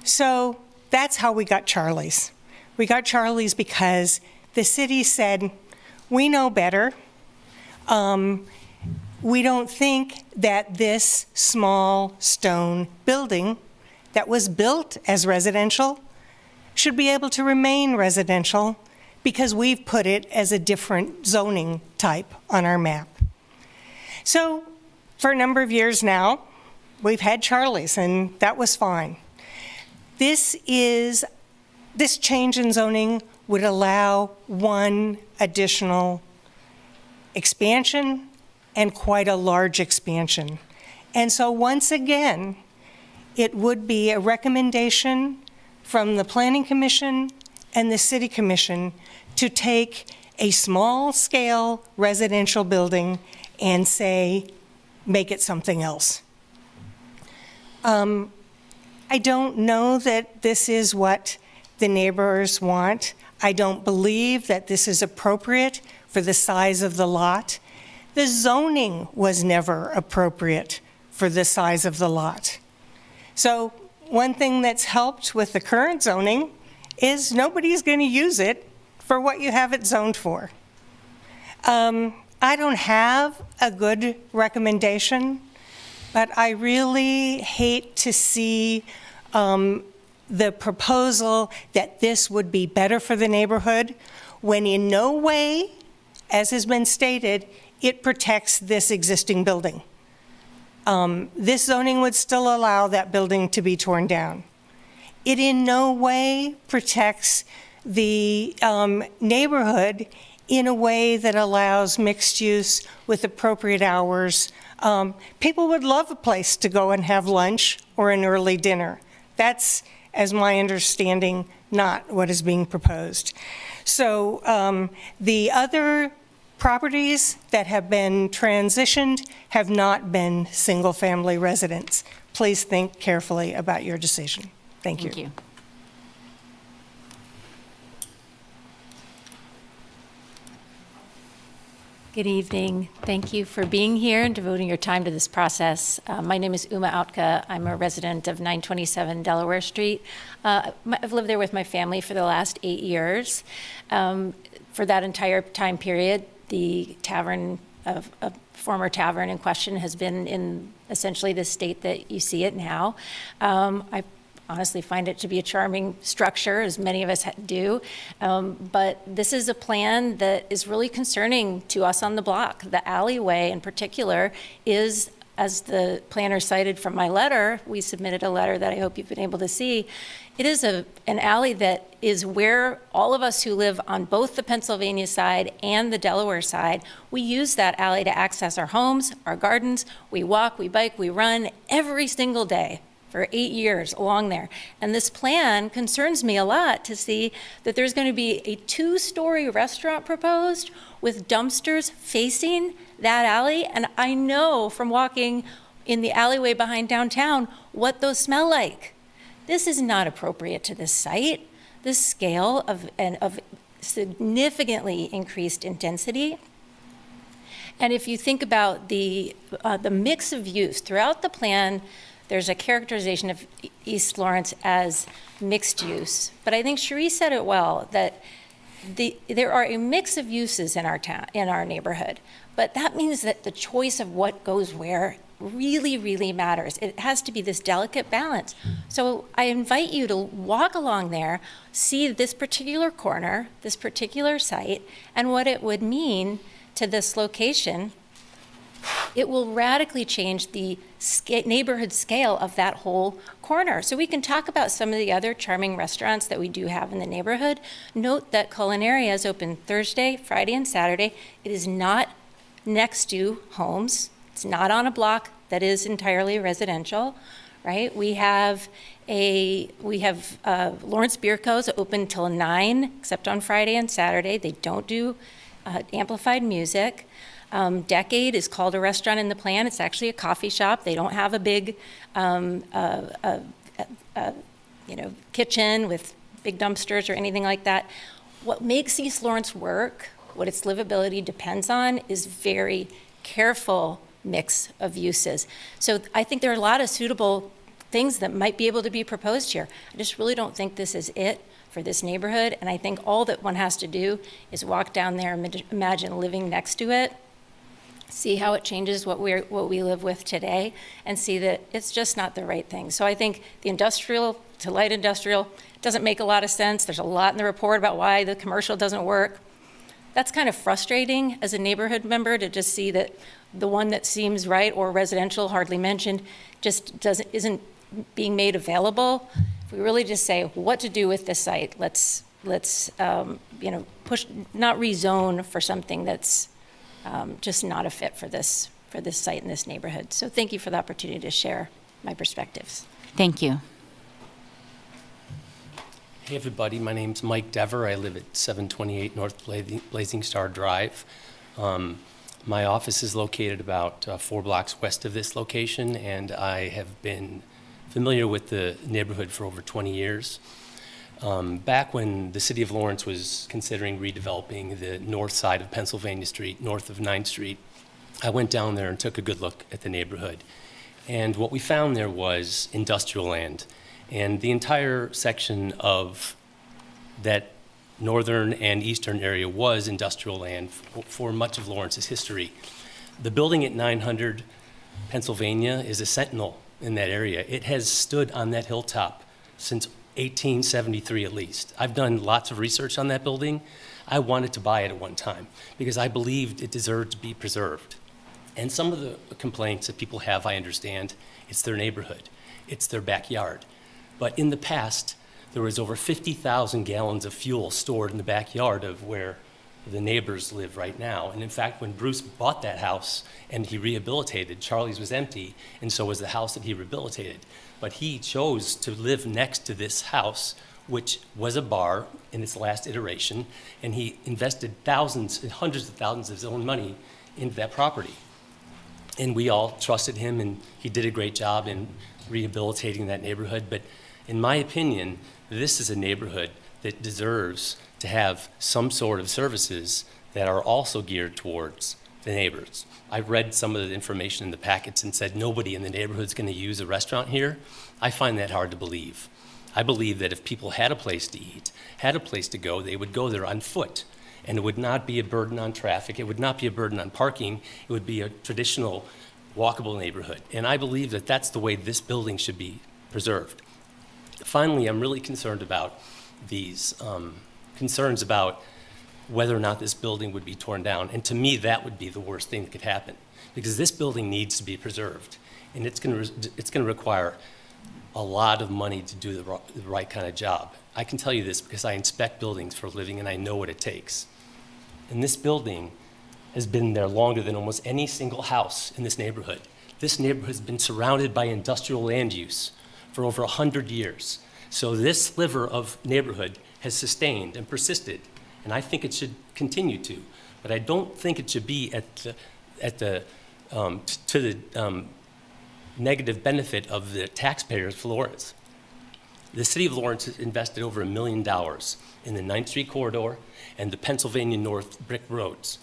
So that's how we got Charlie's. We got Charlie's because the city said, we know better. We don't think that this small stone building that was built as residential should be able to remain residential because we've put it as a different zoning type on our map. So for a number of years now, we've had Charlie's, and that was fine. This change in zoning would allow one additional expansion and quite a large expansion. And so once again, it would be a recommendation from the Planning Commission and the City Commission to take a small-scale residential building and say, make it something else. I don't know that this is what the neighbors want. I don't believe that this is appropriate for the size of the lot. The zoning was never appropriate for the size of the lot. So one thing that's helped with the current zoning is nobody's going to use it for what you have it zoned for. I don't have a good recommendation, but I really hate to see the proposal that this would be better for the neighborhood when in no way, as has been stated, it protects this existing building. This zoning would still allow that building to be torn down. It in no way protects the neighborhood in a way that allows mixed use with appropriate hours. People would love a place to go and have lunch or an early dinner. That's, as my understanding, not what is being proposed. So the other properties that have been transitioned have not been single-family residents. Please think carefully about your decision. Thank you. Thank you. Good evening. Thank you for being here and devoting your time to this process. My name is Uma Autka. I'm a resident of 927 Delaware Street. I've lived there with my family for the last 8 years. For that entire time period, the tavern, a former tavern in question, has been in essentially the state that you see it now. I honestly find it to be a charming structure, as many of us do. But this is a plan that is really concerning to us on the block. The alleyway in particular is, as the planner cited from my letter, we submitted a letter that I hope you've been able to see. It is an alley that is where all of us who live on both the Pennsylvania side and the Delaware side, we use that alley to access our homes, our gardens. We walk, we bike, we run every single day for 8 years along there. And this plan concerns me a lot to see that there's going to be a 2-story restaurant proposed with dumpsters facing that alley. And I know from walking in the alleyway behind downtown what those smell like. This is not appropriate to this site. This scale of significantly increased intensity. And if you think about the mix of use throughout the plan, there's a characterization of East Lawrence as mixed use. But I think Cherie said it well, that there are a mix of uses in our town, in our neighborhood. But that means that the choice of what goes where really, really matters. It has to be this delicate balance. So I invite you to walk along there, see this particular corner, this particular site, and what it would mean to this location. It will radically change the neighborhood scale of that whole corner. So we can talk about some of the other charming restaurants that we do have in the neighborhood. Note that Culinaria is open Thursday, Friday, and Saturday. It is not next to homes. It's not on a block that is entirely residential, right? We have Lawrence Beer Co.'s open till 9, except on Friday and Saturday. They don't do amplified music. Decade is called a restaurant in the plan. It's actually a coffee shop. They don't have a big, kitchen with big dumpsters or anything like that. What makes East Lawrence work what its livability depends on is very careful mix of uses. So I think there are a lot of suitable things that might be able to be proposed here. I just really don't think this is it for this neighborhood, and I think all that one has to do is walk down there and imagine living next to it, see how it changes what we live with today, and see that it's just not the right thing. So I think the industrial to light industrial doesn't make a lot of sense. There's a lot in the report about why the commercial doesn't work. That's kind of frustrating as a neighborhood member to just see that the one that seems right, or residential, hardly mentioned, just isn't being made available. If we really just say what to do with this site, let's push, not rezone for something that's just not a fit for this site in this neighborhood. So thank you for the opportunity to share my perspectives. Thank you. Hey everybody, my name's Mike Dever. I live at 728 North Blazing Star Drive. My office is located about 4 blocks west of this location, and I have been familiar with the neighborhood for over 20 years. Back when the city of Lawrence was considering redeveloping the north side of Pennsylvania Street, north of 9th Street, I went down there and took a good look at the neighborhood. And what we found there was industrial land. And the entire section of that northern and eastern area was industrial land for much of Lawrence's history. The building at 900 Pennsylvania is a sentinel in that area. It has stood on that hilltop since 1873 at least. I've done lots of research on that building. I wanted to buy it at one time because I believed it deserved to be preserved. And some of the complaints that people have, I understand, it's their neighborhood, it's their backyard. But in the past, there was over 50,000 gallons of fuel stored in the backyard of where the neighbors live right now. And in fact, when Bruce bought that house and he rehabilitated, Charlie's was empty, and so was the house that he rehabilitated. But he chose to live next to this house, which was a bar in its last iteration, and he invested thousands and hundreds of thousands of his own money into that property. And we all trusted him, and he did a great job in rehabilitating that neighborhood. But in my opinion, this is a neighborhood that deserves to have some sort of services that are also geared towards the neighbors. I read some of the information in the packets and said nobody in the neighborhood is going to use a restaurant here. I find that hard to believe. I believe that if people had a place to eat, had a place to go, they would go there on foot. And it would not be a burden on traffic. It would not be a burden on parking. It would be a traditional walkable neighborhood. And I believe that that's the way this building should be preserved. Finally, I'm really concerned about these concerns about whether or not this building would be torn down. And to me, that would be the worst thing that could happen, because this building needs to be preserved. And it's going to require a lot of money to do the right kind of job. I can tell you this because I inspect buildings for a living and I know what it takes. And this building has been there longer than almost any single house in this neighborhood. This neighborhood has been surrounded by industrial land use for over 100 years. So this sliver of neighborhood has sustained and persisted, and I think it should continue to. But I don't think it should be to the negative benefit of the taxpayers of Lawrence. The city of Lawrence has invested over $1 million in the 9th Street corridor and the Pennsylvania North brick roads.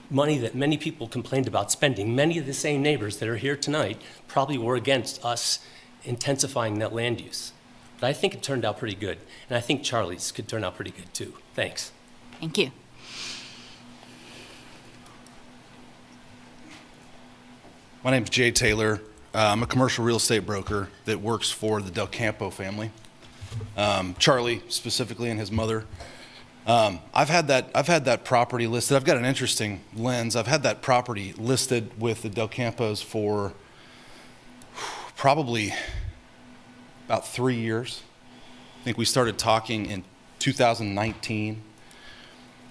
Money that many people complained about spending. Many of the same neighbors that are here tonight probably were against us intensifying that land use. But I think it turned out pretty good. And I think Charlie's could turn out pretty good too. Thanks. Thank you. My name's Jay Taylor. I'm a commercial real estate broker that works for the Del Campo family. Charlie specifically and his mother. I've had that property listed. I've got an interesting lens. I've had that property listed with the Del Campos for probably about 3 years. I think we started talking in 2019.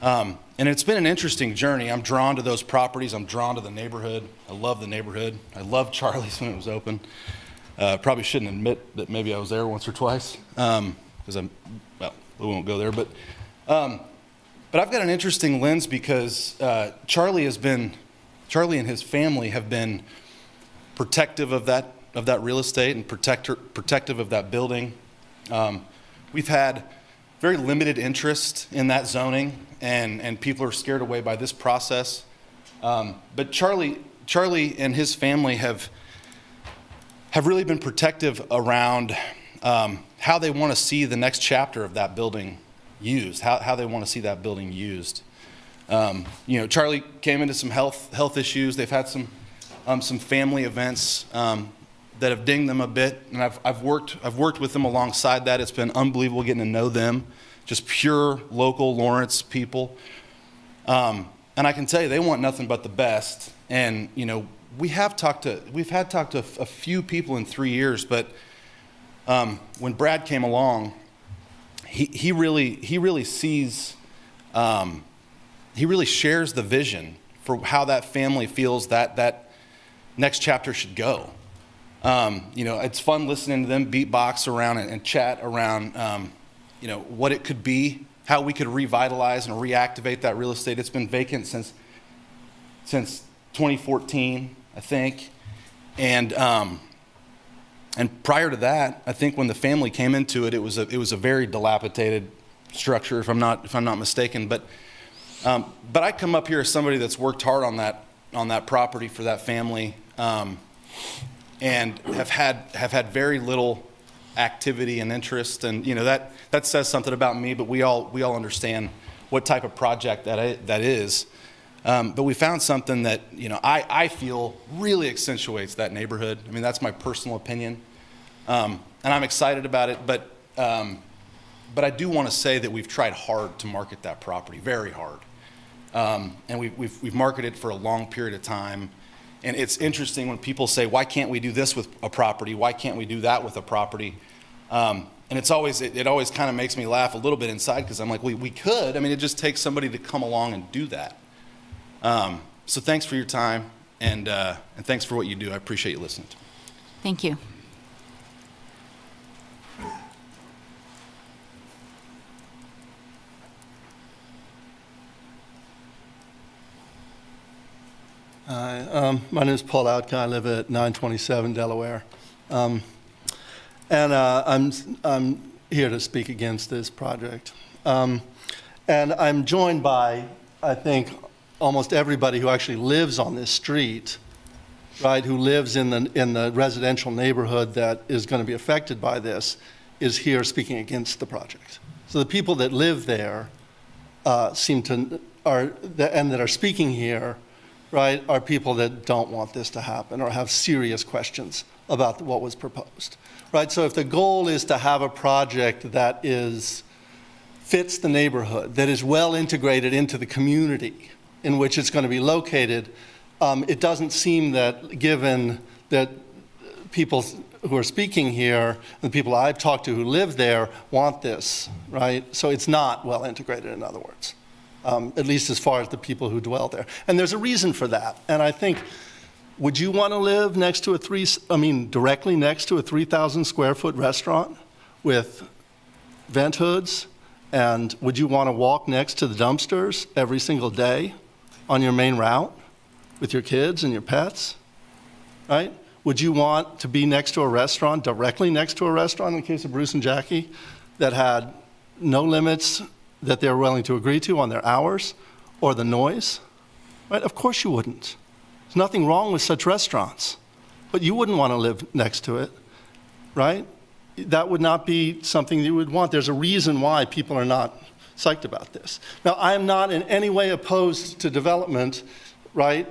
And it's been an interesting journey. I'm drawn to those properties. I'm drawn to the neighborhood. I love the neighborhood. I loved Charlie's when it was open. Probably shouldn't admit that maybe I was there once or twice because we won't go there. But I've got an interesting lens because Charlie and his family have been protective of that real estate and protective of that building. We've had very limited interest in that zoning, and people are scared away by this process. But Charlie and his family have really been protective around how they want to see the next chapter of that building used, how they want to see that building used. Charlie came into some health issues. They've had some family events that have dinged them a bit, and I've worked with them alongside that. It's been unbelievable getting to know them, just pure local Lawrence people. And I can tell you, they want nothing but the best. And we've had talked to a few people in 3 years, but when Brad came along, he really sees, he really shares the vision for how that family feels that next chapter should go. It's fun listening to them beatbox around and chat around, what it could be, how we could revitalize and reactivate that real estate. It's been vacant since 2014, I think. And prior to that, I think when the family came into it, it was a very dilapidated structure, if I'm not mistaken. But I come up here as somebody that's worked hard on that property for that family, and have had very little activity and interest, and that says something about me. But we all understand what type of project that is. But we found something that I feel really accentuates that neighborhood. I mean, that's my personal opinion, and I'm excited about it. But I do want to say that we've tried hard to market that property, very hard, and we've marketed it for a long period of time. And it's interesting when people say, "Why can't we do this with a property? Why can't we do that with a property?" And it always kind of makes me laugh a little bit inside, because I'm like, we could. I mean, it just takes somebody to come along and do that. So thanks for your time, and thanks for what you do. I appreciate you listening to me. Thank you. Hi, my name is Paul Outkin. I live at 927 Delaware. And I'm here to speak against this project. And I'm joined by, I think, almost everybody who actually lives on this street, right, who lives in the residential neighborhood that is going to be affected by this, is here speaking against the project. So the people that live there that are speaking here, right, are people that don't want this to happen or have serious questions about what was proposed, right? So if the goal is to have a project that fits the neighborhood, that is well integrated into the community in which it's going to be located, it doesn't seem that, given that people who are speaking here, the people I've talked to who live there, want this, right? So it's not well integrated, in other words. At least as far as the people who dwell there. And there's a reason for that. And I think, would you want to live directly next to a 3,000 square foot restaurant with vent hoods? And would you want to walk next to the dumpsters every single day on your main route with your kids and your pets, right? Would you want to be next to a restaurant, directly next to a restaurant, in the case of Bruce and Jackie, that had no limits that they're willing to agree to on their hours or the noise, right? Of course you wouldn't. There's nothing wrong with such restaurants, but you wouldn't want to live next to it, right? That would not be something you would want. There's a reason why people are not psyched about this. Now, I am not in any way opposed to development, right,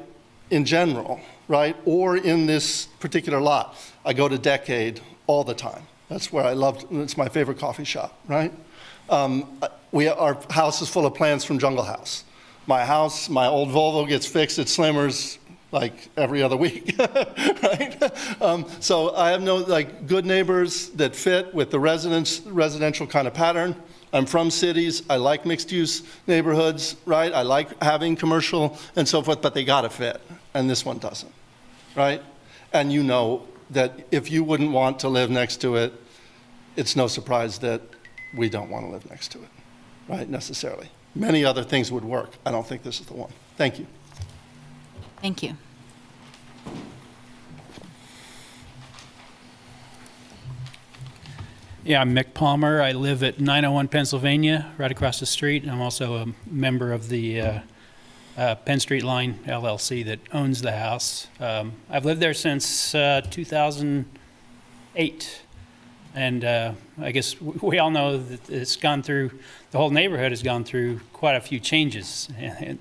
in general, right, or in this particular lot. I go to Decade all the time. That's where it's my favorite coffee shop, right? Our house is full of plants from Jungle House. My old Volvo gets fixed at Slimmers like every other week, right? So I have good neighbors that fit with the residential kind of pattern. I'm from cities. I like mixed-use neighborhoods, right? I like having commercial and so forth, but they gotta fit, and this one doesn't, right? And you know that if you wouldn't want to live next to it, it's no surprise that we don't want to live next to it, right, necessarily. Many other things would work. I don't think this is the one. Thank you. Thank you. Yeah, I'm Mick Palmer. I live at 901 Pennsylvania, right across the street. And I'm also a member of the Penn Street Line LLC that owns the house. I've lived there since 2008. And I guess we all know that it's gone through, the whole neighborhood has gone through quite a few changes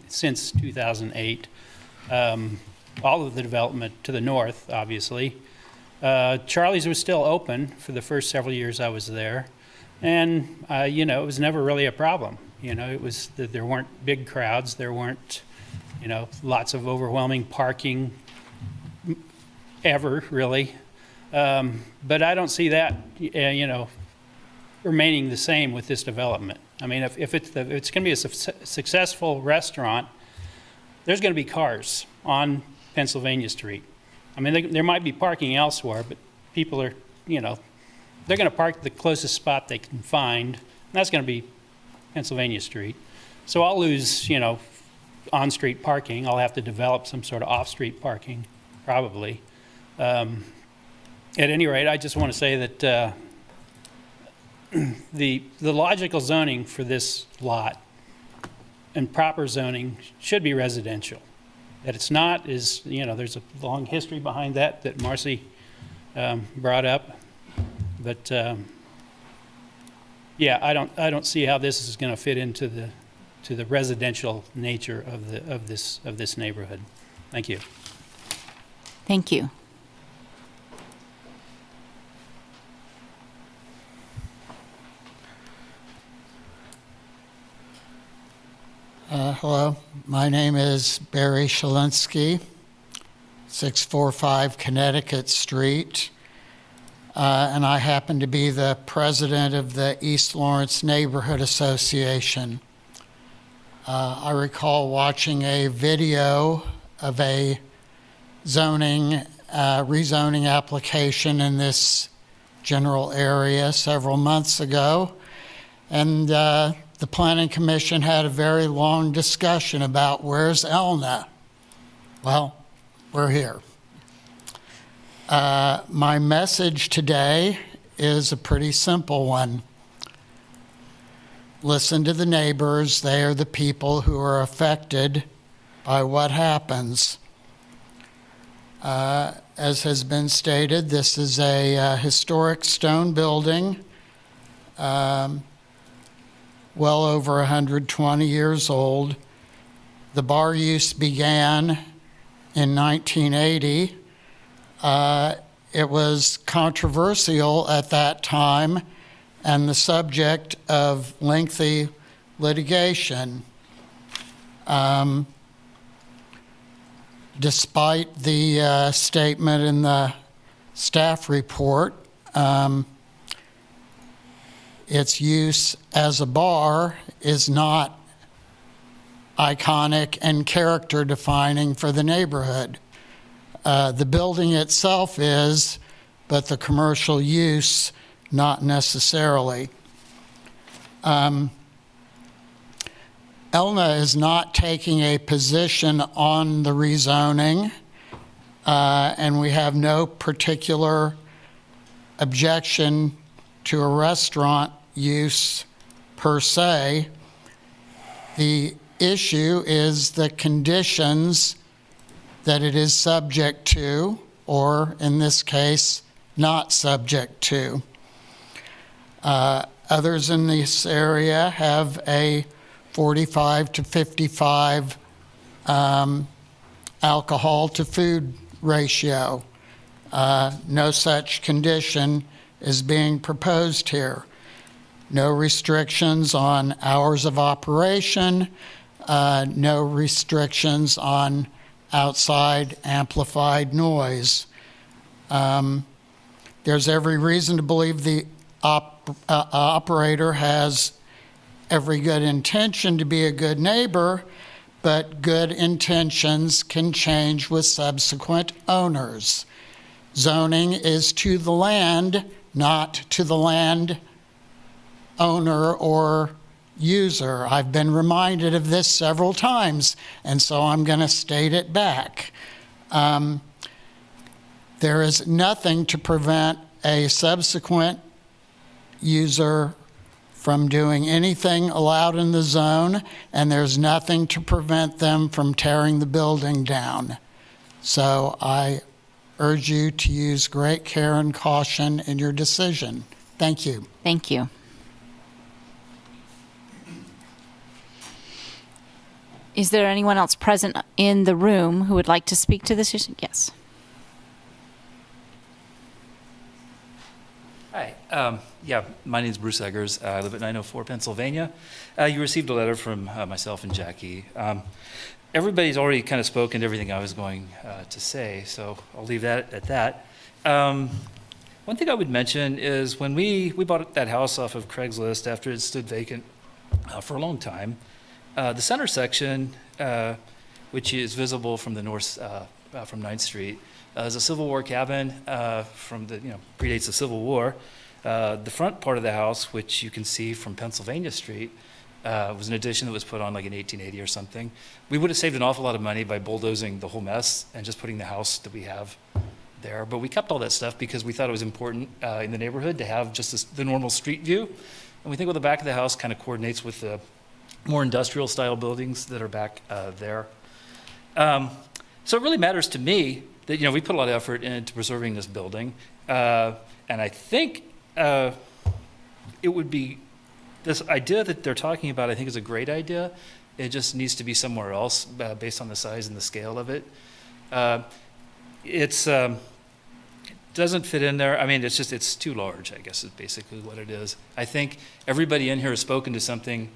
since 2008. All of the development to the north, obviously. Charlie's was still open for the first several years I was there. And, you know, it was never really a problem. You know, it was that there weren't big crowds, there weren't, you know, lots of overwhelming parking ever, really. But I don't see that, you know, remaining the same with this development. I mean, if it's going to be a successful restaurant, there's going to be cars on Pennsylvania Street. I mean, there might be parking elsewhere, but people are, you know, they're going to park the closest spot they can find, and that's going to be Pennsylvania Street. So I'll lose, you know, on-street parking. I'll have to develop some sort of off-street parking, probably. At any rate, I just want to say that the logical zoning for this lot and proper zoning should be residential. That it's not is, you know, there's a long history behind that Marcy brought up. But yeah, I don't see how this is going to fit into the residential nature of this neighborhood. Thank you. Thank you. Hello, my name is Barry Shalinsky, 645 Connecticut Street, and I happen to be the president of the East Lawrence Neighborhood Association. I recall watching a video of a rezoning application in this general area several months ago, and the Planning Commission had a very long discussion about where's Elna. Well, we're here. My message today is a pretty simple one. Listen to the neighbors. They are the people who are affected by what happens. As has been stated, this is a historic stone building. Well over 120 years old. The bar use began in 1980. It was controversial at that time and the subject of lengthy litigation. Despite the statement in the staff report, its use as a bar is not iconic and character defining for the neighborhood. The building itself is, but the commercial use not necessarily. Elna is not taking a position on the rezoning, and we have no particular objection to a restaurant use per se. The issue is the conditions that it is subject to, or in this case, not subject to. Others in this area have a 45 to 55 alcohol to food ratio. No such condition is being proposed here. No restrictions on hours of operation, no restrictions on outside amplified noise. There's every reason to believe the operator has every good intention to be a good neighbor, but good intentions can change with subsequent owners. Zoning is to the land, not to the land owner or user. I've been reminded of this several times, and so I'm going to state it back. There is nothing to prevent a subsequent user from doing anything allowed in the zone, and there's nothing to prevent them from tearing the building down. So I urge you to use great care and caution in your decision. Thank you. Thank you. Is there anyone else present in the room who would like to speak to this issue? Yes. Hi. Yeah, my name is Bruce Eggers. I live at 904 Pennsylvania. You received a letter from myself and Jackie. Everybody's already kind of spoken to everything I was going to say, so I'll leave that at that. One thing I would mention is when we bought that house off of Craigslist after it stood vacant for a long time, the center section, which is visible from the north, from 9th Street, is a Civil War cabin from the, predates the Civil War. The front part of the house, which you can see from Pennsylvania Street, was an addition that was put on like in 1880 or something. We would have saved an awful lot of money by bulldozing the whole mess and just putting the house that we have there. But we kept all that stuff because we thought it was important in the neighborhood to have just the normal street view. And we think well, the back of the house kind of coordinates with the more industrial style buildings that are back there. So it really matters to me that, we put a lot of effort into preserving this building. And I think it would be, this idea that they're talking about, I think is a great idea. It just needs to be somewhere else based on the size and the scale of it. It's doesn't fit in there. I mean, it's too large, I guess is basically what it is. I think everybody in here has spoken to something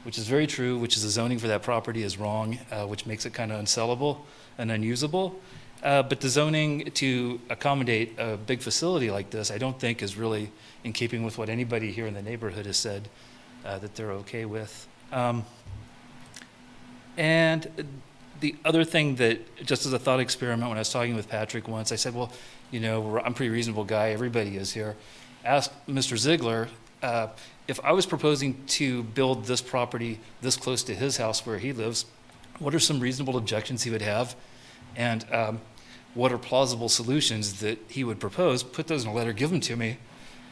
which is very true, which is the zoning for that property is wrong, which makes it kind of unsellable and unusable. But the zoning to accommodate a big facility like this, I don't think is really in keeping with what anybody here in the neighborhood has said that they're okay with. And the other thing that, just as a thought experiment, when I was talking with Patrick once, I said, well, I'm a pretty reasonable guy, everybody is here. Ask Mr. Ziegler, if I was proposing to build this property this close to his house where he lives, what are some reasonable objections he would have? And what are plausible solutions that he would propose? Put those in a letter, give them to me,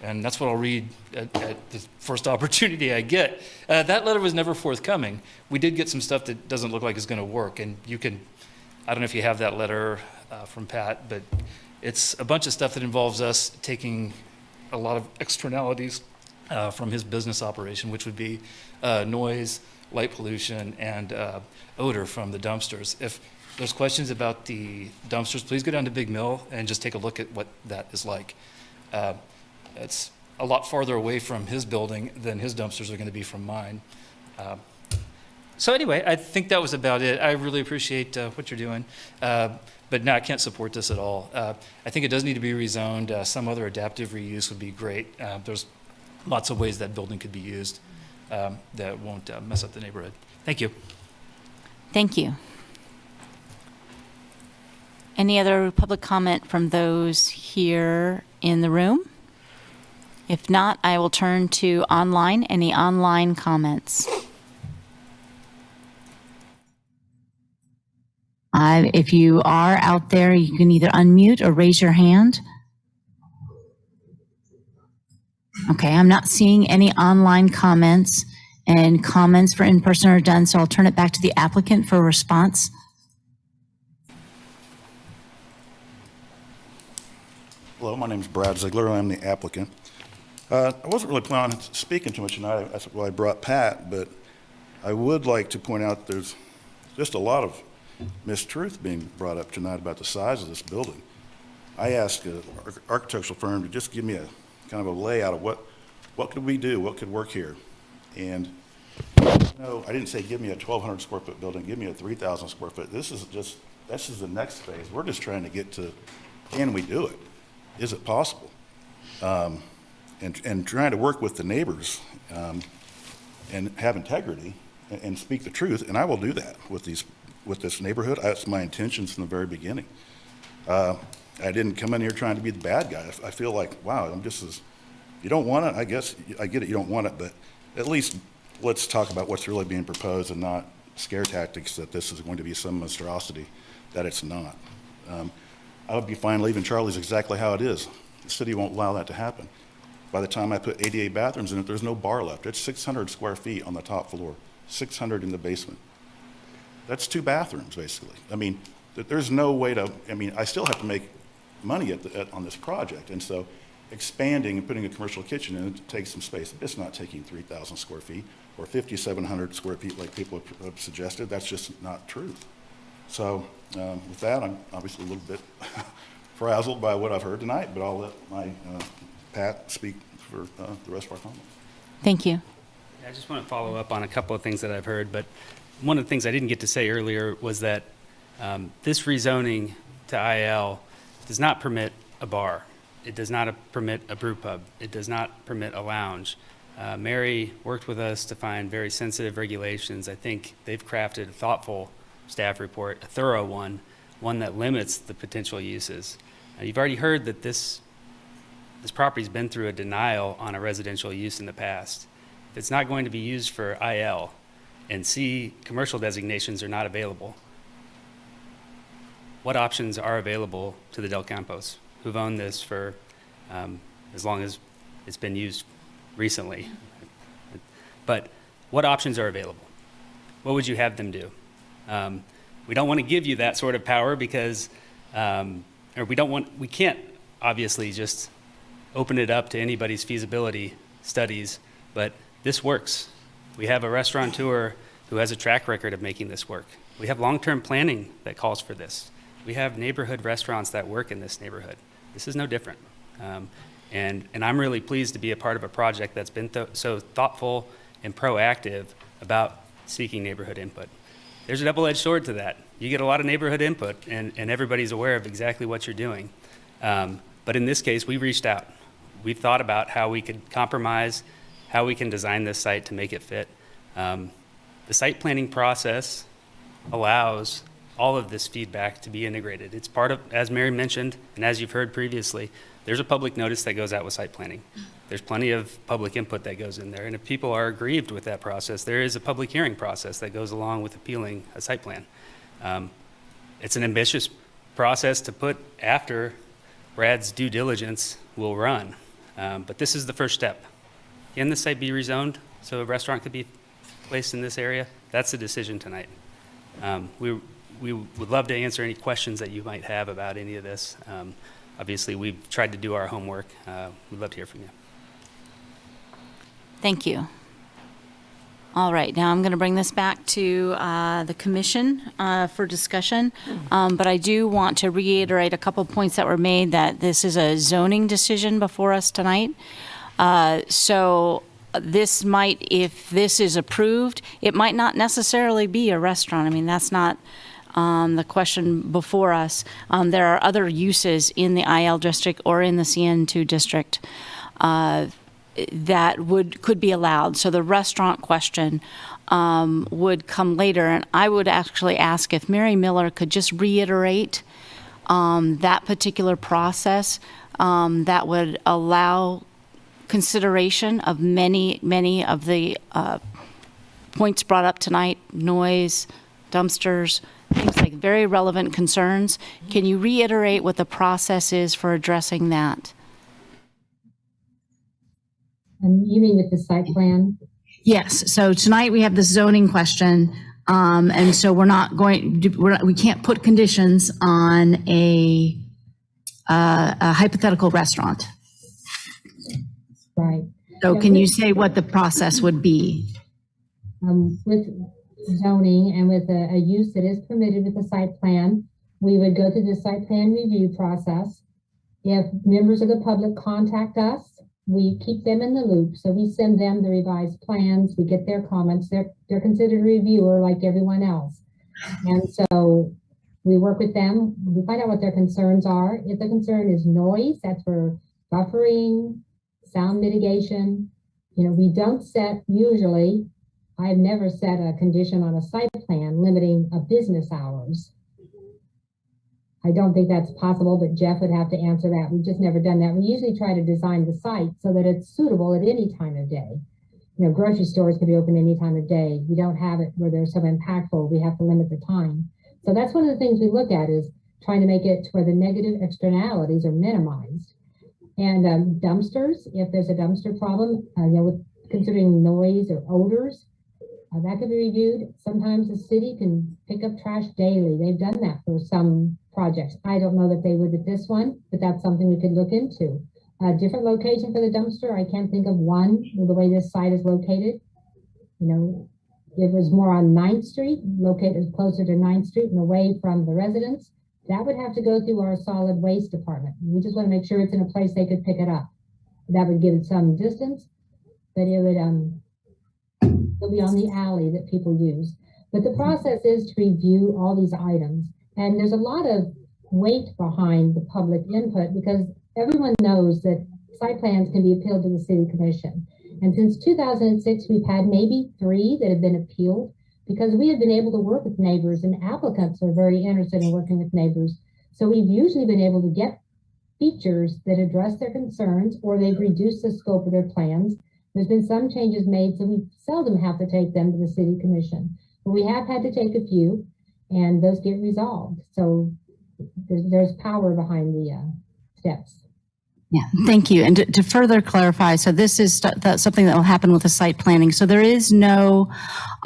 and that's what I'll read at the first opportunity I get. That letter was never forthcoming. We did get some stuff that doesn't look like it's going to work, and you can, I don't know if you have that letter from Pat, but it's a bunch of stuff that involves us taking a lot of externalities from his business operation, which would be noise, light pollution, and odor from the dumpsters. If there's questions about the dumpsters, please go down to Big Mill and just take a look at what that is like. It's a lot farther away from his building than his dumpsters are going to be from mine. So anyway, I think that was about it. I really appreciate what you're doing. But no, I can't support this at all. I think it does need to be rezoned. Some other adaptive reuse would be great. There's lots of ways that building could be used that won't mess up the neighborhood. Thank you. Thank you. Any other public comment from those here in the room? If not, I will turn to online. Any online comments? If you are out there, you can either unmute or raise your hand. Okay, I'm not seeing any online comments, and comments for in-person are done, so I'll turn it back to the applicant for a response. Hello, my name is Brad Ziegler. I'm the applicant. I wasn't really planning on speaking too much tonight. That's why I brought Pat, but I would like to point out there's just a lot of mistruth being brought up tonight about the size of this building. I asked an architectural firm to just give me a kind of a layout of what could we do, what could work here. And no, I didn't say give me a 1,200 square foot building, give me a 3,000 square foot. This is the next phase. We're just trying to get to, can we do it? Is it possible? And trying to work with the neighbors and have integrity and speak the truth, and I will do that with this neighborhood. That's my intentions from the very beginning. I didn't come in here trying to be the bad guy. I feel like, wow, I'm just as, you don't want it, I guess, I get it, you don't want it, but at least let's talk about what's really being proposed and not scare tactics that this is going to be some monstrosity that it's not. I would be fine leaving Charlie's exactly how it is. The city won't allow that to happen. by the time I put 88 bathrooms in it, there's no bar left. It's 600 square feet on the top floor, 600 in the basement. That's 2 bathrooms, basically. I mean, there's no way to, I mean, I still have to make money on this project. And so expanding and putting a commercial kitchen in it takes some space. It's not taking 3,000 square feet or 5,700 square feet like people have suggested. That's just not true. So with that, I'm obviously a little bit frazzled by what I've heard tonight, but I'll let my Pat speak for the rest of our comments. Thank you. I just want to follow up on a couple of things that I've heard, but one of the things I didn't get to say earlier was that this rezoning to IL does not permit a bar. It does not permit a brew pub. It does not permit a lounge. Mary worked with us to find very sensitive regulations. I think they've crafted a thoughtful staff report, a thorough one that limits the potential uses. You've already heard that this property's been through a denial on a residential use in the past. If it's not going to be used for IL, and C, commercial designations are not available, what options are available to the Del Campos, who've owned this for as long as it's been used recently? But what options are available? What would you have them do? We don't want to give you that sort of power because, we can't obviously just open it up to anybody's feasibility studies, but this works. We have a restaurateur who has a track record of making this work. We have long-term planning that calls for this. We have neighborhood restaurants that work in this neighborhood. This is no different. And I'm really pleased to be a part of a project that's been so thoughtful and proactive about seeking neighborhood input. There's a double-edged sword to that. You get a lot of neighborhood input and everybody's aware of exactly what you're doing. But in this case, we reached out. We thought about how we could compromise, how we can design this site to make it fit. The site planning process allows all of this feedback to be integrated. It's part of, as Mary mentioned, and as you've heard previously, there's a public notice that goes out with site planning. There's plenty of public input that goes in there. And if people are aggrieved with that process, there is a public hearing process that goes along with appealing a site plan. It's an ambitious process to put after Brad's due diligence will run. But this is the first step. Can this site be rezoned so a restaurant could be placed in this area? That's the decision tonight. We would love to answer any questions that you might have about any of this. Obviously, we've tried to do our homework. We'd love to hear from you. Thank you. All right, now I'm going to bring this back to the commission for discussion. But I do want to reiterate a couple points that were made, that this is a zoning decision before us tonight. So this might, if this is approved, it might not necessarily be a restaurant. I mean, that's not the question before us. There are other uses in the IL district or in the CN2 district that could be allowed. So the restaurant question would come later. And I would actually ask if Mary Miller could just reiterate that particular process that would allow consideration of many of the points brought up tonight: noise, dumpsters, things like very relevant concerns. Can you reiterate what the process is for addressing that? You mean with the site plan? Yes. So tonight we have the zoning question, and so we can't put conditions on a hypothetical restaurant. Right. So can you say what the process would be? With zoning and with a use that is permitted with the site plan, we would go through the site plan review process. If members of the public contact us, we keep them in the loop. So we send them the revised plans, we get their comments. They're considered a reviewer like everyone else. And so we work with them, we find out what their concerns are. If the concern is noise, that's for buffering, sound mitigation. We don't set, usually, I've never set a condition on a site plan limiting a business hours. I don't think that's possible, but Jeff would have to answer that. We've just never done that. We usually try to design the site so that it's suitable at any time of day. Grocery stores can be open any time of day. We don't have it where they're so impactful, we have to limit the time. So that's one of the things we look at, is trying to make it to where the negative externalities are minimized. And dumpsters, if there's a dumpster problem, considering noise or odors, that could be reviewed. Sometimes the city can pick up trash daily. They've done that for some projects. I don't know that they would with this one, but that's something we could look into. A different location for the dumpster, I can't think of one with the way this site is located. It was more on 9th Street, located closer to 9th Street and away from the residents. That would have to go through our solid waste department. We just want to make sure it's in a place they could pick it up. That would give it some distance, but it would it'll be on the alley that people use. But the process is to review all these items. And there's a lot of weight behind the public input because everyone knows that site plans can be appealed to the city commission. And since 2006, we've had maybe 3 that have been appealed because we have been able to work with neighbors, and applicants are very interested in working with neighbors. So we've usually been able to get features that address their concerns, or they've reduced the scope of their plans. There's been some changes made, so we seldom have to take them to the city commission. But we have had to take a few, and those get resolved. So there's power behind the steps. Yeah, thank you. And to further clarify, so this is something that will happen with the site planning. So there is no,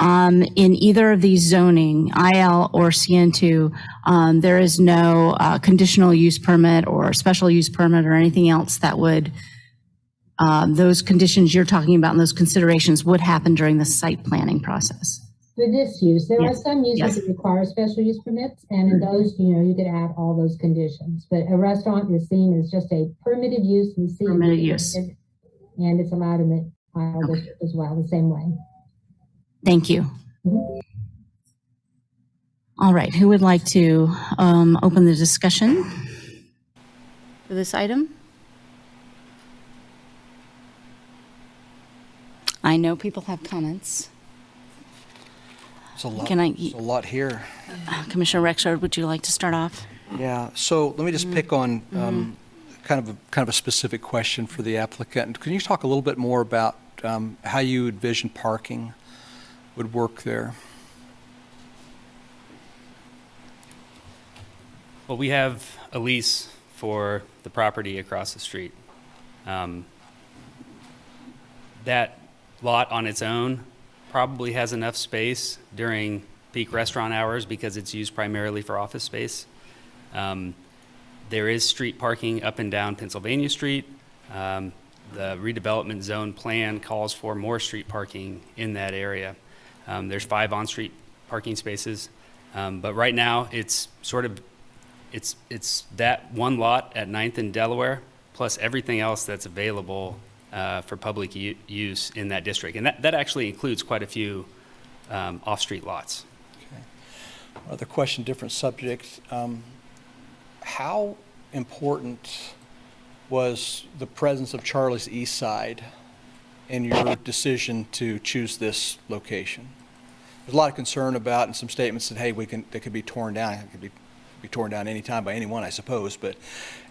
in either of these zoning, IL or CN2, there is no conditional use permit or special use permit or anything else that would, those conditions you're talking about and those considerations would happen during the site planning process. For this use, there are some uses that require special use permits, and in those, you could add all those conditions. But a restaurant is seen as just a permitted use in the city. Permitted use. And it's allowed in the IL district as well, the same way. Thank you. All right, who would like to open the discussion for this item? I know people have comments. There's a lot here. Commissioner Rexard, would you like to start off? Yeah, so let me just pick on kind of a specific question for the applicant. Can you talk a little bit more about how you envision parking would work there? Well, we have a lease for the property across the street. That lot on its own probably has enough space during peak restaurant hours because it's used primarily for office space. There is street parking up and down Pennsylvania Street. The redevelopment zone plan calls for more street parking in that area. There's 5 on-street parking spaces, but right now it's that one lot at 9th and Delaware plus everything else that's available for public use in that district. And that actually includes quite a few off-street lots. Okay. Another question, different subject. How important was the presence of Charlie's East Side in your decision to choose this location? There's a lot of concern about, and some statements that, hey, they could be torn down. It could be torn down anytime by anyone, I suppose. But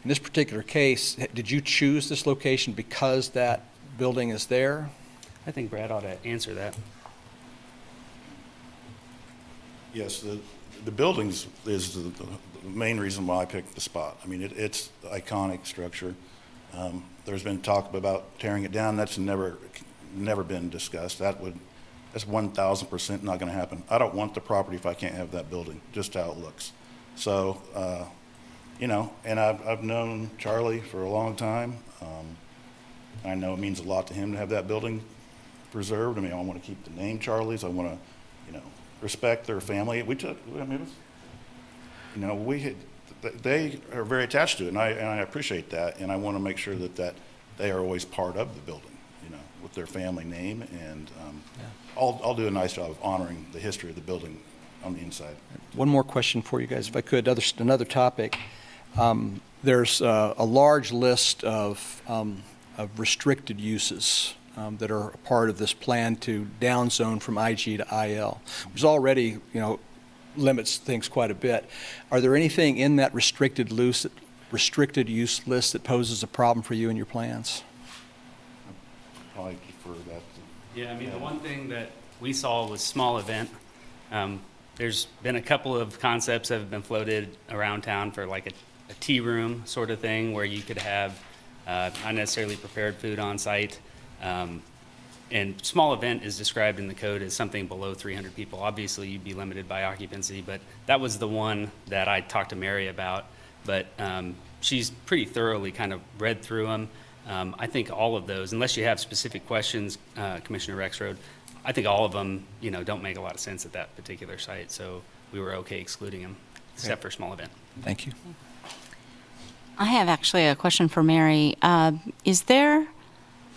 in this particular case, did you choose this location because that building is there? I think Brad ought to answer that. Yes, the buildings is the main reason why I picked the spot. I mean, it's the iconic structure. There's been talk about tearing it down. That's never been discussed. That's 1,000% not going to happen. I don't want the property if I can't have that building, just how it looks. So, and I've known Charlie for a long time. I know it means a lot to him to have that building preserved. I mean, I want to keep the name Charlie's. I want to, respect their family. They are very attached to it, and I appreciate that. And I want to make sure that they are always part of the building, with their family name. And I'll do a nice job of honoring the history of the building on the inside. One more question for you guys, if I could. Another topic. There's a large list of restricted uses that are a part of this plan to downzone from IG to IL, which already, limits things quite a bit. Are there anything in that restricted use list that poses a problem for you and your plans? Probably prefer that. Yeah, I mean, the one thing that we saw was small event. There's been a couple of concepts that have been floated around town for like a tea room sort of thing where you could have not necessarily prepared food on site. And small event is described in the code as something below 300 people. Obviously, you'd be limited by occupancy, but that was the one that I talked to Mary about. But she's pretty thoroughly kind of read through them. I think all of those, unless you have specific questions, Commissioner Rexroad, I think all of them, don't make a lot of sense at that particular site. So we were okay excluding them, except for small event. Thank you. I have actually a question for Mary. Is there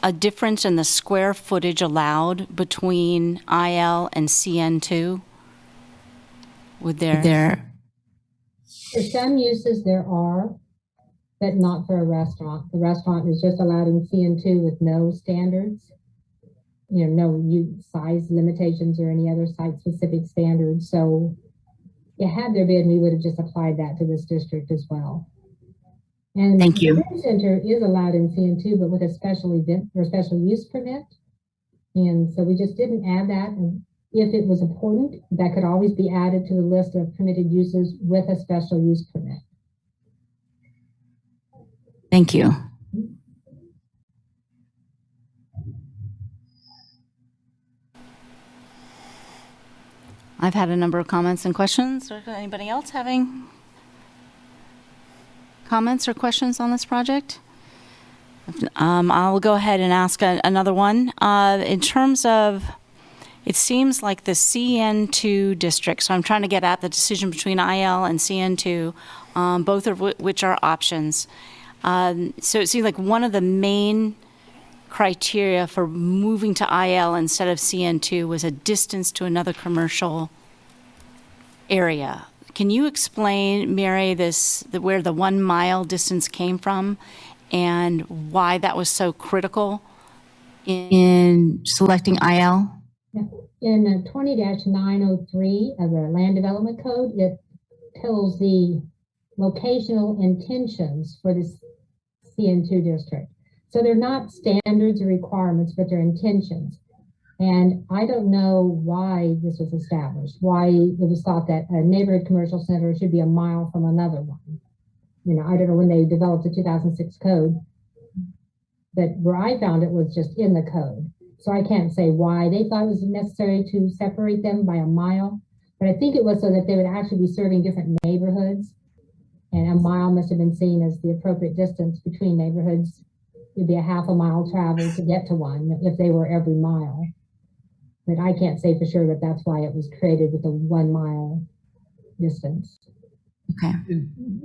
a difference in the square footage allowed between IL and CN2? Would there? For some uses there are, but not for a restaurant. The restaurant is just allowed in CN2 with no standards, no size limitations or any other site-specific standards. So, had there been, we would have just applied that to this district as well. And Thank you. The event center is allowed in CN2, but with a special event or special use permit. And so we just didn't add that. And if it was important, that could always be added to the list of permitted uses with a special use permit. Thank you. I've had a number of comments and questions. Anybody else having comments or questions on this project? I'll go ahead and ask another one. In terms of, it seems like the CN2 district, so I'm trying to get at the decision between IL and CN2, both of which are options. So it seems like one of the main criteria for moving to IL instead of CN2 was a distance to another commercial area. Can you explain, Mary, where the 1 mile distance came from and why that was so critical in selecting IL? In 20-903 of the Land Development Code, it tells the locational intentions for this CN2 district. So they're not standards or requirements, but they're intentions. And I don't know why this was established, why it was thought that a neighborhood commercial center should be a mile from another one. I don't know when they developed the 2006 code, but where I found it was just in the code. So I can't say why they thought it was necessary to separate them by a mile, but I think it was so that they would actually be serving different neighborhoods. And a mile must have been seen as the appropriate distance between neighborhoods. It'd be a half a mile travel to get to one if they were every mile. But I can't say for sure that that's why it was created with a 1 mile distance. Okay.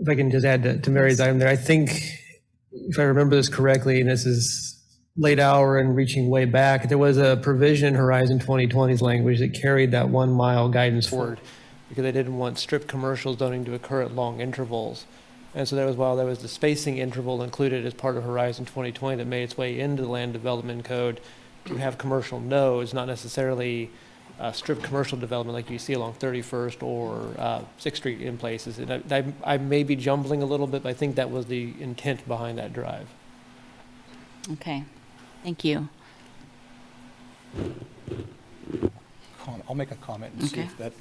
If I can just add to Mary's item there, I think, if I remember this correctly, and this is late hour and reaching way back, there was a provision in Horizon 2020's language that carried that 1 mile guidance forward because they didn't want strict commercial zoning to occur at long intervals. And so there was the spacing interval included as part of Horizon 2020 that made its way into the Land Development Code to have commercial nodes, not necessarily strict commercial development like you see along 31st or 6th Street in places. And I may be jumbling a little bit, but I think that was the intent behind that drive. Okay, thank you. I'll make a comment and see if that,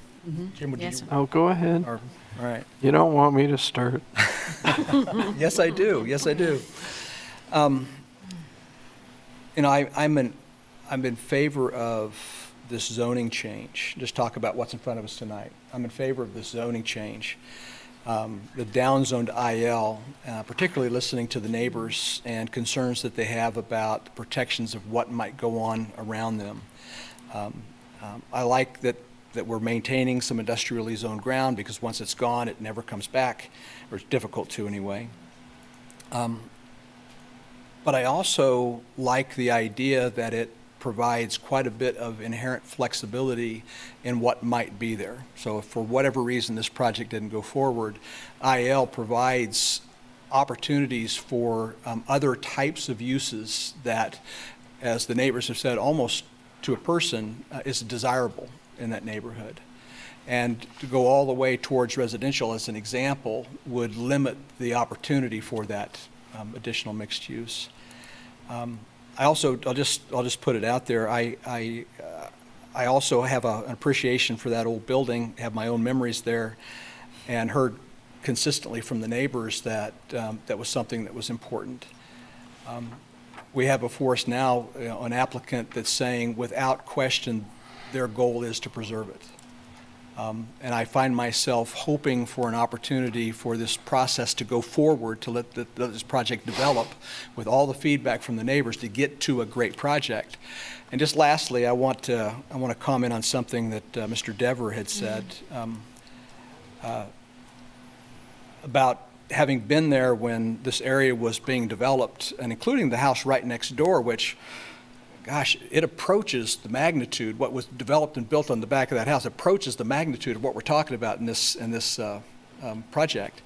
Jim, would Yes. you? Oh, go ahead. All right. You don't want me to start. Yes, I do. Yes, I do. I'm in favor of this zoning change. Just talk about what's in front of us tonight. I'm in favor of this zoning change. The downzoned IL, particularly listening to the neighbors and concerns that they have about the protections of what might go on around them. I like that we're maintaining some industrially zoned ground because once it's gone, it never comes back, or it's difficult to anyway. But I also like the idea that it provides quite a bit of inherent flexibility in what might be there. So if for whatever reason this project didn't go forward, IL provides opportunities for other types of uses that, as the neighbors have said, almost to a person is desirable in that neighborhood. And to go all the way towards residential as an example would limit the opportunity for that additional mixed use. I'll just put it out there. I also have an appreciation for that old building, have my own memories there, and heard consistently from the neighbors that that was something that was important. We have before us now an applicant that's saying without question their goal is to preserve it. And I find myself hoping for an opportunity for this process to go forward, to let this project develop with all the feedback from the neighbors to get to a great project. And just lastly, I want to comment on something that Mr. Dever had said about having been there when this area was being developed, and including the house right next door, which, gosh, it approaches the magnitude. What was developed and built on the back of that house approaches the magnitude of what we're talking about in this project.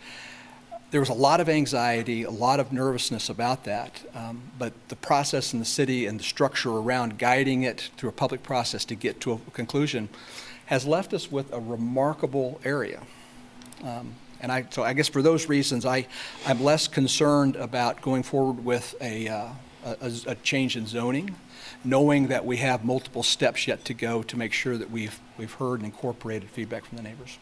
There was a lot of anxiety, a lot of nervousness about that, but the process in the city and the structure around guiding it through a public process to get to a conclusion has left us with a remarkable area. So I guess for those reasons, I'm less concerned about going forward with a change in zoning, knowing that we have multiple steps yet to go to make sure that we've heard and incorporated feedback from the neighbors.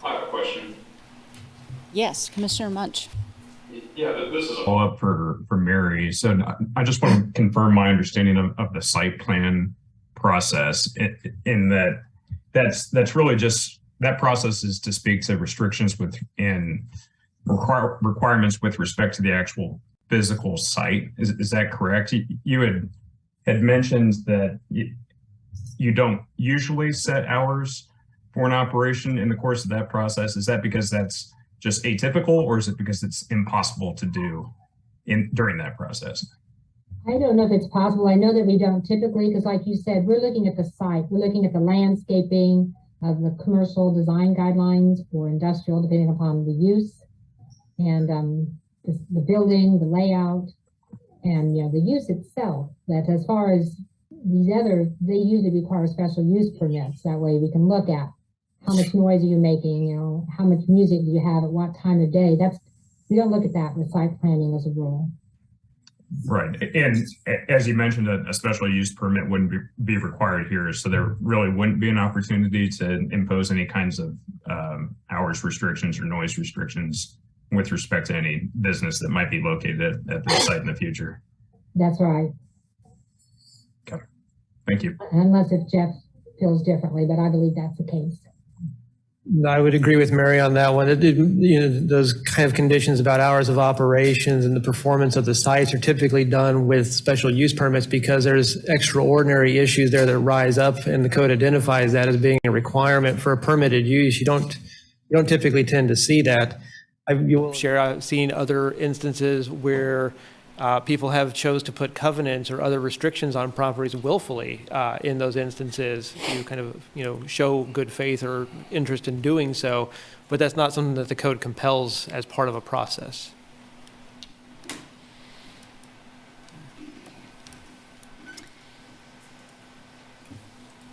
I have a question. Yes, Commissioner Munch. Yeah, this is a follow-up for Mary. So I just want to confirm my understanding of the site plan process in that that's really just, that process is to speak to restrictions requirements with respect to the actual physical site. Is that correct? You had mentioned that you don't usually set hours for an operation in the course of that process. Is that because that's just atypical, or is it because it's impossible to do during that process? I don't know if it's possible. I know that we don't typically, because like you said, we're looking at the site. We're looking at the landscaping of the commercial design guidelines or industrial, depending upon the use, and the building, the layout, and the use itself. That as far as these others, they usually require special use permits. That way we can look at how much noise are you making, how much music do you have at what time of day. We don't look at that with site planning as a rule. Right. And as you mentioned, a special use permit wouldn't be required here. So there really wouldn't be an opportunity to impose any kinds of hours restrictions or noise restrictions with respect to any business that might be located at the site in the future. That's right. Okay. Thank you. Unless if Jeff feels differently, but I believe that's the case. I would agree with Mary on that one. Those kind of conditions about hours of operations and the performance of the sites are typically done with special use permits because there's extraordinary issues there that rise up, and the code identifies that as being a requirement for a permitted use. You don't typically tend to see that. I've seen other instances where people have chose to put covenants or other restrictions on properties willfully in those instances to kind of, show good faith or interest in doing so, but that's not something that the code compels as part of a process.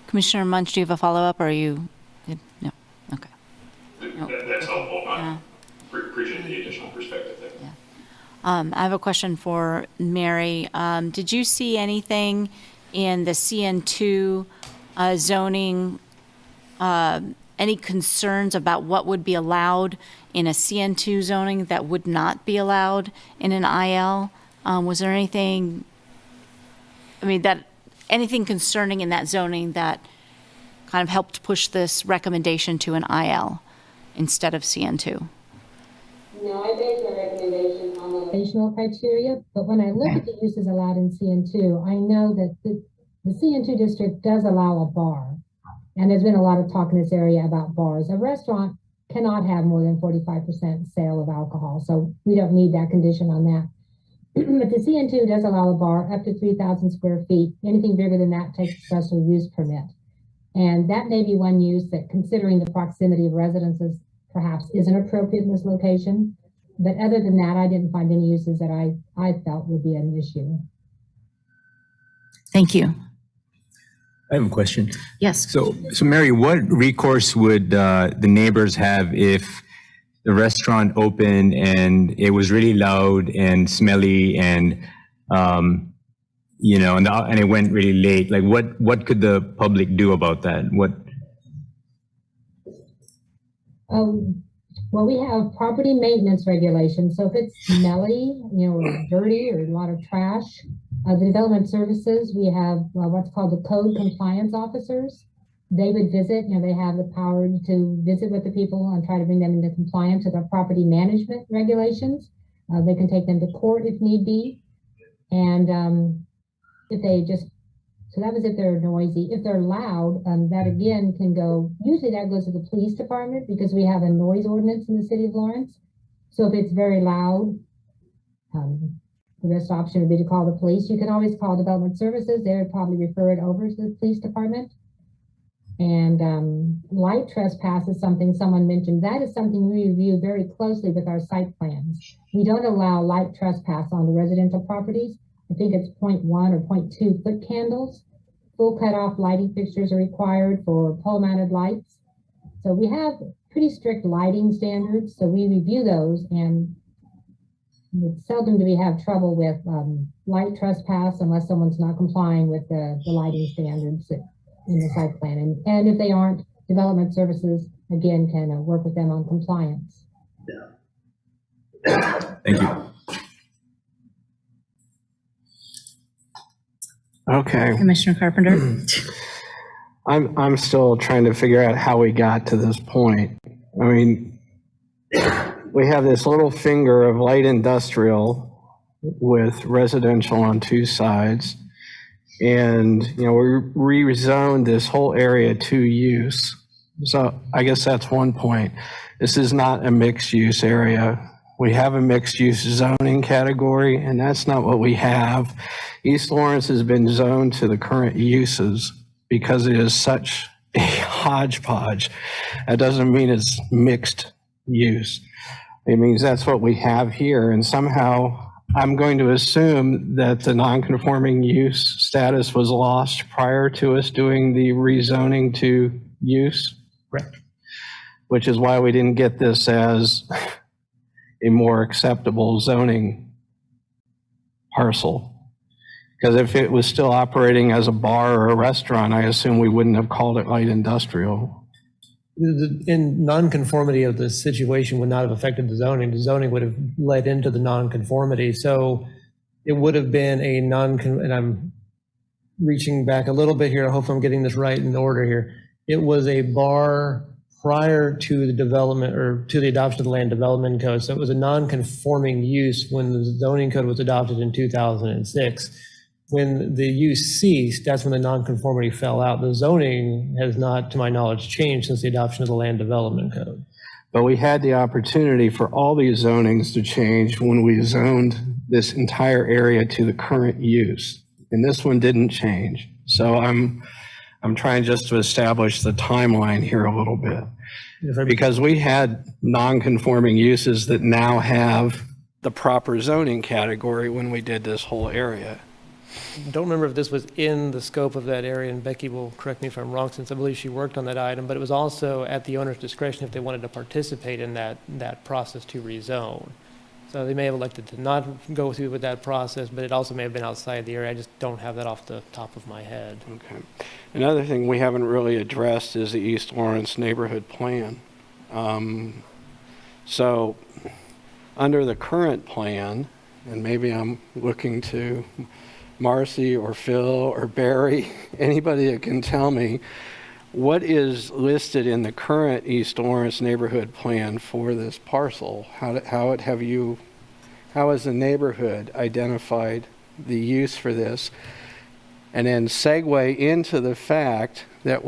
Commissioner Munch, do you have a follow-up, or are you good? No. Okay. That's helpful. Appreciate the additional perspective there. Yeah. I have a question for Mary. Did you see anything in the CN2 zoning, any concerns about what would be allowed in a CN2 zoning that would not be allowed in an IL? Was there anything, anything concerning in that zoning that kind of helped push this recommendation to an IL instead of CN2? No, I based my recommendation on the locational criteria, but when I look at the uses allowed in CN2, I know that the CN2 district does allow a bar, and there's been a lot of talk in this area about bars. A restaurant cannot have more than 45% sale of alcohol, so we don't need that condition on that. But the CN2 does allow a bar up to 3,000 square feet. Anything bigger than that takes a special use permit. And that may be one use that, considering the proximity of residences, perhaps isn't appropriate in this location. But other than that, I didn't find any uses that I felt would be an issue. Thank you. I have a question. Yes. So Mary, what recourse would the neighbors have if the restaurant opened and it was really loud and smelly and, and it went really late. Like, what could the public do about that? Well, we have property maintenance regulations. So if it's smelly, or dirty, or a lot of trash, the development services, we have what's called the code compliance officers. They would visit, they have the power to visit with the people and try to bring them into compliance with our property management regulations. They can take them to court if need be. And so that was if they're noisy. If they're loud, that again can go, usually that goes to the police department because we have a noise ordinance in the city of Lawrence. So if it's very loud, the best option would be to call the police. You can always call development services. They would probably refer it over to the police department. And light trespass is something someone mentioned. That is something we review very closely with our site plans. We don't allow light trespass on the residential properties. I think it's 0.1 or 0.2 foot candles. Full cutoff lighting fixtures are required for pole mounted lights. So we have pretty strict lighting standards. So we review those, and seldom do we have trouble with light trespass unless someone's not complying with the lighting standards in the site plan. And if they aren't, development services, again, can work with them on compliance. Thank you. Okay. Commissioner Carpenter? I'm still trying to figure out how we got to this point. I mean, we have this little finger of light industrial with residential on two sides. And, we rezoned this whole area to use. So I guess that's one point. This is not a mixed use area. We have a mixed use zoning category, and that's not what we have. East Lawrence has been zoned to the current uses because it is such a hodgepodge. That doesn't mean it's mixed use. It means that's what we have here. And somehow I'm going to assume that the non-conforming use status was lost prior to us doing the rezoning to use. Correct. Which is why we didn't get this as a more acceptable zoning parcel. Because if it was still operating as a bar or a restaurant, I assume we wouldn't have called it light industrial. In nonconformity of the situation would not have affected the zoning. The zoning would have led into the nonconformity. So it would have been a and I'm reaching back a little bit here. I hope I'm getting this right in order here. It was a bar prior to the development or to the adoption of the land development code. So it was a non-conforming use when the zoning code was adopted in 2006. When the use ceased, that's when the non-conformity fell out. The zoning has not, to my knowledge, changed since the adoption of the land development code. But we had the opportunity for all these zonings to change when we zoned this entire area to the current use. And this one didn't change. So I'm trying just to establish the timeline here a little bit. Because we had non-conforming uses that now have the proper zoning category when we did this whole area. Don't remember if this was in the scope of that area, and Becky will correct me if I'm wrong since I believe she worked on that item, but it was also at the owner's discretion if they wanted to participate in that process to rezone. So they may have elected to not go through with that process, but it also may have been outside the area. I just don't have that off the top of my head. Okay. Another thing we haven't really addressed is the East Lawrence neighborhood plan. So under the current plan, and maybe I'm looking to Marcy or Phil or Barry, anybody that can tell me what is listed in the current East Lawrence neighborhood plan for this parcel. How has the neighborhood identified the use for this? And then segue into the fact that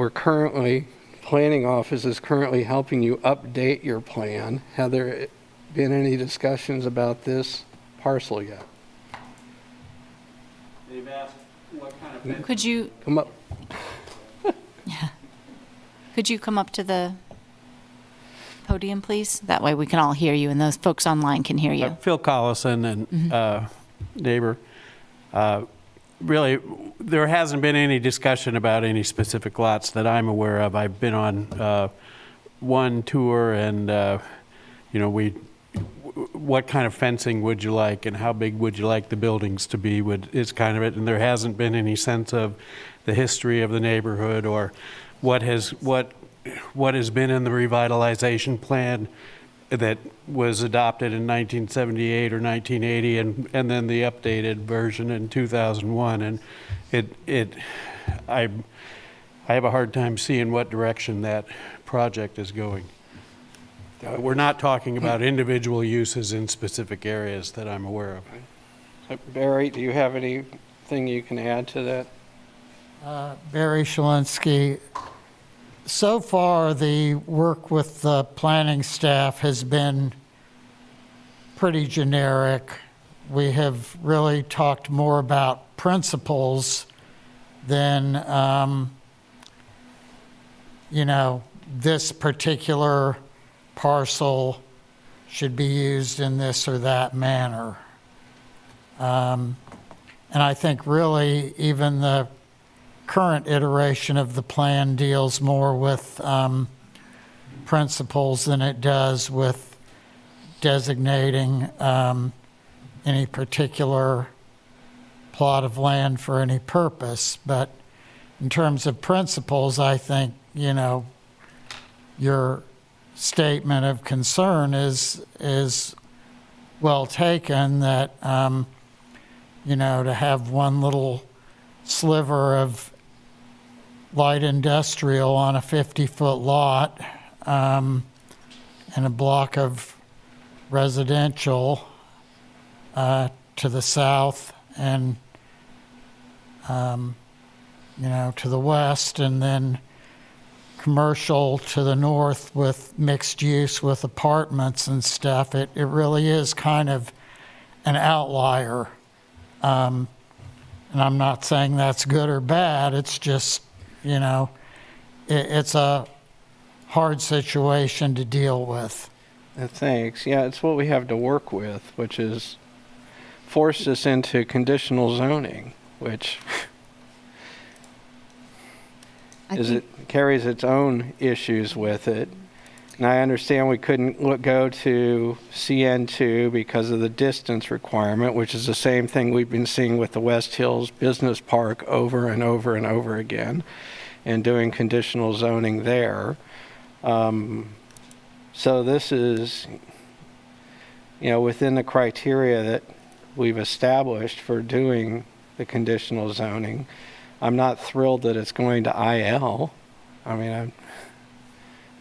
planning office is currently helping you update your plan. Have there been any discussions about this parcel yet? They've asked what kind of... Could you come up? Yeah. Could you come up to the podium, please? That way we can all hear you and those folks online can hear you. Phil Collison and neighbor. Really, there hasn't been any discussion about any specific lots that I'm aware of. I've been on one tour and, what kind of fencing would you like and how big would you like the buildings to be is kind of it. And there hasn't been any sense of the history of the neighborhood or what has been in the revitalization plan that was adopted in 1978 or 1980 and then the updated version in 2001. And I have a hard time seeing what direction that project is going. We're not talking about individual uses in specific areas that I'm aware of. Barry, do you have anything you can add to that? Barry Shalinsky. So far, the work with the planning staff has been pretty generic. We have really talked more about principles than, this particular parcel should be used in this or that manner. And I think really even the current iteration of the plan deals more with principles than it does with designating any particular plot of land for any purpose. But in terms of principles, I think, your statement of concern is well taken, that, to have one little sliver of light industrial on a 50-foot lot and a block of residential to the south and, to the west, and then commercial to the north with mixed use with apartments and stuff. It really is kind of an outlier. And I'm not saying that's good or bad. It's just, it's a hard situation to deal with. Thanks. Yeah, it's what we have to work with, which is forced us into conditional zoning, which carries its own issues with it. And I understand we couldn't go to CN2 because of the distance requirement, which is the same thing we've been seeing with the West Hills Business Park over and over and over again, and doing conditional zoning there. So this is, within the criteria that we've established for doing the conditional zoning. I'm not thrilled that it's going to IL.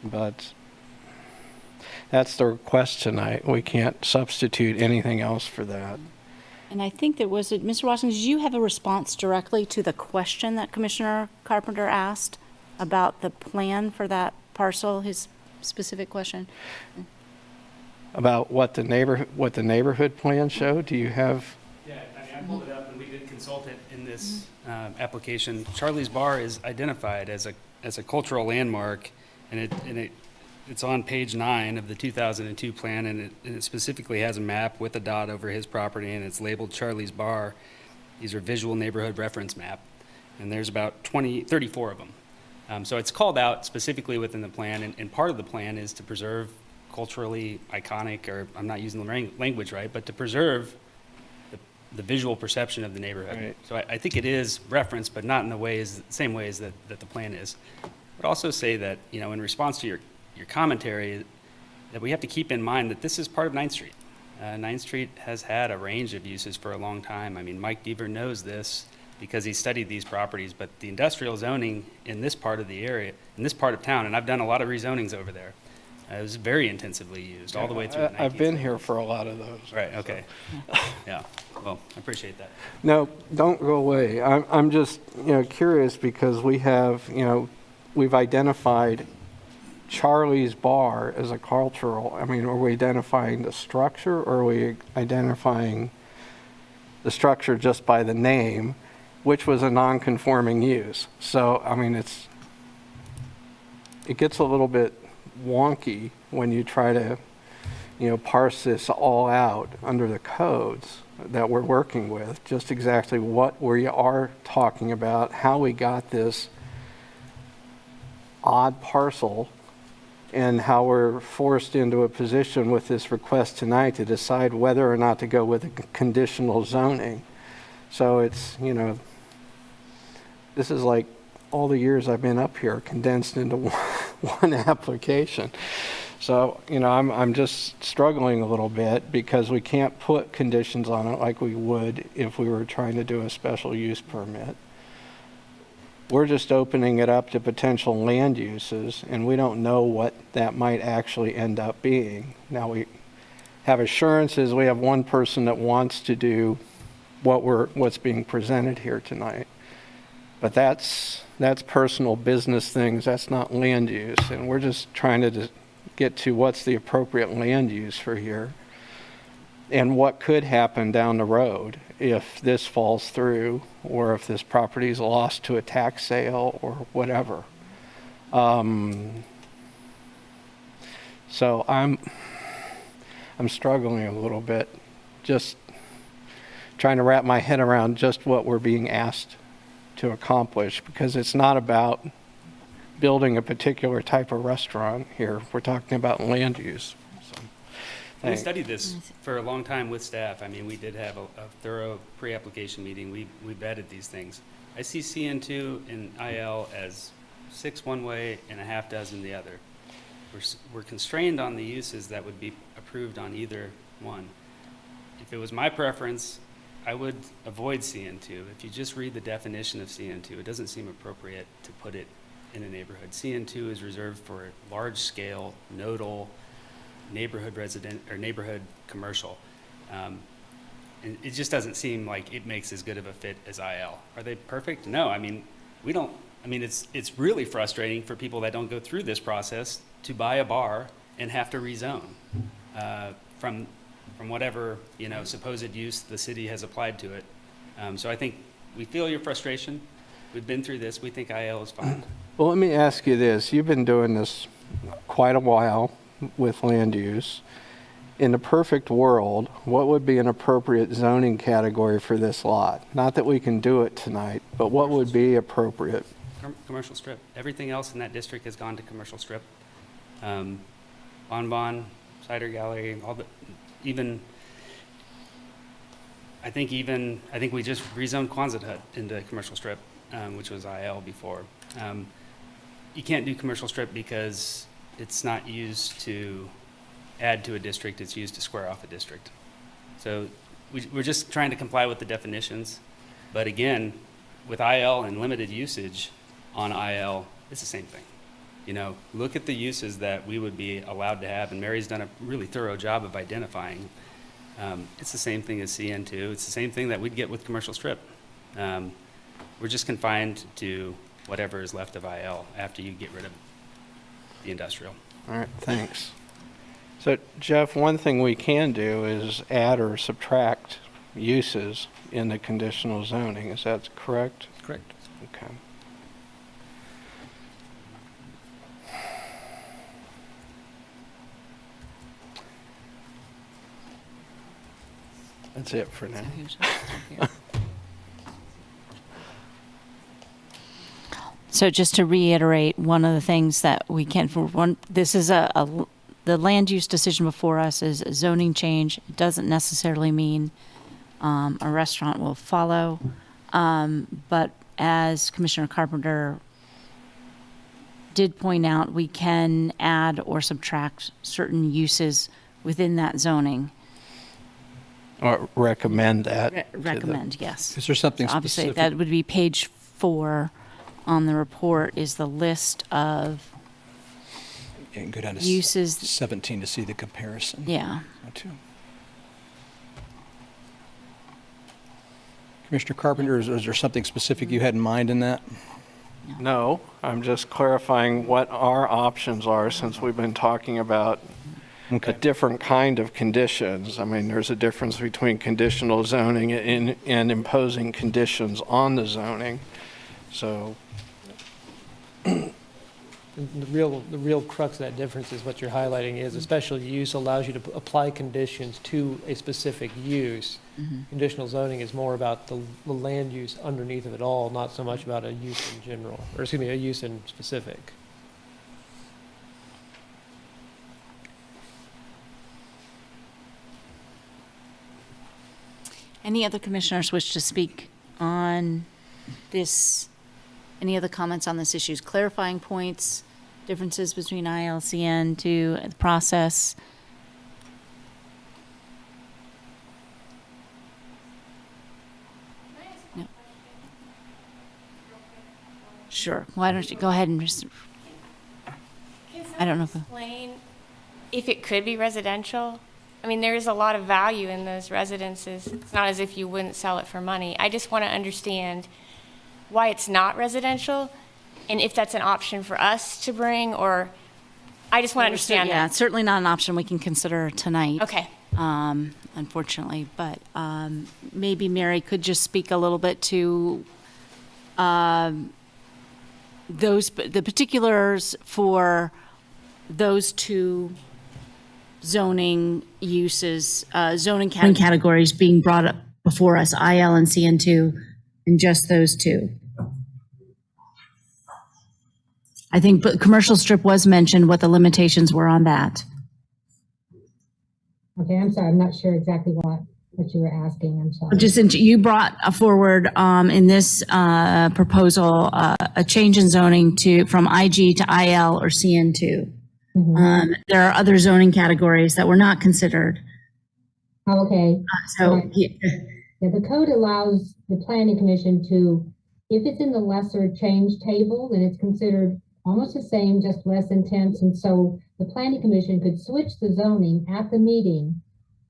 But that's the request tonight. We can't substitute anything else for that. And I think there was, Mr. Washington, did you have a response directly to the question that Commissioner Carpenter asked about the plan for that parcel, his specific question? About what the neighborhood plan showed? Do you have? Yeah, I pulled it up and we did consult it in this application. Charlie's Bar is identified as a cultural landmark, and it's on page 9 of the 2002 plan, and it specifically has a map with a dot over his property, and it's labeled Charlie's Bar. These are visual neighborhood reference map, and there's about 34 of them. So it's called out specifically within the plan, and part of the plan is to preserve culturally iconic, or I'm not using the language right, but to preserve the visual perception of the neighborhood. Right. So I think it is referenced, but not in the same ways that the plan is. But also say that, in response to your commentary, that we have to keep in mind that this is part of 9th Street. 9th Street has had a range of uses for a long time. Mike Deaver knows this because he studied these properties, but the industrial zoning in this part of the area, in this part of town, and I've done a lot of rezonings over there, it was very intensively used all the way through the 1970s. I've been here for a lot of those. Right, okay. So. Yeah, well, I appreciate that. No, don't go away. I'm just, curious because we have, we've identified Charlie's Bar as a cultural. Are we identifying the structure, or are we identifying the structure just by the name, which was a non-conforming use? So, it gets a little bit wonky when you try to, parse this all out under the codes that we're working with, just exactly what we are talking about, how we got this odd parcel and how we're forced into a position with this request tonight to decide whether or not to go with a conditional zoning. So it's, this is like all the years I've been up here condensed into one application. So, I'm just struggling a little bit because we can't put conditions on it like we would if we were trying to do a special use permit. We're just opening it up to potential land uses, and we don't know what that might actually end up being. Now, we have assurances we have one person that wants to do what's being presented here tonight. But that's personal business things, that's not land use, and we're just trying to get to what's the appropriate land use for here and what could happen down the road if this falls through or if this property is lost to a tax sale or whatever. So I'm struggling a little bit, just trying to wrap my head around just what we're being asked to accomplish, because it's not about building a particular type of restaurant here. We're talking about land use. So, we studied this for a long time with staff. I mean, we did have a thorough pre-application meeting. We vetted these things. I see CN2 and IL as 6 one way and a half dozen the other. We're constrained on the uses that would be approved on either one. If it was my preference, I would avoid CN2. If you just read the definition of CN2, it doesn't seem appropriate to put it in a neighborhood. CN2 is reserved for large-scale, nodal, neighborhood resident or neighborhood commercial. And it just doesn't seem like it makes as good of a fit as IL. Are they perfect? No. I mean, we don't. I mean, it's really frustrating for people that don't go through this process to buy a bar and have to rezone from whatever supposed use the city has applied to it. So I think we feel your frustration. We've been through this. We think IL is fine. Well, let me ask you this. You've been doing this quite a while with land use. In a perfect world, what would be an appropriate zoning category for this lot? Not that we can do it tonight, but what would be appropriate? Commercial strip. Everything else in that district has gone to commercial strip. Bonbon, cider gallery, all the, I think we just rezoned Quonset Hut into commercial strip, which was IL before. You can't do commercial strip because it's not used to add to a district, it's used to square off a district. So we're just trying to comply with the definitions. But again, with IL and limited usage on IL, it's the same thing. Look at the uses that we would be allowed to have, and Mary's done a really thorough job of identifying. It's the same thing as CN2. It's the same thing that we'd get with commercial strip. We're just confined to whatever is left of IL after you get rid of the industrial. All right, thanks. So, Jeff, one thing we can do is add or subtract uses in the conditional zoning. Is that correct? Correct. Okay. That's it for now. So just to reiterate, one of the things that we can, this is the land use decision before us is a zoning change. It doesn't necessarily mean a restaurant will follow. But as Commissioner Carpenter did point out, we can add or subtract certain uses within that zoning. Or recommend that. Recommend, yes. Is there something So obviously, specific? that would be page 4 on the report is the list of You can go down to uses. 17 to see the comparison. Yeah. Commissioner Carpenter, is there something specific you had in mind in that? No, I'm just clarifying what our options are since we've been talking about a different kind of conditions. I mean, there's a difference between conditional zoning and imposing conditions on the zoning. So The real crux of that difference is what you're highlighting is a special use allows you to apply conditions to a specific use. Conditional zoning is more about the land use underneath of it all, not so much about a use in general, or excuse me, a use in specific. Any other commissioners wish to speak on this? Any other comments on this issue? Clarifying points, differences between ILCN to the process? No. Sure. Why don't you go ahead and just, I don't know. Explain if it could be residential. I mean, there is a lot of value in those residences. It's not as if you wouldn't sell it for money. I just want to understand why it's not residential and if that's an option for us to bring, or I just want to understand Yeah, that. it's certainly not an option we can consider tonight. Okay. Unfortunately, but maybe Mary could just speak a little bit to the particulars for those two zoning uses, zoning categories being brought up before us, IL and CN2, and just those two. I think but commercial strip was mentioned, what the limitations were on that. Okay, I'm sorry, I'm not sure exactly what you were asking, I'm sorry. Just, you brought forward in this proposal a change in zoning from IG to IL or CN2. There are other zoning categories that were not considered. Oh, okay. So, Yeah, the code allows the planning commission to, if it's in the lesser change table, then it's considered almost the same, just less intense. And so the planning commission could switch the zoning at the meeting.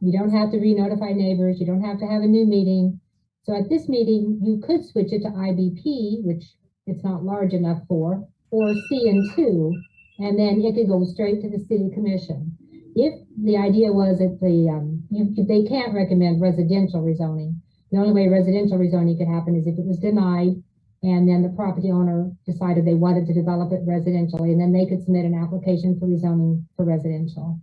You don't have to re-notify neighbors. You don't have to have a new meeting. So at this meeting, you could switch it to IBP, which it's not large enough for, or CN2, and then it could go straight to the city commission. If the idea was that they can't recommend residential rezoning. The only way residential rezoning could happen is if it was denied and then the property owner decided they wanted to develop it residentially, and then they could submit an application for rezoning for residential.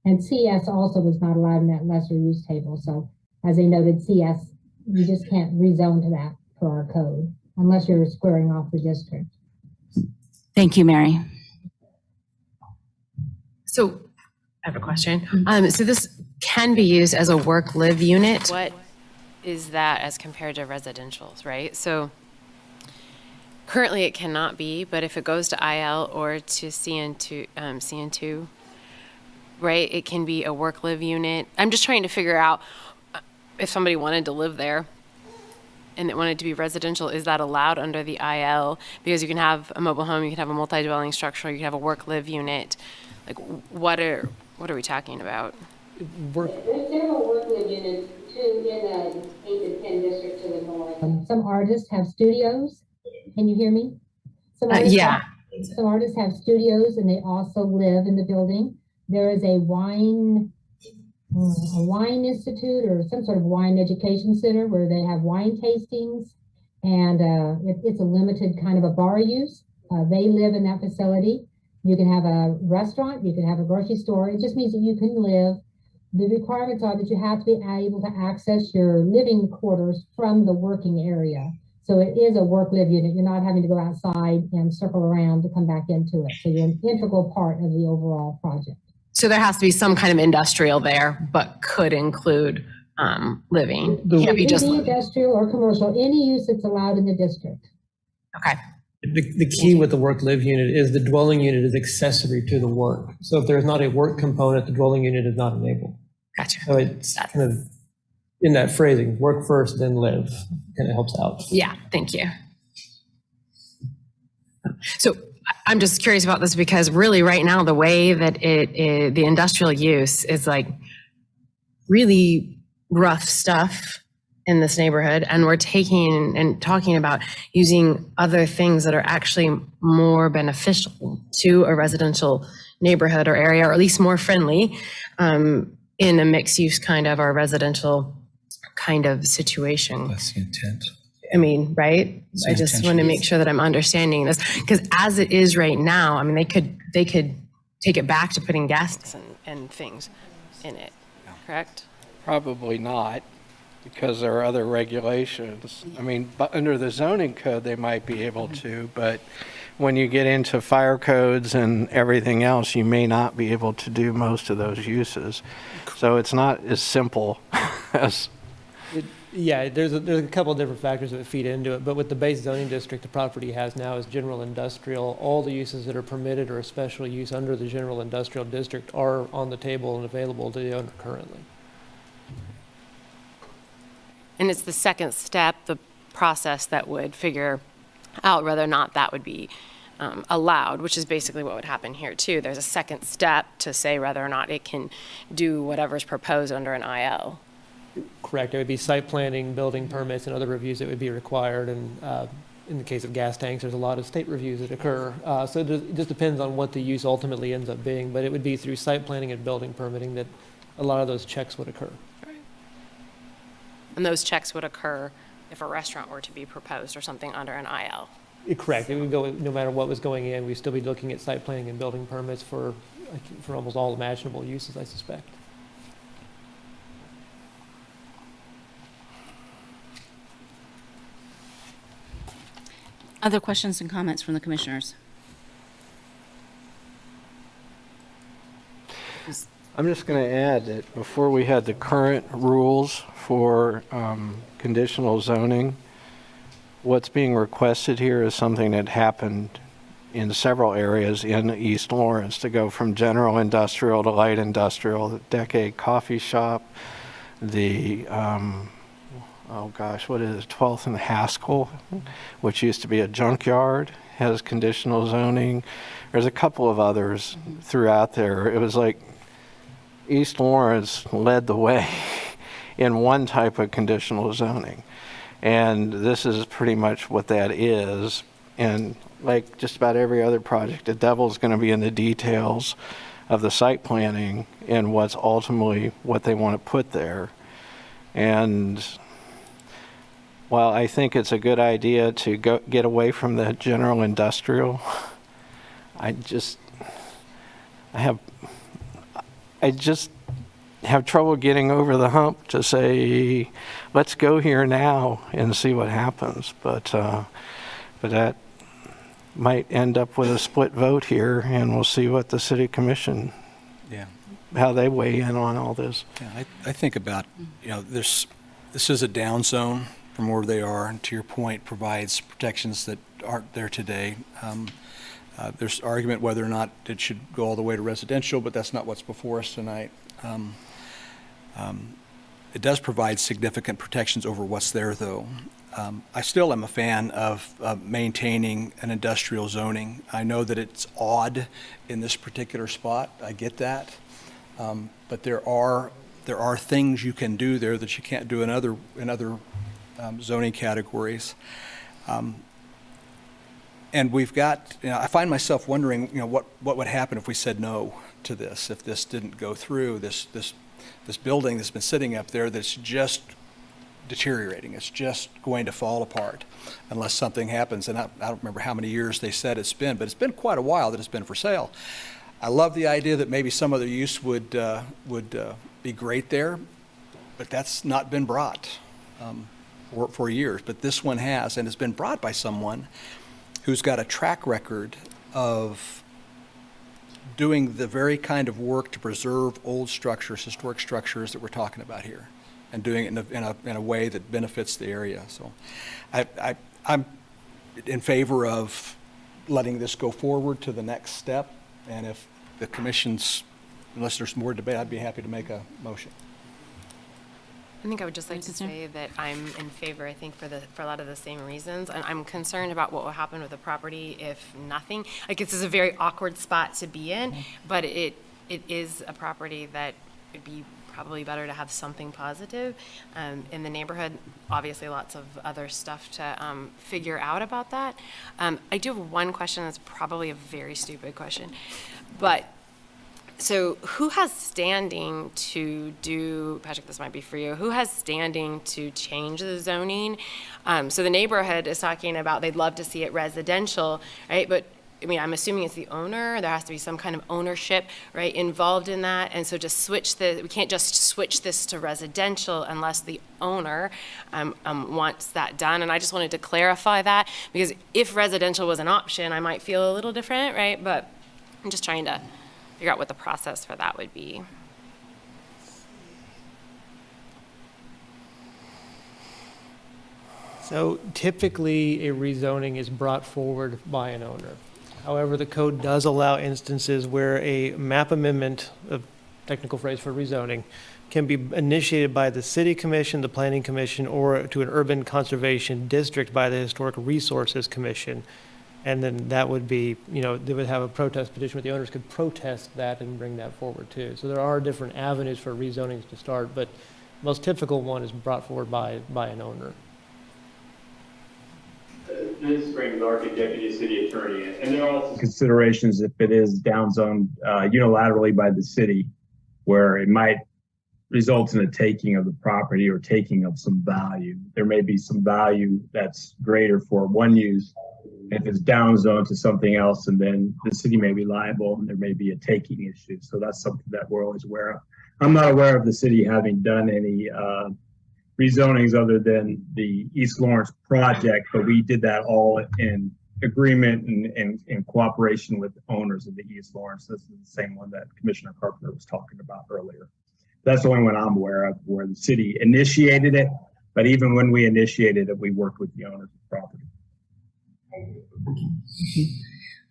And CS also was not allowed in that lesser use table. So as they noted, CS, you just can't rezone to that for our code unless you're squaring off the district. thank you, Mary. So I have a question. So this can be used as a work-live unit. What is that as compared to residentials, right? So currently it cannot be, but if it goes to IL or to CN2, right, it can be a work-live unit. I'm just trying to figure out if somebody wanted to live there and it wanted to be residential, is that allowed under the IL? Because you can have a mobile home, you can have a multi-dwelling structure, you can have a work-live unit. Like, what are we talking about? There's several work-live units too in the 8 to 10 district to the north. Some artists have studios. Can you hear me? Some artists have studios and they also live in the building. There is a wine institute or some sort of wine education center where they have wine tastings, and it's a limited kind of a bar use. They live in that facility. You can have a restaurant, you can have a grocery store. It just means that you can live. The requirements are that you have to be able to access your living quarters from the working area. So it is a work-live unit. You're not having to go outside and circle around to come back into it. So you're an integral part of the overall project. So there has to be some kind of industrial there, but could include living. Can't be just industrial or commercial, any use that's allowed in the district. Okay. The key with the work-live unit is the dwelling unit is accessory to the work. So if there's not a work component, the dwelling unit is not enabled. Gotcha. So it's kind of in that phrasing, work first, then live, kind of helps out. Yeah, thank you. So I'm just curious about this because really right now, the way that the industrial use is like really rough stuff in this neighborhood. And we're taking and talking about using other things that are actually more beneficial to a residential neighborhood or area, or at least more friendly in a mixed use kind of or residential kind of situation. That's the intent. I mean, right? I just want to make sure that I'm understanding this because as it is right now, I mean, they could take it back to putting gas And things in it, correct? Probably not, because there are other regulations. I mean, but under the zoning code, they might be able to, but when you get into fire codes and everything else, you may not be able to do most of those uses. So it's not as simple as Yeah, there's a couple of different factors that feed into it, but with the base zoning district the property has now is general industrial. All the uses that are permitted or a special use under the general industrial district are on the table and available to the owner currently. And it's the second step, the process that would figure out whether or not that would be allowed, which is basically what would happen here too. There's a second step to say whether or not it can do whatever's proposed under an IL. Correct. It would be site planning, building permits, and other reviews that would be required. And in the case of gas tanks, there's a lot of state reviews that occur. So it just depends on what the use ultimately ends up being. But it would be through site planning and building permitting that a lot of those checks would occur. And those checks would occur if a restaurant were to be proposed or something under an IL. Correct. It would go, no matter what was going in, we'd still be looking at site planning and building permits for almost all imaginable uses, I suspect. Other questions and comments from the commissioners? I'm just going to add that before we had the current rules for conditional zoning, what's being requested here is something that happened in several areas in East Lawrence to go from general industrial to light industrial, the Decade Coffee Shop, the, oh gosh, what is it, 12th and Haskell, which used to be a junkyard, has conditional zoning. There's a couple of others throughout there. It was like East Lawrence led the way in one type of conditional zoning. And this is pretty much what that is. And like just about every other project, the devil's going to be in the details of the site planning and what's ultimately what they want to put there. And while I think it's a good idea to get away from the general industrial, I just have trouble getting over the hump to say, let's go here now and see what happens. But that might end up with a split vote here, and we'll see what the city commission, how they weigh in on all this. Yeah, I think about, this is a down zone from where they are, and to your point, provides protections that aren't there today. There's argument whether or not it should go all the way to residential, but that's not what's before us tonight. It does provide significant protections over what's there, though. I still am a fan of maintaining an industrial zoning. I know that it's odd in this particular spot. I get that. But there are things you can do there that you can't do in other zoning categories. And we've got, I find myself wondering, what would happen if we said no to this, if this didn't go through, this building that's been sitting up there that's just deteriorating. It's just going to fall apart unless something happens. And I don't remember how many years they said it's been, but it's been quite a while that it's been for sale. I love the idea that maybe some other use would be great there, but that's not been brought for years. But this one has, and it's been brought by someone who's got a track record of doing the very kind of work to preserve old structures, historic structures that we're talking about here, and doing it in a way that benefits the area. So I'm in favor of letting this go forward to the next step. And if the commission's, unless there's more debate, I'd be happy to make a motion. I think I would just like to say that I'm in favor, I think, for a lot of the same reasons. And I'm concerned about what will happen with the property if nothing. Like, this is a very awkward spot to be in, but it is a property that would be probably better to have something positive in the neighborhood. Obviously, lots of other stuff to figure out about that. I do have one question that's probably a very stupid question, but so who has standing to do, Patrick, this might be for you, who has standing to change the zoning? So the neighborhood is talking about they'd love to see it residential, right? But I mean, I'm assuming it's the owner. There has to be some kind of ownership, right, involved in that. And so just we can't just switch this to residential unless the owner wants that done. And I just wanted to clarify that, because if residential was an option, I might feel a little different, right? But I'm just trying to figure out what the process for that would be. So typically, a rezoning is brought forward by an owner. However, the code does allow instances where a map amendment, a technical phrase for rezoning, can be initiated by the city commission, the planning commission, or to an urban conservation district by the historic resources commission. And then that would be, they would have a protest petition, but the owners could protest that and bring that forward too. So there are different avenues for rezonings to start, but most typical one is brought forward by an owner. This brings Arkin, Deputy City Attorney, and there are also Considerations if it is downzoned unilaterally by the city, where it might result in a taking of the property or taking of some value. There may be some value that's greater for one use if it's downzoned to something else, and then the city may be liable and there may be a taking issue. So that's something that we're always aware of. I'm not aware of the city having done any rezonings other than the East Lawrence project, but we did that all in agreement and in cooperation with the owners of the East Lawrence. This is the same one that Commissioner Carpenter was talking about earlier. That's the only one I'm aware of where the city initiated it, but even when we initiated it, we worked with the owners of the property.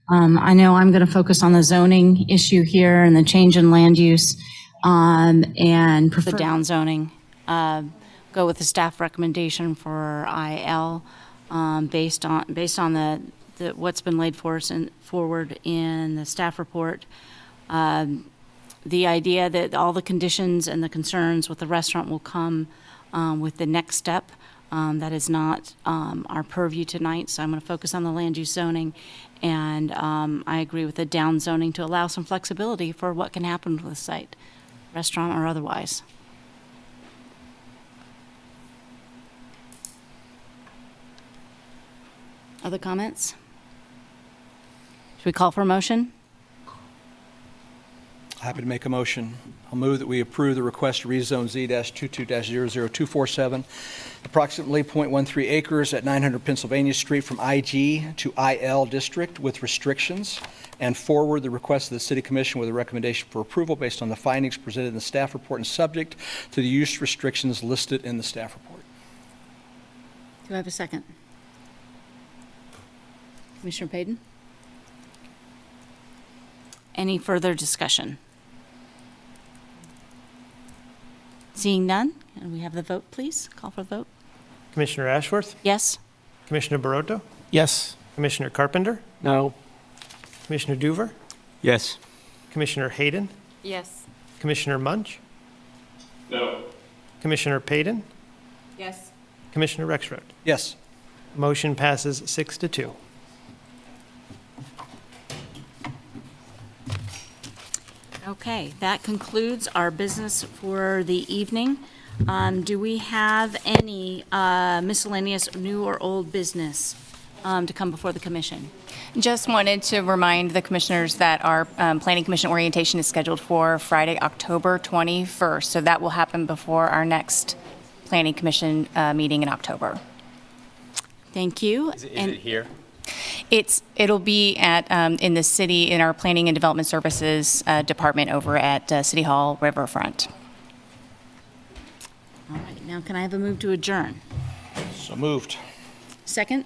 I know I'm going to focus on the zoning issue here and the change in land use and prefer the downzoning. Go with the staff recommendation for IL based on the what's been laid for us forward in the staff report. The idea that all the conditions and the concerns with the restaurant will come with the next step. That is not our purview tonight, so I'm going to focus on the land use zoning. And I agree with the down zoning to allow some flexibility for what can happen with the site, restaurant or otherwise. Other comments? Should we call for a motion? Happy to make a motion. I'll move that we approve the request to rezone Z-22-00247, approximately 0.13 acres at 900 Pennsylvania Street from IG to IL district with restrictions, and forward the request of the City Commission with a recommendation for approval based on the findings presented in the staff report and subject to the use restrictions listed in the staff report. Do I have a second? Commissioner Payton? Any further discussion? Seeing none, and we have the vote, please. Call for the vote. Commissioner Ashworth? Yes? Commissioner Barotto? Yes. Commissioner Carpenter? No. Commissioner Doover? Yes. Commissioner Hayden? Yes. Commissioner Munch? no. Commissioner Payton? Yes. Commissioner Rexroad? Yes. Motion passes 6-2. Okay, that concludes our business for the evening. Do we have any miscellaneous new or old business to come before the commission? Just wanted to remind the commissioners that our Planning Commission orientation is scheduled for Friday, October 21st. So that will happen before our next Planning Commission meeting in October. Thank you. Is it here? It'll be at in the city, in our Planning and Development Services department over at City Hall Riverfront. All right, now can I have a move to adjourn? So moved. Second?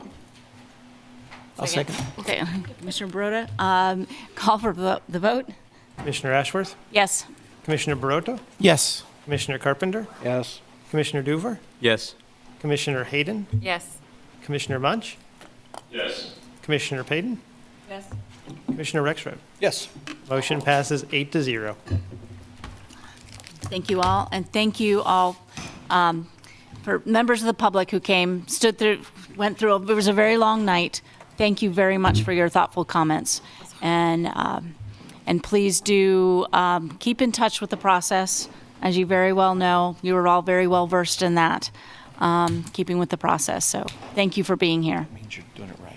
I'll second. Okay, Commissioner Barota, call for the vote? Commissioner Ashworth? Yes. Commissioner Barotto? Yes. Commissioner Carpenter? Yes. Commissioner Doover? Yes. Commissioner Hayden? Yes. Commissioner Munch? Yes. Commissioner Payton? Yes. Commissioner Rexroad? Yes. Motion passes 8-0. Thank you all, and thank you all for members of the public who came, stood through, went through, it was a very long night. Thank you very much for your thoughtful comments. And please do keep in touch with the process. As you very well know, you are all very well versed in that, keeping with the process. So thank you for being here. Means you're doing it right.